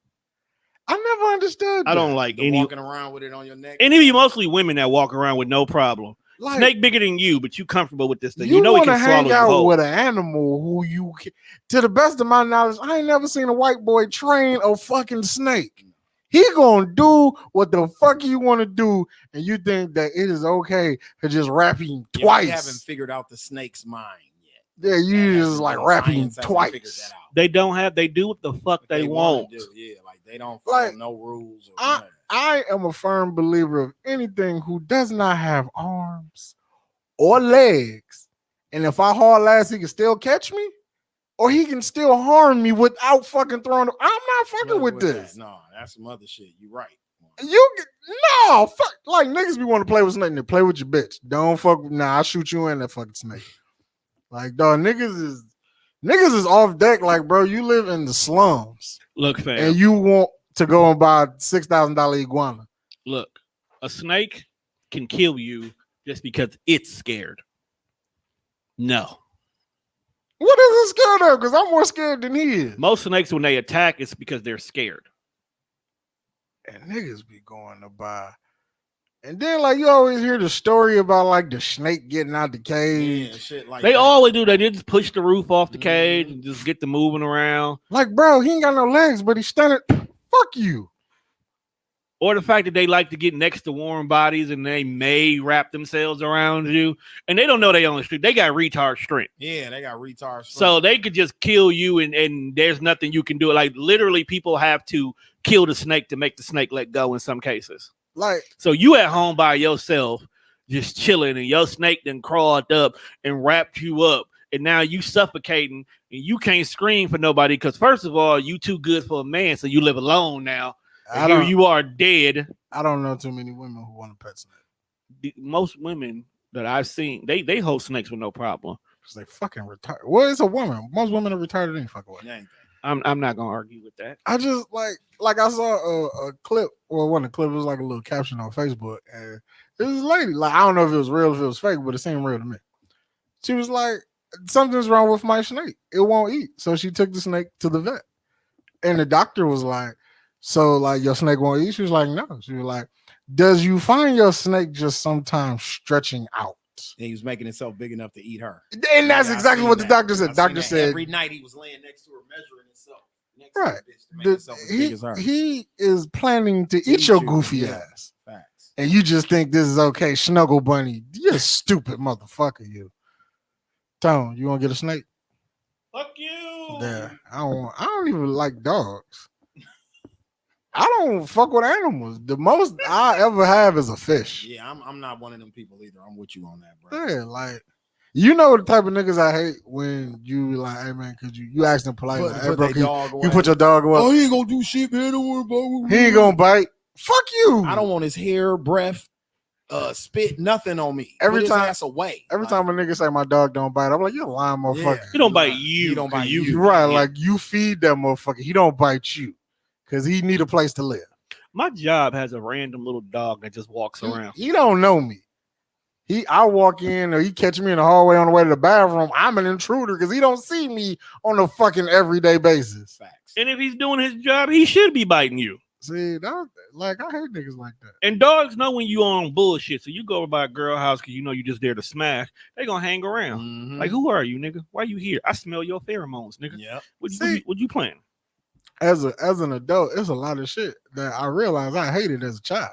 I never understood that. I don't like any walking around with it on your neck. And it be mostly women that walk around with no problem. Like, Snake bigger than you, but you comfortable with this thing. you know it want to can hang swallow out you whole. with an animal who you can, to the best of my knowledge, I ain't never seen a white boy train a fucking snake. He gonna do what the fuck you want to do, and you think that it is okay to just rap him twice. We haven't figured out the snake's mind yet. Yeah, you just like rapping him twice. They don't have. They do what the fuck they want. Yeah, like they don't follow Like, no rules. I am a firm believer of anything who does not have arms or legs, and if I haul ass, he can still catch me, or he can still harm me without fucking throwing. I'm not fucking with this. That. No, that's some other shit. You right. No, fuck. Like niggas be want to play with snake. They play with your bitch. Don't fuck. Nah, I'll shoot you in that fucking snake. Like, dog, niggas is off deck. Like, bro, you live in the slums. Look, fam. And you want to go and buy $6,000 iguana. Look, a snake can kill you just because it's scared. No. What is it scared of? Because I'm more scared than he is. Most snakes, when they attack, it's because they're scared. And niggas be going to buy. And then, like, you always hear the story about, like, the snake getting out the cage. Yeah, shit like they that. always do. They just push the roof off the cage and just get the moving around. Like, bro, he ain't got no legs, but he's standing. Fuck you. Or the fact that they like to get next to warm bodies and they may wrap themselves around you. And they don't know they on the street. They got retard strength. Yeah, they got retard strength. So they could just kill you and there's nothing you can do. Like, literally, people have to kill the snake to make the snake let go in some cases. Like, so you at home by yourself, just chilling, and your snake then crawled up and wrapped you up, and now you suffocating, and you can't scream for nobody because first of all, you too good for a man, so you live alone now. Here you are dead. I don't know too many women who want a pet snake. Most women that I've seen, they hold snakes with no problem. Because they fucking retarded. Well, it's a woman. Most women are retarded any fucking way. I'm not gonna argue with that. I just like I saw a clip, or one of the clips was like a little caption on Facebook, and it was a lady. Like, I don't know if it was real, if it was fake, but it seemed real to me. She was like, something's wrong with my snake. It won't eat. So she took the snake to the vet. And the doctor was like, so like your snake won't eat? She was like, no. She was like, does you find your snake just sometimes stretching out? And he was making himself big enough to eat her. And that's exactly what the doctor said. Doctor said every night he was laying next to her measuring himself. Right. He is planning to eat your goofy ass. Facts. And you just think this is okay. Snuggle bunny. You're a stupid motherfucker, you. Tone, you want to get a snake? Fuck you. Yeah. I don't even like dogs. I don't fuck with animals. The most I ever have is a fish. Yeah, I'm not one of them people either. I'm with you on that, bro. Yeah, like, you know the type of niggas I hate when you like, hey man, could you ask them politely, like, hey bro, you put your dog away. Oh, he ain't gonna do shit, man. Don't worry about it. He ain't gonna bite. Fuck you. I don't want his hair, breath, spit, nothing on me. Every put time, his ass away. Every time a nigga say my dog don't bite, I'm like, you're a lying motherfucker. Yeah, he don't bite you. He don't bite you. Right, like you feed that motherfucker. He don't bite you because he need a place to live. My job has a random little dog that just walks around. He don't know me. I walk in or he catch me in the hallway on the way to the bathroom. I'm an intruder because he don't see me on a fucking everyday basis. Facts. And if he's doing his job, he should be biting you. See, like I hate niggas like that. And dogs know when you on bullshit. So you go over by a girl house because you know you just there to smash. They gonna hang around. Mm-hmm. Like, who are you, nigga? Why you here? I smell your pheromones, nigga. Yep. What you playing? As an adult, it's a lot of shit that I realized I hated as a child.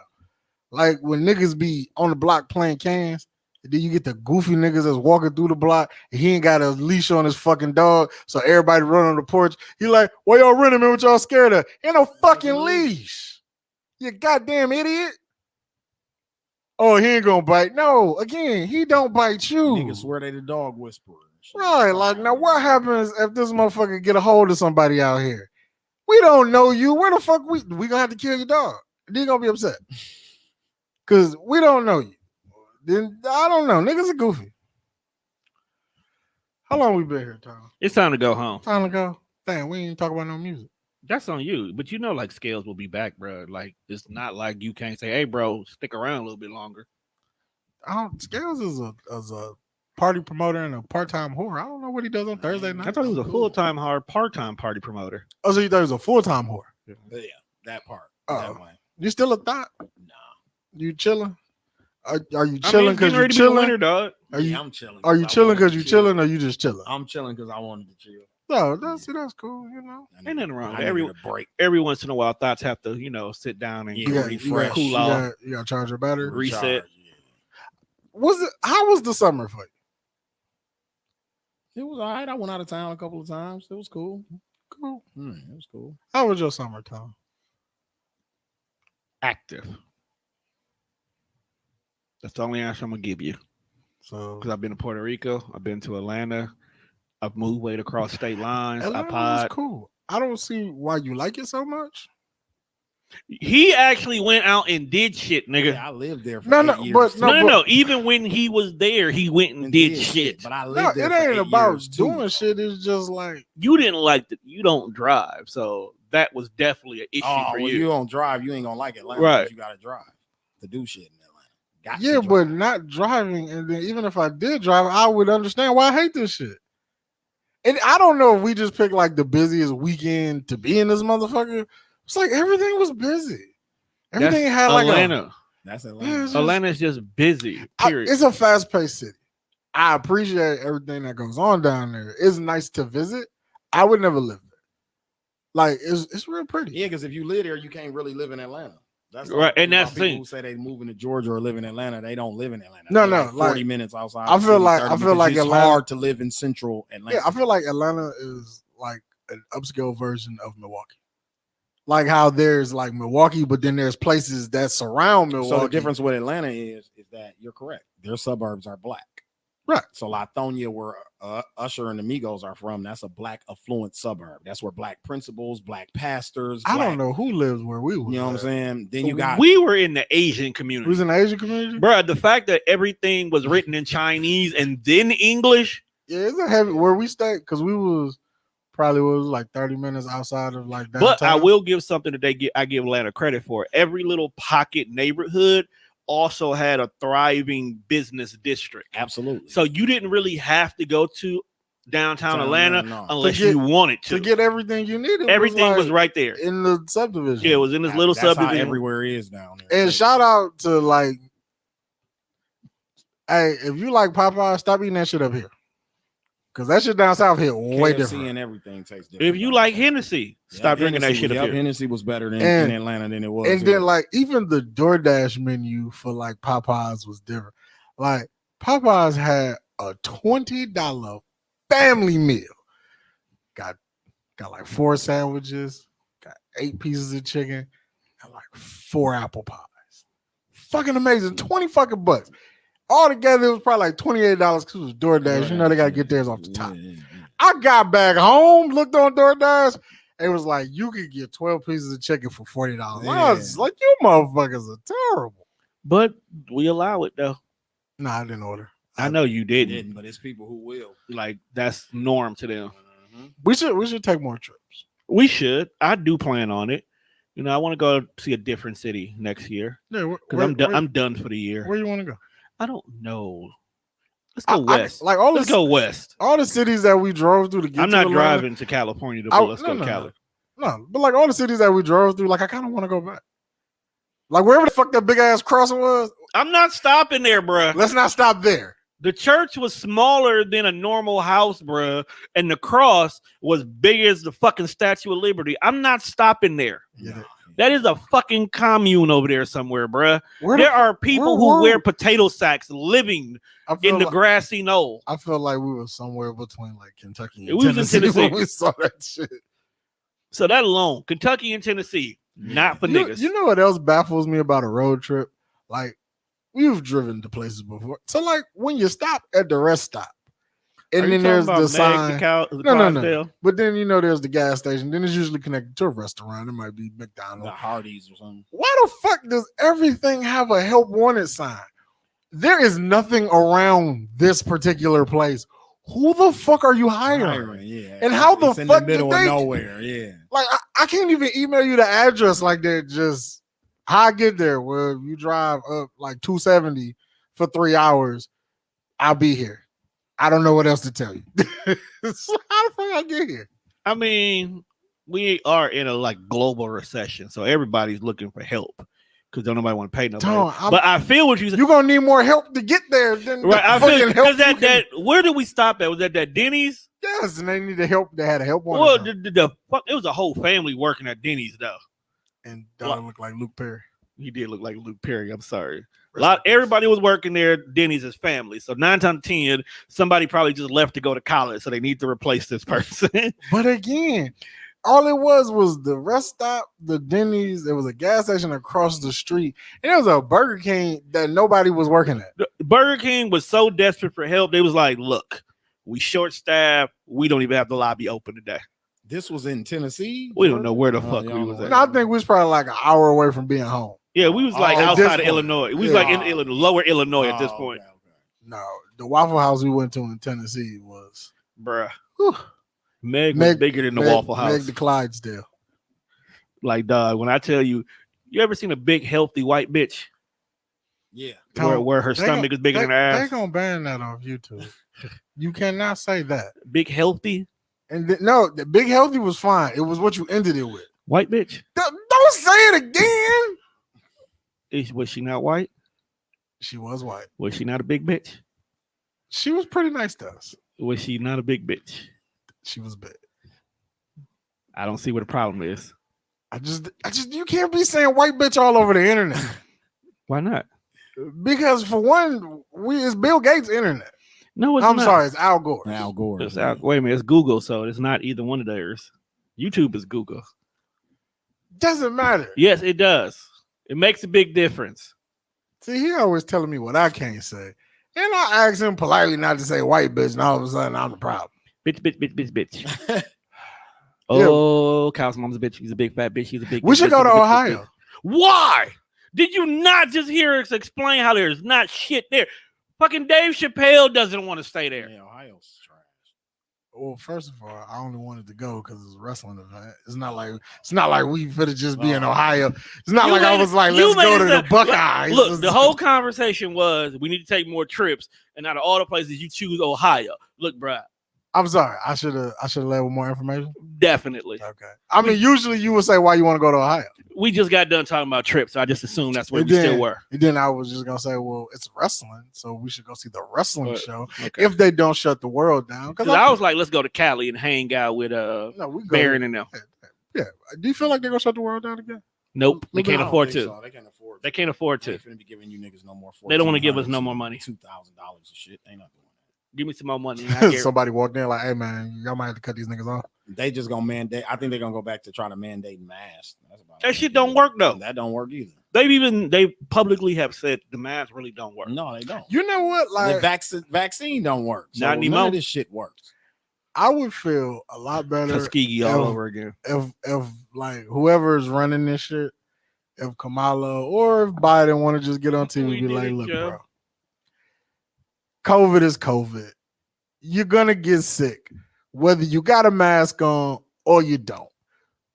Like when niggas be on the block playing cans, and then you get the goofy niggas that's walking through the block and he ain't got a leash on his fucking dog, so everybody run on the porch. He like, why y'all running, man? What y'all scared of? Ain't no fucking leash. You goddamn idiot. Oh, he ain't gonna bite. No, again, he don't bite you. Niggas swear they the dog whisperer. Right, like now what happens if this motherfucker get a hold of somebody out here? We don't know you. Where the fuck we gonna have to kill your dog? Then you gonna be upset. Cause we don't know you. Then I don't know. Niggas are goofy. How long we been here, Tom? It's time to go home. Time to go. Damn, we ain't talk about no music. That's on you. But you know, like Scalez will be back, bro. Like it's not like you can't say, "Hey, bro, stick around a little bit longer." Scalez is a party promoter and a part-time whore. I don't know what he does on Thursday night. I thought he was a full-time, part-time party promoter. Oh, so you thought he was a full-time whore? Yeah, that part. Oh. That way. You still a thought? Nah. You chilling? Are you chilling because you chilling? Winter, dog. I'm chilling. Are you chilling because you chilling, or you just chilling? I'm chilling because I wanted to chill. No, that's cool. You know, Ain't nothing wrong. I needed a break. Every once in a while, thoughts have to, sit down and refresh. Cool off. You got to charge your battery. Reset. How was the summer for you? It was all right. I went out of town a couple of times. It was cool. Cool. It was cool. How was your summer, Tom? Active. That's the only answer I'm gonna give you. So, because I've been to Puerto Rico, I've been to Atlanta, I've moved way across state lines. Atlanta was cool. I don't see why you like it so much. He actually went out and did shit, nigga. Yeah, I lived there for years. But no. Even when he was there, he went and did shit. But I lived there. It ain't about doing too. shit. It's just like you didn't like that. You don't drive, so that was definitely an issue for you. You don't drive, you ain't gonna like Atlanta. Right? You gotta drive to do shit in Atlanta. But not driving. And then even if I did drive, I would understand why I hate this shit. And I don't know if we just picked like the busiest weekend to be in this motherfucker. It's like everything was busy. Everything had like Atlanta. That's Atlanta. Atlanta's just busy. Period. It's a fast-paced city. I appreciate everything that goes on down there. It's nice to visit. I would never live there. Like it's real pretty. Yeah, because if you live there, you can't really live in Atlanta. That's right, and that's the thing. Who say they moving to Georgia or live in Atlanta, they don't live in Atlanta. No, like 40 like, minutes outside. I feel like it's Atlanta, hard to live in central Atlanta. Yeah, I feel like Atlanta is like an upscale version of Milwaukee. Like how there's like Milwaukee, but then there's places that surround Milwaukee. So the difference with Atlanta is that you're correct. Their suburbs are black. Right. So Lithonia, where Usher and the Migos are from, that's a black affluent suburb. That's where black principals, black pastors. I don't know who lives where we were. You know what I'm saying? Then you got. We were in the Asian community. We was in the Asian community, bro. The fact that everything was written in Chinese and then English. Yeah, it's a heavy where we stayed because we was probably like 30 minutes outside of like downtown. But I will give something that I give Atlanta credit for. Every little pocket neighborhood also had a thriving business district. Absolutely. So you didn't really have to go to downtown Atlanta unless you wanted to get everything you needed. Everything was right there in the subdivision. Yeah, it was in this little subdivision. Everywhere is down there. And shout out to like, hey, if you like Popeye, stop eating that shit up here. Because that shit down south here way KFC different. And everything tastes different. If you like Hennessy, stop drinking that shit up here. Hennessy was better in Atlanta than it was. And then like even the DoorDash menu for like Popeyes was different. Like Popeyes had a $20 family meal. Got like 4 sandwiches, got 8 pieces of chicken, and like 4 apple pies. Fucking amazing. 20 fucking bucks. All together, it was probably like $28 because it was DoorDash. You know, they got to get theirs off the top. I got back home, looked on DoorDash. It was like, you could get 12 pieces of chicken for $40. I was like, you motherfuckers are terrible. But we allow it, though. No, I didn't order. I know you didn't. But it's people who will. Like, that's norm to them. Mm-hmm. We should take more trips. We should. I do plan on it. You know, I want to go see a different city next year. Yeah, because I'm done for the year. Where you want to go? I don't know. Let's go west. Let's go west. All the cities that we drove through to get. I'm not driving to California to go. Let's go to Cali. No, but like all the cities that we drove through, like I kind of want to go back. Like wherever the fuck that big ass crossing was. I'm not stopping there, bro. Let's not stop there. The church was smaller than a normal house, bro, and the cross was big as the fucking Statue of Liberty. I'm not stopping there. Yeah. That is a fucking commune over there somewhere, bruh. There are people who wear potato sacks living in the grassy knoll. I feel like we were somewhere between like Kentucky and Tennessee when we saw that shit. So that alone, Kentucky and Tennessee. Not for You, niggas. you know what else baffles me about a road trip? Like, we've driven to places before. So, like, when you stop at the rest stop, Are and you then talking there's about the Meg, sign. the No. Clydesdale? But then, there's the gas station. Then it's usually connected to a restaurant. It might be The McDonald's. Hardee's or something. Why the fuck does everything have a help wanted sign? There is nothing around this particular place. Who the fuck are you hiring? Yeah. And how the It's in fuck the middle did of they- nowhere? Yeah. Like, I can't even email you the address like that. Just how I get there. Well, you drive up like 270 for 3 hours. I'll be here. I don't know what else to tell you. So how the fuck I get here? I mean, we are in a like global recession, so everybody's looking for help because don't nobody want to pay nobody. Tom, But I feel what you said. You're gonna need more help to get there than Right, the I feel fucking help. because that where did we stop at? Was that Denny's? Yes, and they need the help. They had a help one. Well, the fuck, it was a whole family working at Denny's though. And dog looked like Luke Perry. He did look like Luke Perry. I'm sorry. Everybody was working there. Denny's as family. So 9 times 10, somebody probably just left to go to college. So they need to replace this person. But again, all it was the rest stop, the Denny's. There was a gas station across the street, and there was a Burger King that nobody was working at. Burger King was so desperate for help. They was like, look, we short staffed. We don't even have the lobby open today. This was in Tennessee. We don't know where the fuck we was at. And I think we was probably like an hour away from being home. Yeah, we was like at outside of this point. Illinois. We was like in Illinois, lower Illinois at this Oh, point. okay. No, the Waffle House we went to in Tennessee was Bruh. whew, Meg was bigger than the Waffle House. Meg the Clydesdale. Like, dog, when I tell you, you ever seen a big, healthy white bitch Yeah. where her stomach is bigger than her They ass? gonna ban that off YouTube. You cannot say that. Big, healthy And no, the big healthy was fine. It was what you ended it with. white bitch? Don't say it again. Was she not white? She was white. Was she not a big bitch? She was pretty nice to us. Was she not a big bitch? She was big. I don't see what the problem is. I just, you can't be saying white bitch all over the internet. Why not? Because for one, it's Bill Gates' internet. No, it's I'm not. sorry, it's Al Gore. Al Gore. It's wait a minute, it's Google, so it's not either one of theirs. YouTube is Google. Doesn't matter. Yes, it does. It makes a big difference. See, he always telling me what I can't say. And I asked him politely not to say white bitch, and all of a sudden I'm the problem. Bitch, bitch, bitch, bitch, bitch. Oh, Kyle's mom's a bitch. She's a big fat bitch. She's a big. We should bitch, go to bitch, bitch, Ohio. bitch. Why? Did you not just hear us explain how there's not shit there? Fucking Dave Chappelle doesn't want to stay there. Yeah, Ohio's trash. Well, first of all, I only wanted to go because it's a wrestling event. It's not like we finna just be in Ohio. It's not You like I made was it- like, you let's made go it to the sound- Buckeyes. Look, the whole conversation was we need to take more trips, and out of all the places you choose Ohio. Look, bruh, I'm sorry. I should have led with more information. definitely. Okay. I mean, usually you would say why you want to go to Ohio. We just got done talking about trips, so I just assumed that's where And we then- still were. And then I was just gonna say, well, it's wrestling, so we should go see the wrestling But- show Okay. if they don't shut the world down. Because I was like, let's go to Cali and hang out with no, we go. Baron and them. Yeah. Do you feel like they're gonna shut the world down again? Nope, they Look at can't how afford They to. can't afford. They can't afford They to. ain't finna be giving you niggas no more. They don't wanna give us no more money. $2,000 of shit. They not doing that. Give me some more money. And I get Somebody walked in like, hey man, y'all might have to cut these niggas off. They just gonna mandate. I think they're gonna go back to try to mandate masks. That's about That it. shit don't work though. That don't work either. They publicly have said the masks really don't work. No, they don't. You know what? The Like, vaccine don't work. So Not none anymore. of this shit works. I would feel a lot better Tuskegee all if- over again. if like whoever's running this shit, if Kamala or if Biden want to just get on TV We and be did like, it, look, Joe. bro, COVID is COVID. You're gonna get sick, whether you got a mask on or you don't.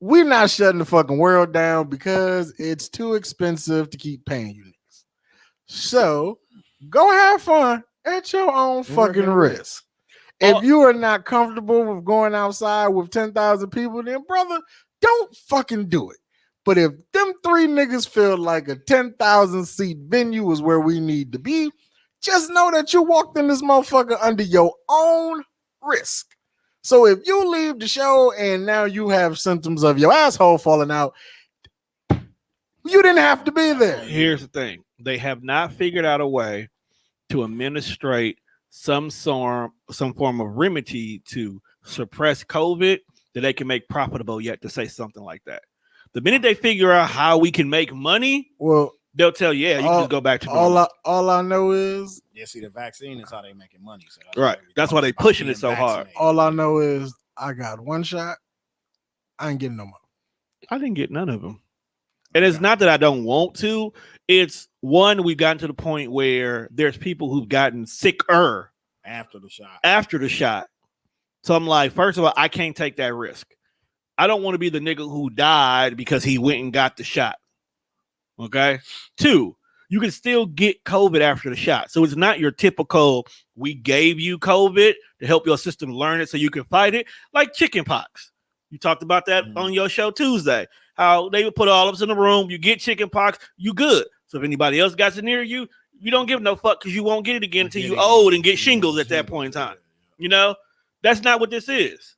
We're not shutting the fucking world down because it's too expensive to keep paying you niggas. So go have fun at your own fucking risk. If you are not comfortable with going outside with 10,000 people, then brother, don't fucking do it. But if them three niggas feel like a 10,000 seat venue is where we need to be, just know that you walked in this motherfucker under your own risk. So if you leave the show and now you have symptoms of your asshole falling out, you didn't have to be there. Here's the thing: they have not figured out a way to administrate some form of remedy to suppress COVID that they can make profitable yet to say something like that. The minute they figure out how we can make money, well, they'll tell you, yeah, you can just go back to normal. All I know is, yeah. See, the vaccine is how they making money. So right. That's why they pushing it so hard. All I know is I got one shot. I ain't getting no more. I didn't get none of them. And it's not that I don't want to. It's one, we've gotten to the point where there's people who've gotten sicker after the shot. So I'm like, first of all, I can't take that risk. I don't want to be the nigga who died because he went and got the shot. Okay. 2, you can still get COVID after the shot. So it's not your typical, we gave you COVID to help your system learn it so you can fight it, like chicken pox. You talked about that on your show Tuesday, how they would put all of us in the room. You get chicken pox, you good. So if anybody else got it near you, you don't give no fuck because you won't get it again until you old and get shingles at that point in time. You know, that's not what this is.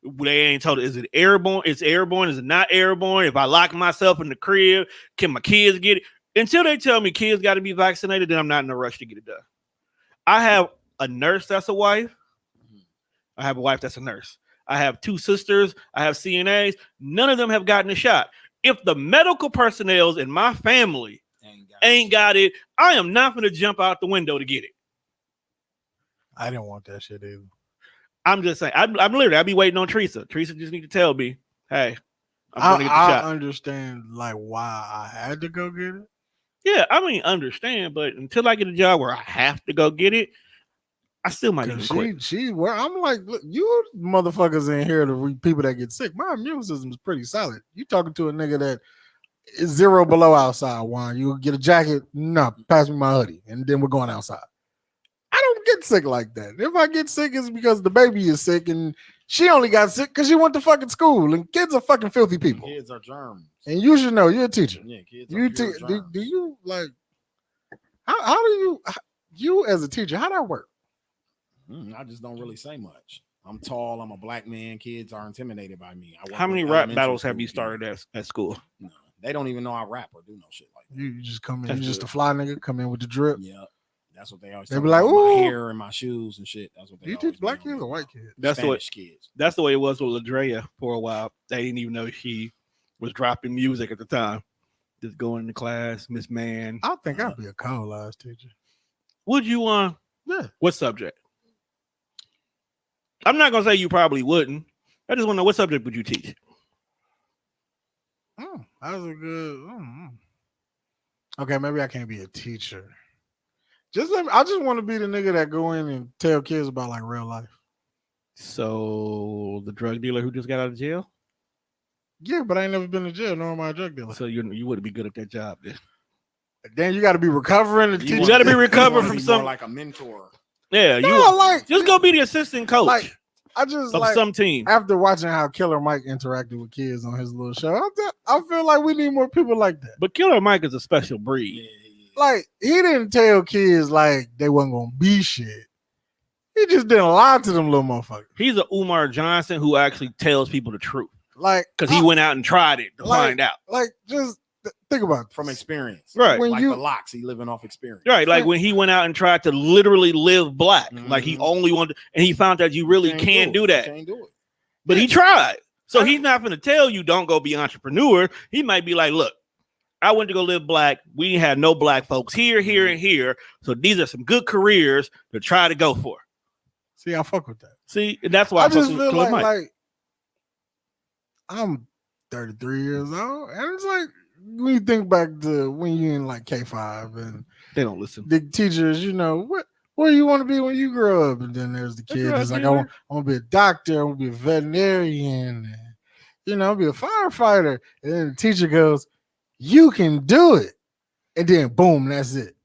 They ain't told us, is it airborne? It's airborne. Is it not airborne? If I lock myself in the crib, can my kids get it? Until they tell me kids got to be vaccinated, then I'm not in a rush to get it done. I have a nurse that's a wife. I have a wife that's a nurse. I have 2 sisters. I have CNAs. None of them have gotten a shot. If the medical personnel in my family ain't got it, I am not going to jump out the window to get it. I didn't want that shit either. I'm just saying. I'm literally. I'll be waiting on Teresa. Teresa just need to tell me, hey, I'm going to get the shot. I understand like why I had to go get it. Yeah, I mean, understand, but until I get a job where I have to go get it, I still might even quit. Where I'm like, look, you motherfuckers in here to people that get sick. My immune system is pretty solid. You talking to a nigga that is 0 below outside. Juan, you get a jacket? No, pass me my hoodie, and then we're going outside. I don't get sick like that. If I get sick, it's because the baby is sick, and she only got sick because she went to fucking school. And kids are fucking filthy people. Kids are germs, and you should know. You're a teacher. Yeah, kids. Do you like? How do you as a teacher? How that work? I just don't really say much. I'm tall. I'm a black man. Kids are intimidated by me. How many rap battles have you started at school? No, they don't even know I rap or do no shit like that. You just come in. You just a fly nigga. Come in with the drip. Yeah. That's what they always. They be like, "Ooh, my hair and my shoes and shit." That's what they. You teach black kids or white kids? That's Spanish kids. That's the way it was with Ladrea for a while. They didn't even know she was dropping music at the time. Just going to class, Miss Man. I think I'd be a cold ass teacher. Would you? Yeah. What subject? I'm not gonna say you probably wouldn't. I just want to know what subject would you teach? That was a good. Okay, maybe I can't be a teacher. I just want to be the nigga that go in and tell kids about like real life. So the drug dealer who just got out of jail? Yeah, but I ain't never been to jail, nor am I a drug dealer. So you wouldn't be good at that job then. Then you got to be recovering. You got to be recovering from something like a mentor. Yeah, just go be the assistant coach. Like, I just of some team. After watching how Killer Mike interacted with kids on his little show, I feel like we need more people like that. But Killer Mike is a special breed. Yeah. Like, he didn't tell kids like they wasn't gonna be shit. He just didn't lie to them little motherfuckers. He's a Umar Johnson who actually tells people the truth. Like, because he went out and tried it to find out. Like, just think about it. From experience. Right. When like the locks, he living off experience. Right. Like when he went out and tried to literally live black. Like he only wanted, and he found out you really can't do that. Can't do it. But he tried. So he's not going to tell you don't go be entrepreneur. He might be like, look, I went to go live black. We had no black folks here, and here. So these are some good careers to try to go for. See, I fuck with that. See, and that's why I just feel like I'm 33 years old, and it's like when you think back to when you in like K5 and they don't listen. The teachers, you know, what do you want to be when you grow up? And then there's the kid that's like, I want to be a doctor, I want to be a veterinarian, and, you know, I'll be a firefighter. And then the teacher goes, you can do it. And then boom, that's it.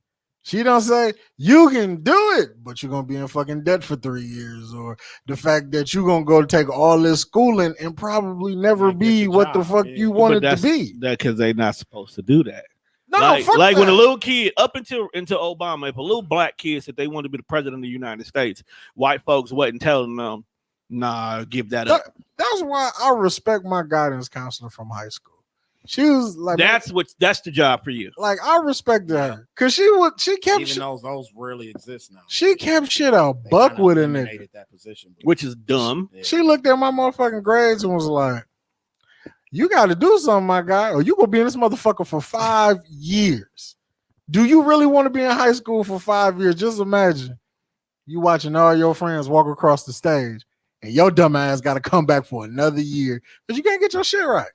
She don't say you can do it, but you're gonna be in fucking debt for 3 years, or the fact that you're gonna go take all this schooling and probably never be what the fuck you wanted to be. That because they're not supposed to do that. No, like when a little kid up until Obama, if a little black kid said they wanted to be the president of the United States, white folks wasn't telling them, nah, give that up. That's why I respect my guidance counselor from high school. She was like, that's the job for you. Like, I respect her because she kept even though those rarely exist now. She kept shit a buck with a nigga, that position, which is dumb. Yeah. She looked at my motherfucking grades and was like, You got to do something, my guy, or you gonna be in this motherfucker for 5 years. Do you really want to be in high school for 5 years? Just imagine you watching all your friends walk across the stage, and your dumb ass got to come back for another year because you can't get your shit right.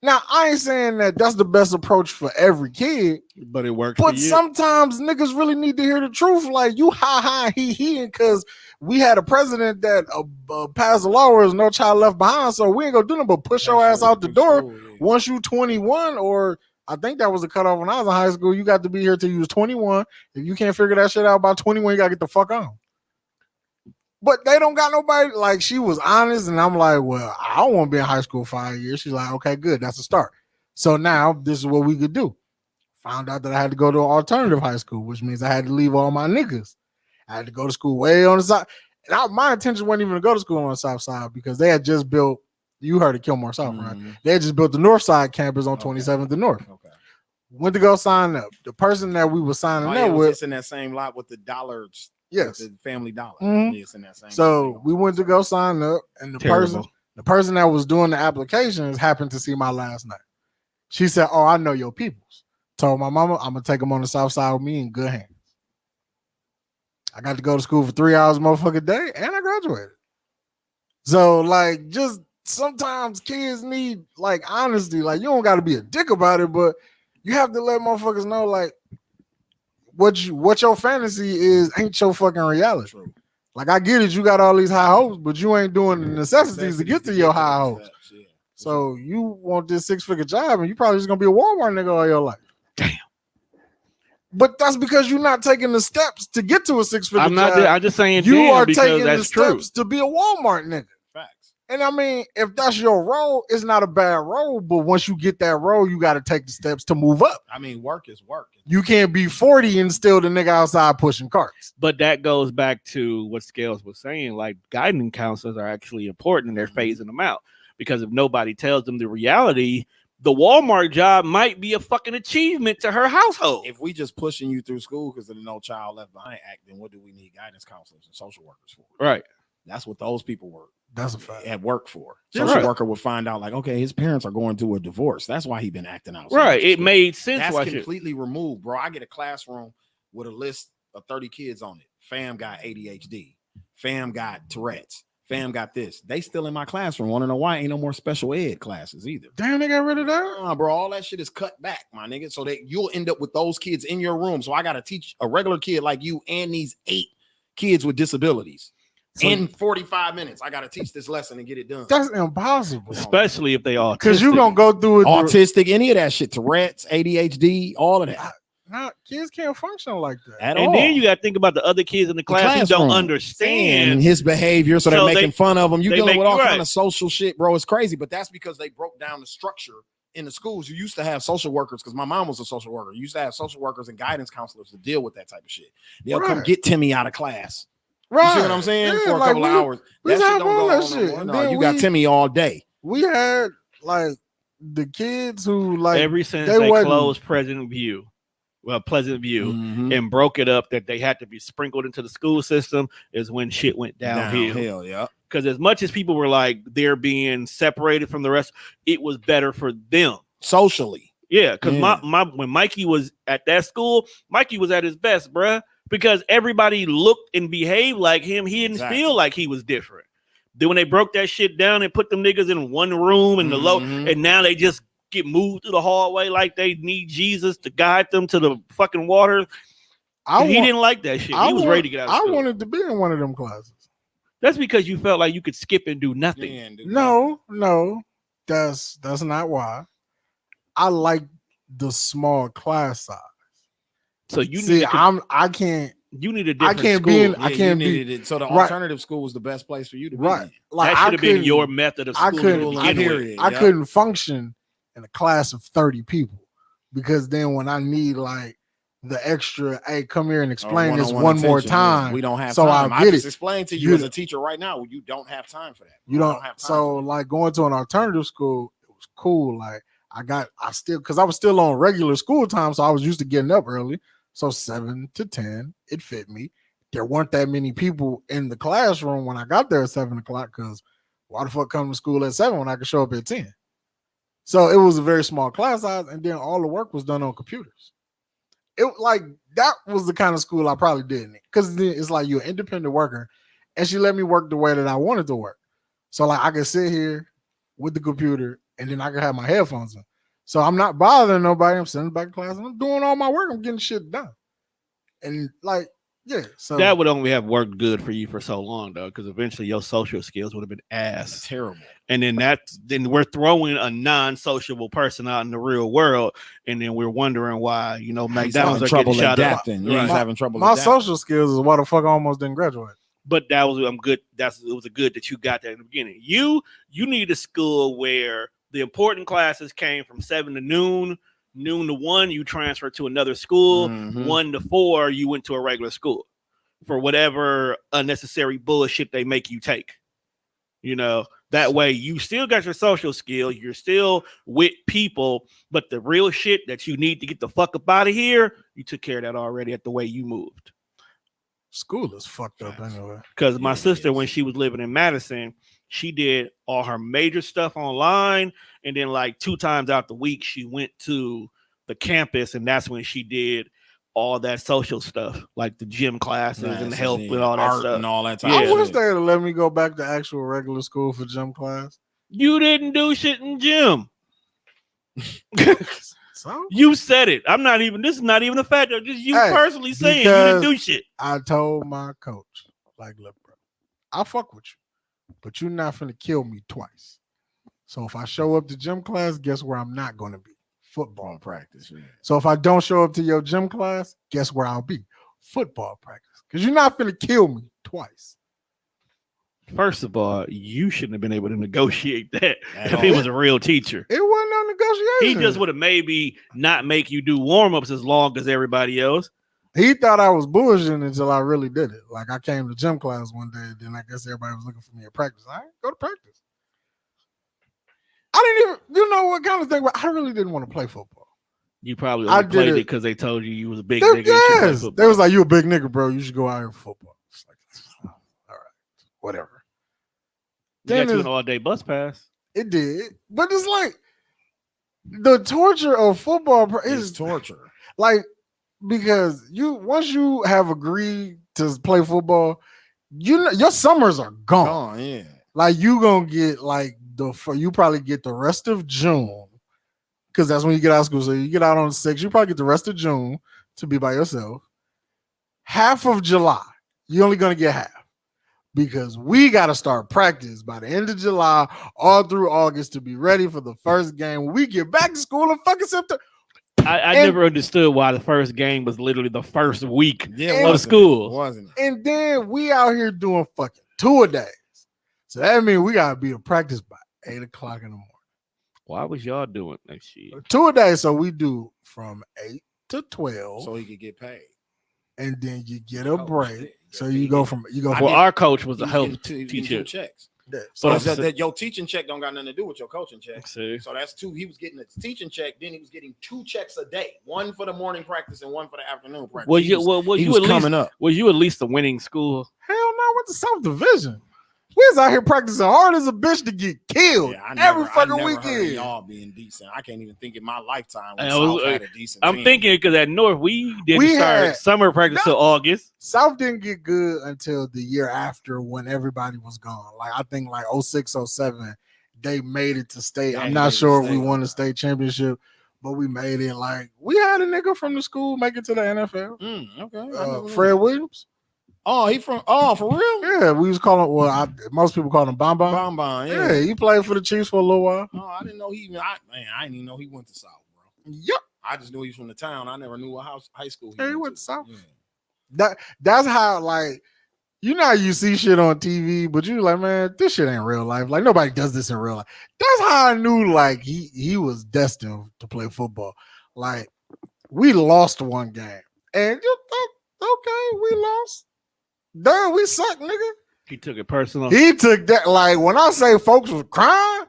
Now, I ain't saying that that's the best approach for every kid, but it works. But sometimes niggas really need to hear the truth. Like, you he, because we had a president that passed a law where there's no child left behind, so we ain't gonna do nothing but push your ass out the door once you 21, or I think that was the cutoff when I was in high school. You got to be here till you was 21. If you can't figure that shit out by 21, you gotta get the fuck on. But they don't got nobody. Like, she was honest, and I'm like, well, I don't want to be in high school 5 years. She's like, okay, good, that's a start. So now this is what we could do. Found out that I had to go to an alternative high school, which means I had to leave all my niggas. I had to go to school way on the side. And my intention wasn't even to go to school on the south side because they had just built, you heard of Kilmore South, right? They had just built the north side campus on 27th and North. Okay. Went to go sign up. The person that we were signing up with. It's in that same lot with the dollars. Yes. The Family Dollar. It's in that same so we went to go sign up, and the person that was doing the applications happened to see my last name. She said, oh, I know your peoples. Told my mama, I'm going to take them on the south side with me in good hands. I got to go to school for 3 hours a motherfucking day, and I graduated. So, like, just sometimes kids need, like, honesty. Like, you don't got to be a dick about it, but you have to let motherfuckers know, like, what your fantasy is ain't your fucking reality. True. Like, I get it, you got all these high hopes, but you ain't doing the necessities to get to your high hopes. Yeah. So you want this 6-figure job, and you probably just gonna be a Walmart nigga all your life. Damn. But that's because you're not taking the steps to get to a 6-figure job. I'm just saying you are taking the steps to be a Walmart nigga. Facts. And I mean, if that's your role, it's not a bad role. But once you get that role, you got to take the steps to move up. I mean, work is work. You can't be 40 and still the nigga outside pushing carts. But that goes back to what Scalez was saying. Like, guidance counselors are actually important, and they're phasing them out. Because if nobody tells them the reality, the Walmart job might be a fucking achievement to her household. If we just pushing you through school because of the No Child Left Behind Act, then what do we need guidance counselors and social workers for? Right. That's what those people work. That's a fact. At work for. Social worker would find out, like, okay, his parents are going through a divorce. That's why he been acting out. Right. It made sense. That's completely removed, bro. I get a classroom with a list of 30 kids on it. Fam got ADHD. Fam got Tourette's. Fam got this. They still in my classroom. Want to know why? Ain't no more special ed classes either. Damn, they got rid of that? Bro, all that shit is cut back, my nigga. So that you'll end up with those kids in your room. So I got to teach a regular kid like you and these 8 kids with disabilities. So in 45 minutes, I got to teach this lesson and get it done. That's impossible. Especially if they are. Because you're going to go through it. Autistic, any of that shit. Tourette's, ADHD, all of that. Kids can't function like that. And then you got to think about the other kids in the class who don't understand his behavior. So they're making fun of him. You're dealing with all kind of social shit, bro. It's crazy. But that's because they broke down the structure in the schools. You used to have social workers, because my mom was a social worker. You used to have social workers and guidance counselors to deal with that type of shit. They'll come get Timmy out of class. Right. You see what I'm saying? For a couple of hours. That shit don't go on no more. You got Timmy all day. We had, like, the kids who, like, ever since they closed Pleasant View, and broke it up that they had to be sprinkled into the school system is when shit went downhill. Yeah. Because as much as people were like, they're being separated from the rest, it was better for them. Socially. Yeah, because when Mikey was at that school, Mikey was at his best, bruh. Because everybody looked and behaved like him. He didn't feel like he was different. Then when they broke that shit down and put them niggas in one room and the low, and now they just get moved through the hallway like they need Jesus to guide them to the fucking water. He didn't like that shit. He was ready to get out of school. I wanted to be in one of them classes. That's because you felt like you could skip and do nothing. No, that's not why. I like the small class size. So you I can't. You need a different school. So the alternative school was the best place for you to be in. Like, that should have been your method of school. I couldn't function in a class of 30 people, because then when I need, like, the extra, hey, come here and explain this one more time. We don't have so time. I just explain to you as a teacher right now, you don't have time for that. You don't have time. So, like, going to an alternative school, it was cool. Like, because I was still on regular school time, so I was used to getting up early. So 7 to 10, it fit me. There weren't that many people in the classroom when I got there at 7 o'clock, because why the fuck come to school at 7 when I could show up at 10? So it was a very small class size, and then all the work was done on computers. It like that was the kind of school I probably did because it's like you're an independent worker, and she let me work the way that I wanted to work. So like I could sit here with the computer, and then I could have my headphones on. So I'm not bothering nobody. I'm sitting back in class, and I'm doing all my work. I'm getting shit done, and like yeah. So that would only have worked good for you for so long though, because eventually your social skills would have been ass. Terrible. And then we're throwing a non-sociable person out in the real world, and then we're wondering why McDonald's are getting shot up. He's having trouble. My social skills is why the fuck I almost didn't graduate. But that was good. It was a good that you got that in the beginning. You need a school where the important classes came from 7 to noon to 1. You transferred to another school. 1 to 4, you went to a regular school for whatever unnecessary bullshit they make you take. That way you still got your social skill. You're still with people, but the real shit that you need to get the fuck up out of here, you took care of that already at the way you moved. School is fucked up anyway. Because my sister, when she was living in Madison, she did all her major stuff online, and then like 2 times out the week she went to the campus, and that's when she did all that social stuff, like the gym classes and help with all that stuff and all that. I wish they'd let me go back to actual regular school for gym class. You didn't do shit in gym. So you said it. This is not even a factor. Just you personally saying you didn't do shit. I told my coach, like, look, bro, I'll fuck with you, but you're not finna kill me twice. So if I show up to gym class, guess where I'm not gonna be? Football practice. Yeah. So if I don't show up to your gym class, guess where I'll be? Football practice. Because you're not finna kill me twice. First of all, you shouldn't have been able to negotiate that if he was a real teacher. It wasn't no negotiation. He just would have maybe not make you do warm-ups as long as everybody else. He thought I was bullshitting until I really did it. Like I came to gym class one day, then I guess everybody was looking for me at practice. I didn't go to practice. I didn't even, what kind of thing, but I really didn't want to play football. You probably only played it because they told you was a big nigga. Yes. They was like, you a big nigga, bro. You should go out here for football. It's like, all right, whatever. Then got you an all-day bus pass. It did. But it's like, the torture of football is torture. Like, because once you have agreed to play football, your summers are gone. Oh, yeah. Like, you gonna get like, you probably get the rest of June because that's when you get out of school. So you get out on the 6th. You probably get the rest of June to be by yourself. Half of July, you're only going to get half because we got to start practice by the end of July all through August to be ready for the first game. When we get back to school in fucking September. I never understood why the first game was literally the first week of school. Wasn't it? And then we out here doing fucking 2 a days. So that means we got to be in practice by 8 o'clock in the morning. Why was y'all doing that shit? 2 a day, so we do from 8 to 12. So he could get paid. And then you get a break. So you go from our coach was a health teacher. Checks. Yeah. So that your teaching check don't got nothing to do with your coaching check. See. So that's 2. He was getting a teaching check, then he was getting 2 checks a day, 1 for the morning practice and 1 for the afternoon practice. Was you at least a winning school? Hell no, I went to South Division. We was out here practicing hard as a bitch to get killed every fucking weekend. Y'all being decent. I can't even think in my lifetime had a decent I'm team. thinking because at North we didn't start summer practice till August. South didn't get good until the year after when everybody was gone. Like I think like 06, 07, they made it to state. I'm not sure if we won the state championship, but we made it. Like we had a nigga from the school make it to the NFL. Okay. Fred Williams. Oh, for real? Yeah, we was calling. Most people call him Bon Bon. Bon Bon, yeah, he played for the Chiefs for a little while. Oh, I didn't know I didn't even know he went to South, bro. Yep. I just knew he was from the town. I never knew what high school he went to South. Yeah. That's how, like, how you see shit on TV, but you like, man, this shit ain't real life. Like nobody does this in real life. That's how I knew like he was destined to play football. Like we lost one game, and you thought, okay, we lost. Damn, we suck, nigga. He took it personal. He took that. Like when I say folks was crying,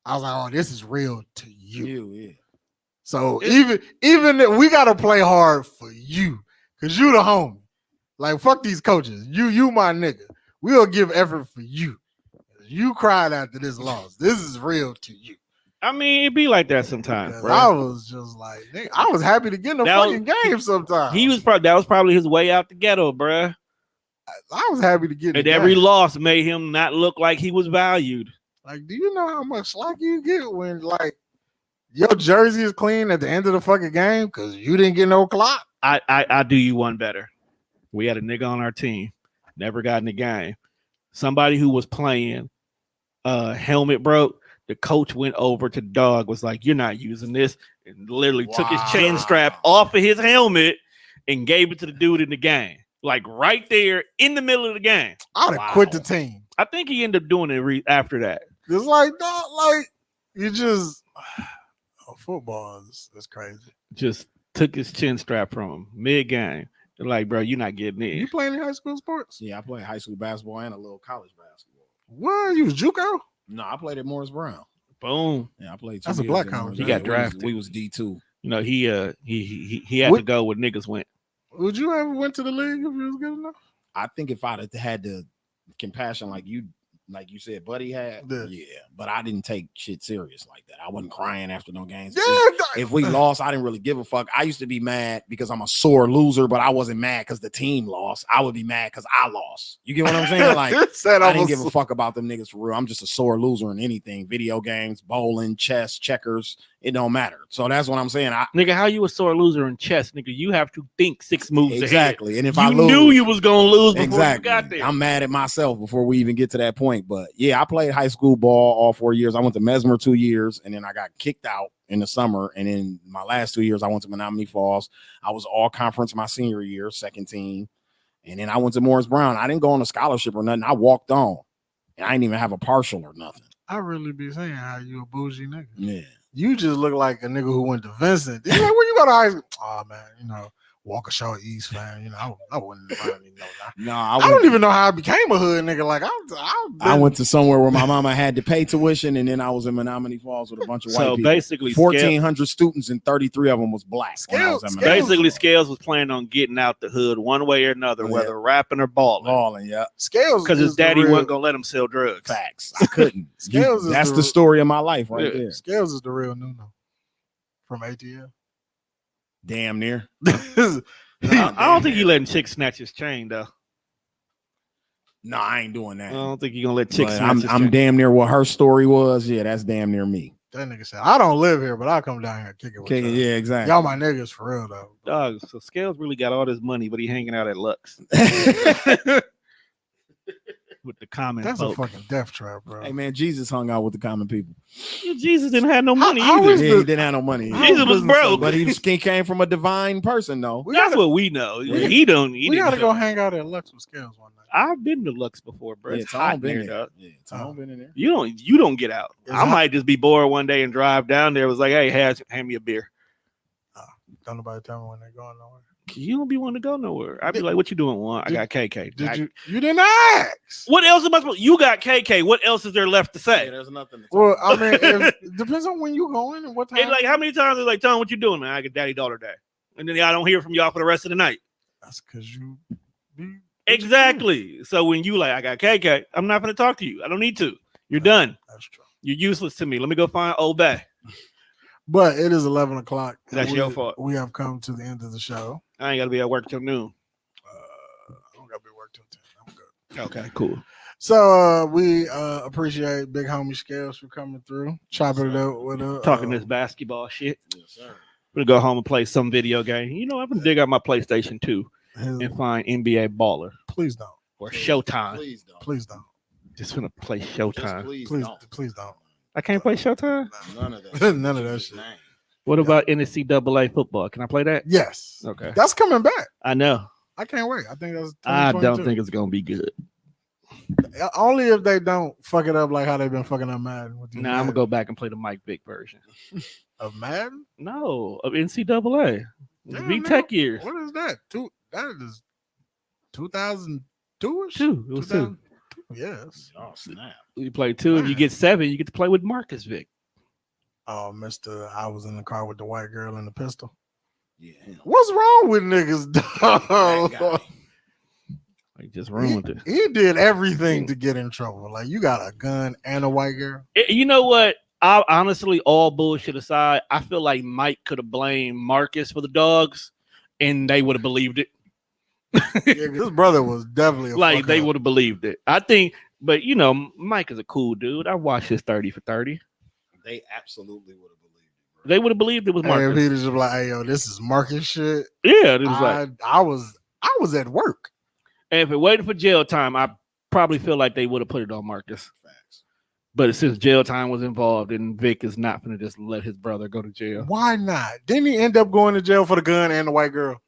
I was like, oh, this is real to you. Yeah. So even that we gotta play hard for you, cause you the homie. Like fuck these coaches. You my nigga. We'll give effort for you. You cried after this loss. This is real to you. I mean, it be like that sometimes, bro. I was just like, nigga, I was happy to get in the fucking game sometimes. That was probably his way out the ghetto, bro. I was happy to get in And the every game. loss made him not look like he was valued. Like, do you know how much slack you get when like your jersey is clean at the end of the fucking game because you didn't get no clock? I do you one better. We had a nigga on our team, never got in the game. Somebody who was playing, helmet broke. The coach went over to Dog, was like, "You're not using this," and literally took his chin strap off of his helmet and gave it to the dude in the game, like right there in the middle of the game. I'd have quit the team. I think he ended up doing it after that. It's like, dog, like you just football is crazy. Just took his chin strap from him mid game. Like, bro, you're not getting in. You playing in high school sports? Yeah, I played high school basketball and a little college basketball. What? You was JUCO? No, I played at Morris Brown. Boom. Yeah, I played. That's a black college. He got drafted. We was D2. You know, he had to go where niggas went. Would you ever went to the league if you was good enough? I think if I'd had the compassion like you said, Buddy had, yeah. But I didn't take shit serious like that. I wasn't crying after no games. Yeah, if we lost, I didn't really give a fuck. I used to be mad because I'm a sore loser, but I wasn't mad because the team lost. I would be mad because I lost. You get what I'm saying? Like, I didn't give a fuck about them niggas for real. I'm just a sore loser in anything. Video games, bowling, chess, checkers. It don't matter. So that's what I'm saying. Nigga, how you a sore loser in chess? Nigga, you have to think 6 moves exactly. ahead. And if you I lose, knew you was gonna lose before you got there. I'm mad at myself before we even get to that point. But yeah, I played high school ball all 4 years. I went to Mesmer 2 years, and then I got kicked out in the summer. And then my last 2 years, I went to Menominee Falls. I was all conference my senior year, second team. And then I went to Morris Brown. I didn't go on a scholarship or nothing. I walked on. And I didn't even have a partial or nothing. I really be saying how you a bougie nigga. Yeah. You just look like a nigga who went to Vincent. You're like, when you go to high school, oh man, you know, Waukesha East, man. You know, I wouldn't even know that. No, I don't even know how I became a hood nigga. Like I went to somewhere where my mama had to pay tuition, and then I was in Menominee Falls with a bunch of white people. So basically, 1,400 students, and 33 of them was black. Scalez was planning on getting out the hood one way or another, whether rapping or balling. Balling, yeah. Scalez, because his daddy wasn't gonna let him sell drugs. Facts. I couldn't. Scalez that's the story of my life, right there. Scalez is the real Nuno from ATL. Damn near. I don't think he letting chicks snatch his chain though. No, I ain't doing that. I don't think he gonna let chicks. I'm damn near what her story was. Yeah, that's damn near me. That nigga said, "I don't live here, but I'll come down here and kick it with you." Yeah, exactly. Y'all my niggas for real though. Dog. So Scalez really got all this money, but he hanging out at Lux with the common. That's folk. a fucking death trap, bro. Hey man, Jesus hung out with the common people. Jesus didn't have no money either. He didn't have no money. Jesus was broke, but he came from a divine person though. That's what we know. Yeah. He gotta go hang out at Lux with Scalez one night. I've been to Lux before, bro. It's hot been there. Yeah, Tom been in there. You don't get out. I might just be bored one day and drive down there. It was like, hey, hand me a beer. Don't nobody tell me when they're going nowhere. You don't be wanting to go nowhere. I'd be like, what you doing? One, I got KK. You didn't ask. What else am I supposed? You got KK. What else is there left to say? Yeah, there's nothing. Well, I mean, it depends on when you going and what time. And like, how many times is like, Tom, what you doing, man? I got daddy daughter day, and then I don't hear from y'all for the rest of the night. That's because you be exactly. So when you like, I got KK, I'm not going to talk to you. I don't need to. You're done. That's true. You're useless to me. Let me go find Old Bay. But it is 11 o'clock. That's your fault. We have come to the end of the show. I ain't got to be at work till noon. I don't got to be at work till 10. I'm good. Okay, cool. So we appreciate Big Homie Scalez for coming through, chopping it up with us. Talking this basketball shit. Yes, sir. I'm going to go home and play some video game. You know, I'm going to dig out my PlayStation 2 and find NBA Baller. Please don't. Or Showtime. Please don't. Please don't. Just going to play Showtime. Please don't. I can't play Showtime? None of that. None of that shit. What about NCAA football? Can I play that? Yes. Okay. That's coming back. I know. I can't wait. I think that's. I don't think it's going to be good. Only if they don't fuck it up like how they've been fucking up Madden. I'm going to go back and play the Mike Vick version. Of Madden? No, of NCAA. Yeah, V-Tech years. What is that? That is 2002-ish? Two. It was 2. Yes. Oh, snap. You play 2. If you get 7, you get to play with Marcus Vick. Oh, Mr. I was in the car with the white girl and the pistol. Yeah. What's wrong with niggas, dog? Like, just ruined it. He did everything to get in trouble. Like, you got a gun and a white girl. You know what? I honestly, all bullshit aside, I feel like Mike could have blamed Marcus for the dogs, and they would have believed it. Yeah, his brother was definitely a Like they fuck up. would have believed it. I think, but you know, Mike is a cool dude. I watched his 30 for 30. They absolutely would have believed it, bro. They would have believed it was And Marcus. he was just like, "Hey, yo, this is Marcus shit." Yeah, it was like, I was at work. and if it wasn't for jail time, I probably feel like they would have put it on Marcus. Facts. But since jail time was involved, and Vic is not going to just let his brother go to jail. Why not? Didn't he end up going to jail for the gun and the white girl?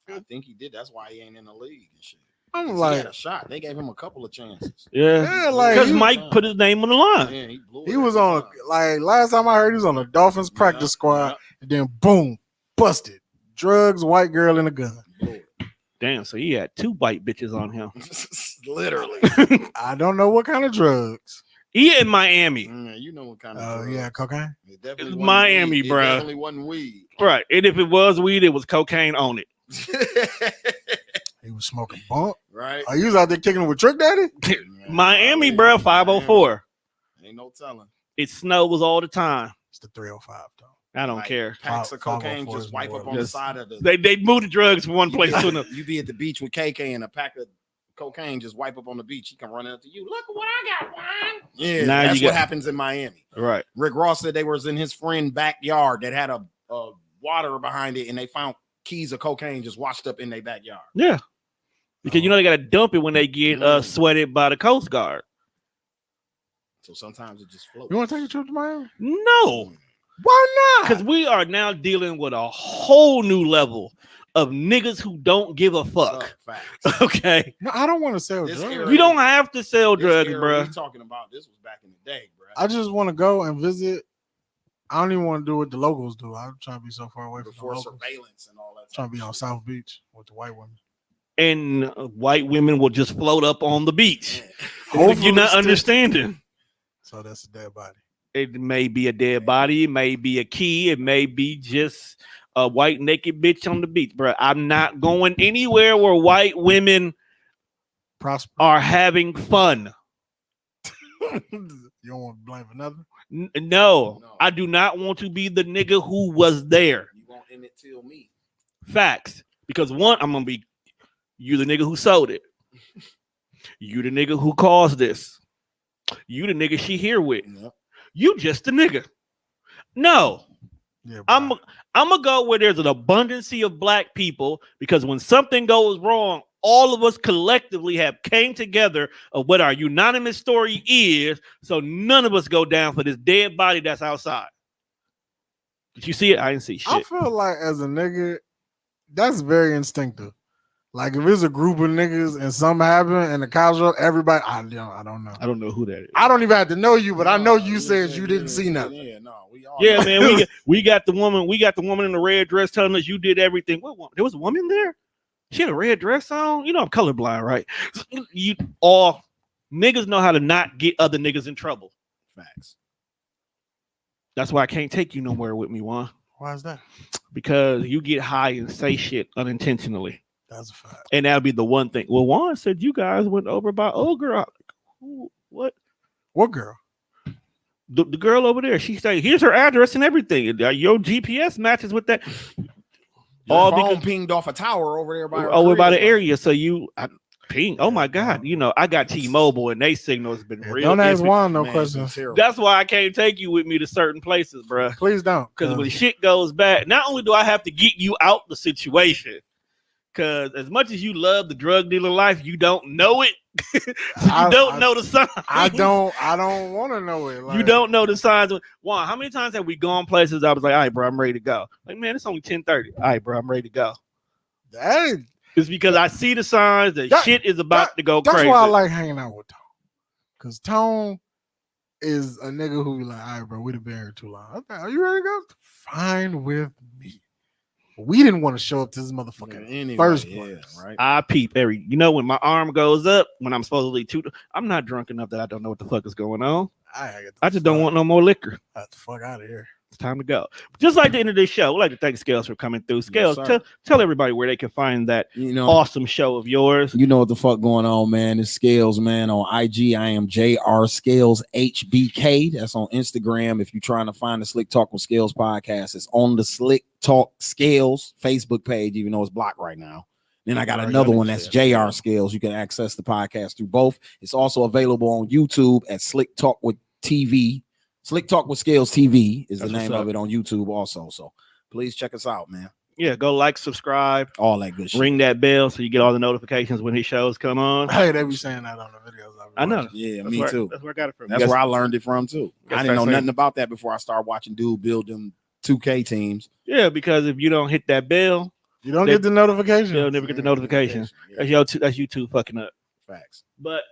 I think he did. That's why he ain't in the league and shit. I'm He like, had a shot. They gave him a couple of chances. Yeah, yeah, like because he, Mike put his name on the line. Yeah, he blew he it was every on time. like last time I heard he was on the Dolphins practice squad, and then boom, busted. Drugs, white girl, and a gun. Blew it. Damn, so he had 2 white bitches on him. Literally. I don't know what kind of drugs. He in Miami. You know what kind of Oh drugs. yeah, cocaine. It definitely It's wasn't Miami, weed. bruh. It definitely wasn't weed. Right. And if it was weed, it was cocaine on it. He was smoking bump. Right? Oh, you was out there kicking it with Trick Daddy? Miami, Miami, bro, 504. Ain't no telling. It snows all the time. It's the 305 though. I don't Like, care. Packs of cocaine 504 just is wipe more up or on the less. side of the. They move the drugs from one place to another. You be at the beach with KK and a pack of cocaine just wipe up on the beach. He come running up to you. Look what I got, Juan. Yeah, Now that's you what got- happens in Miami. Right. Rick Ross said they was in his friend's backyard that had a water behind it, and they found keys of cocaine just washed up in their backyard. Yeah. Because you know they gotta dump it when they get sweated by the Coast Guard. So sometimes it just floats. You want to take a trip to Miami? No. Why not? Because we are now dealing with a whole new level of niggas who don't give a fuck. Facts. Okay. No, I don't want to sell This drugs. era- You don't have to sell This drugs, era bro. we talking about this was back in the day, bro. I just want to go and visit. I don't even want to do what the locals do. I'm trying to be so far away from the Before locals. surveillance and all that. Trying to be type on of shit. South Beach with the white women. And white women will just float up on the beach. Hopefully You're not still- understanding. So that's a dead body. It may be a dead body. It may be a key. It may be just a white naked bitch on the beach, bro. I'm not going anywhere where white women Prosper. are having fun. You don't want to blame another? No, I do not want to be the nigga who was there. You won't end it till me. Facts. Because one, I'm gonna be you the nigga who sold it. You the nigga who caused this. You the nigga she here with. Yep. You just the nigga. No, Yeah, I'm gonna go where there's an abundance of black people, because when something goes wrong, all of us collectively have came together of what our unanimous story is, so none of us go down for this dead body that's outside. Did you see it? I didn't see I shit. feel like as a nigga, that's very instinctive. Like if it's a group of niggas and something happen and the cops are up, everybody, I don't know. I don't know who that is. I don't even have to know you, but I know you No, said you didn't see nothing. Yeah, no, we all Yeah, know. man, we got the woman. We got the woman in the red dress telling us you did everything. What woman? There was a woman there. She had a red dress on. You know I'm colorblind, right? You all niggas know how to not get other niggas in trouble. Facts. That's why I can't take you nowhere with me, Juan. Why is that? Because you get high and say shit unintentionally, That's a fact. and that'll be the one thing. Well, Juan said you guys went over by old girl. Who, what? What girl? The girl over there. She said, "Here's her address and everything. Your GPS matches with that." Your All phone because pinged off a tower over there by her over by the crib. area. So ping. Oh my God. You know, I got T-Mobile and they signal has been Yeah, real. don't ask iffy. Juan no Man, questions. it's terrible. That's why I can't take you with me to certain places, bro. Please don't. Because when shit goes bad, not only do I have to get you out the situation, because as much as you love the drug dealer life, you don't know it. You don't know the signs. I don't want to know it. Like, You don't know the signs. Juan, how many times have we gone places? I was like, all right, bro, I'm ready to go. Like, man, it's only 10:30. All right, bro, I'm ready to go. Hey, It's because I see the signs that shit is about to go that's crazy. why I like hanging out with Tone. Because Tone is a nigga who be like, all right, bro, we've been here too long. Okay, are you ready to go? Fine with me. But we didn't want to show up to this motherfucker Anyway, first yeah, place. right? I peep every, when my arm goes up, when I'm supposedly I'm not drunk enough that I don't know what the fuck is going on. I I just don't want no more liquor. Get the fuck out of here. It's time to go. Just like the end of this show, we'd like to thank Scalez for coming through. Scalez, Yes, tell everybody where they can find that awesome show of yours. You know what the fuck going on, man. It's Scalez, man. On IG, I am JR Scalez HBK. That's on Instagram. If you're trying to find the Slick Talk with Scalez podcast, it's on the Slick Talk Scalez Facebook page, even though it's blocked right now. Then I got another one that's JR Scalez. You can access the podcast through both. It's also available on YouTube at Slick Talk with TV. Slick Talk with Scalez TV is the name of it on YouTube also. So please check us out, man. Yeah, go like, subscribe, all that good shit. Ring that bell so you get all the notifications when his shows come on. Hey, they be saying that on the videos. I know. Yeah, that's me too. That's where I got it from. That's where I learned it from too. I didn't know nothing about that before I started watching dude build them 2K teams. Yeah, because if you don't hit that bell, you don't get the notification. You'll never get the notification. Yeah. That's you two fucking up. Facts. But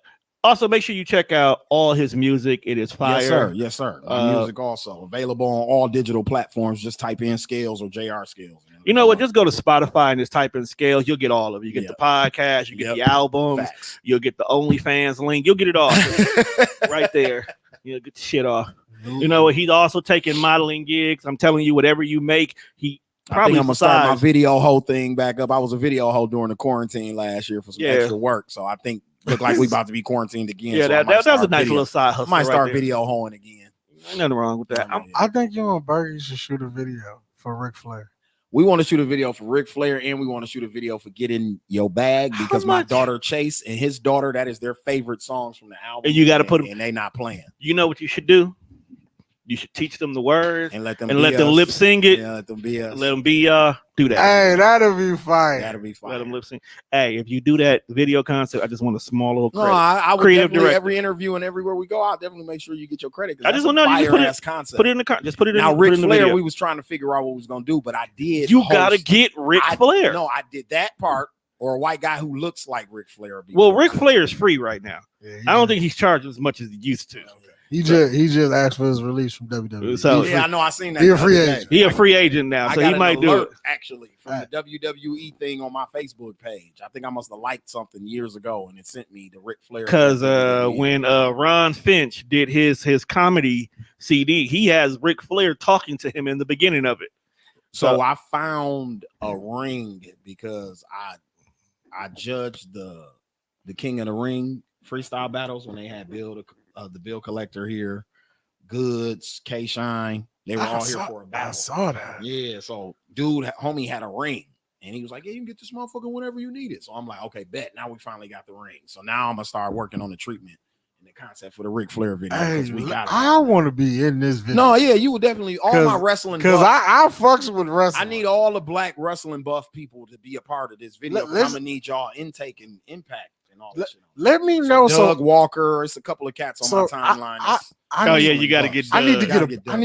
also make sure you check out all his music. It is fire. Yes, sir. Yes, sir. My music also available on all digital platforms. Just type in Scalez or JR Scalez. You know what? Just go to Spotify and just type in Scalez. You'll get all of it. You get the podcast, you get the albums, you'll get the OnlyFans link. You'll get it all right there. You'll get the shit off. You know what? He's also taking modeling gigs. I'm telling you, whatever you make, I think I'm gonna start my video whole thing back up. I was a video hoe during the quarantine last year for some extra work, so I think look like we about to be quarantined again. Yeah, so that was a nice little side hustle. I might start right video hoeing again. Ain't nothing wrong with that. I think you and Bergie should shoot a video for Ric Flair. We want to shoot a video for Ric Flair, and we want to shoot a video for Get in Your Bag because my daughter Chase and his daughter, that is their favorite songs from the album. And you got to put them, and they not playing. You know what you should do? You should teach them the words and let them lip sync it. Yeah, let them be us. Let them be do that. Hey, that'll be fine. That'll be fine. Let them lip sync. Hey, if you do that video concept, I just want a small little credit. No, I would creative director. Every interview and everywhere we go, I'll definitely make sure you get your credit. I just want to know. You concept. Put it in the just put it in. Now, Ric Flair, video. We was trying to figure out what we was gonna do, but I did. You gotta get Ric Flair. No, I did that part. Or a white guy who looks like Ric Flair. Well, Ric Flair is free right now. Yeah, I don't think he's charging as much as he used to. He just asked for his release from WWE. So I know. I seen that. He a free agent. He a free agent now, so he might do it. Actually, from the WWE thing on my Facebook page, I think I must have liked something years ago, and it sent me to Ric Flair. Because when Ron Finch did his comedy CD, he has Ric Flair talking to him in the beginning of it. So I found a ring because I judged the King of the Ring freestyle battles when they had the bill collector here, Goods, K Shine. They were all here for a battle. I saw that. Yeah, so homie had a ring, and he was like, "Yeah, you can get this motherfucker whenever you need it." So I'm like, "Okay, bet." Now we finally got the ring. So now I'm gonna start working on the treatment and the concept for the Ric Flair video. Hey, I want to be in this video. No, yeah, you would definitely all my wrestling because I fucks with wrestling. I need all the black wrestling buff people to be a part of this video. I'm gonna need y'all intake and impact. Let me know. Doug Walker, it's a couple of cats on my timeline. You got to get. I need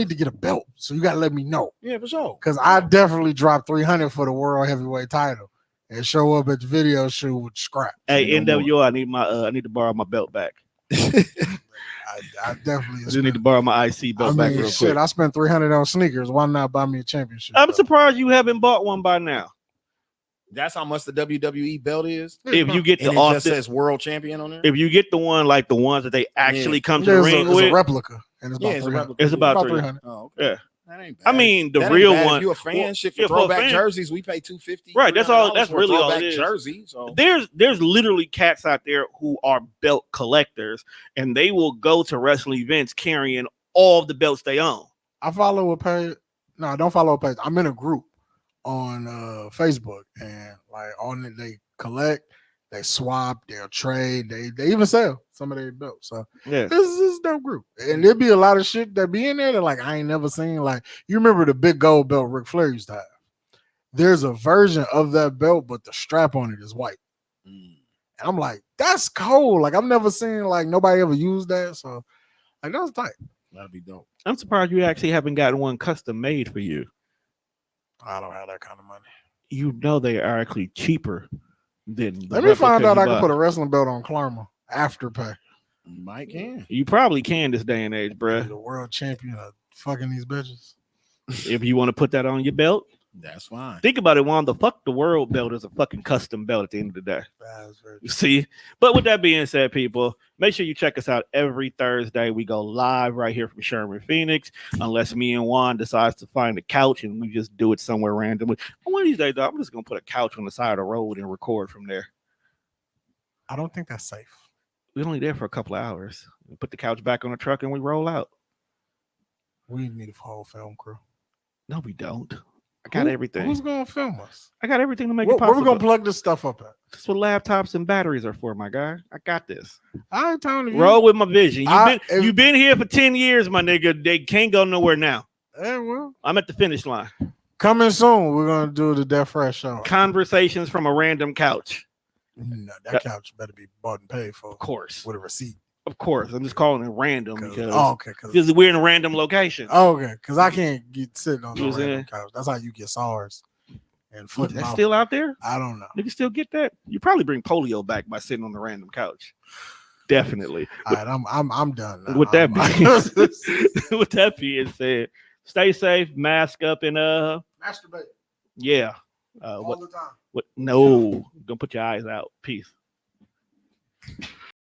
to get a belt. So you got to let me know. Yeah, for sure. Because I definitely dropped 300 for the world heavyweight title and show up at the video shoot with scrap. Hey, NWO, I need to borrow my belt back. I definitely just need to borrow my IC belt back real quick. I spent 300 on sneakers. Why not buy me a championship? I'm surprised you haven't bought one by now. That's how much the WWE belt is. If you get and it just says world champion on there. If you get the one like the ones that they actually come to the ring with, it's a replica, and it's about 300. Oh, okay. Yeah. That ain't bad. I mean, the real one. If you're a fan, shit for throwback jerseys, we pay $250. Right, that's all. That's really all it is. Jersey. So there's literally cats out there who are belt collectors, and they will go to wrestling events carrying all of the belts they own. I follow a page. No, I don't follow a page. I'm in a group on Facebook, and like they collect, they swap, they'll trade, they even sell some of their belts. So yeah, this is a dope group, and there'll be a lot of shit that be in there that like I ain't never seen. Like you remember the big gold belt Ric Flair used to have? There's a version of that belt, but the strap on it is white. And I'm like, that's cool. Like I've never seen like nobody ever used that. So like that's tight. That'd be dope. I'm surprised you actually haven't gotten one custom made for you. I don't have that kind of money. You know they are actually cheaper than. Let me find out I can put a wrestling belt on Klarma after pay. You might can. You probably can this day and age, bruh. The world champion of fucking these bitches. If you want to put that on your belt, that's fine. Think about it, Juan. The world belt is a fucking custom belt at the end of the day. That's very true. See? But with that being said, people, Make sure you check us out every Thursday. We go live right here from Sherman, Phoenix, unless me and Juan decides to find a couch and we just do it somewhere randomly. One of these days, though, I'm just going to put a couch on the side of the road and record from there. I don't think that's safe. We're only there for a couple of hours. We put the couch back on the truck and we roll out. We need a whole film crew. No, we don't. I got everything. Who's going to film us? I got everything to make it Where possible. we going to plug this stuff up at? That's what laptops and batteries are for, my guy. I got this. I'm telling you. Roll with my vision. If- You've been here for 10 years, my nigga. They can't go nowhere now. Yeah, well, I'm at the finish line. coming soon, we're going to do the Death Fresh show. Conversations from a random couch. No, that couch better be bought and paid for. Of course. With a receipt. Of course. I'm just calling it random because because we're in a random location. okay, because I can't get sitting on the You was random in? couch. That's how you get SARS and foot. That's still out there? I don't know. Niggas still get that? You probably bring polio back by sitting on the random couch. Definitely. All right, I'm done now. With that being said, stay safe, mask up, and masturbate yeah. all the time. No, don't put your eyes out. Peace.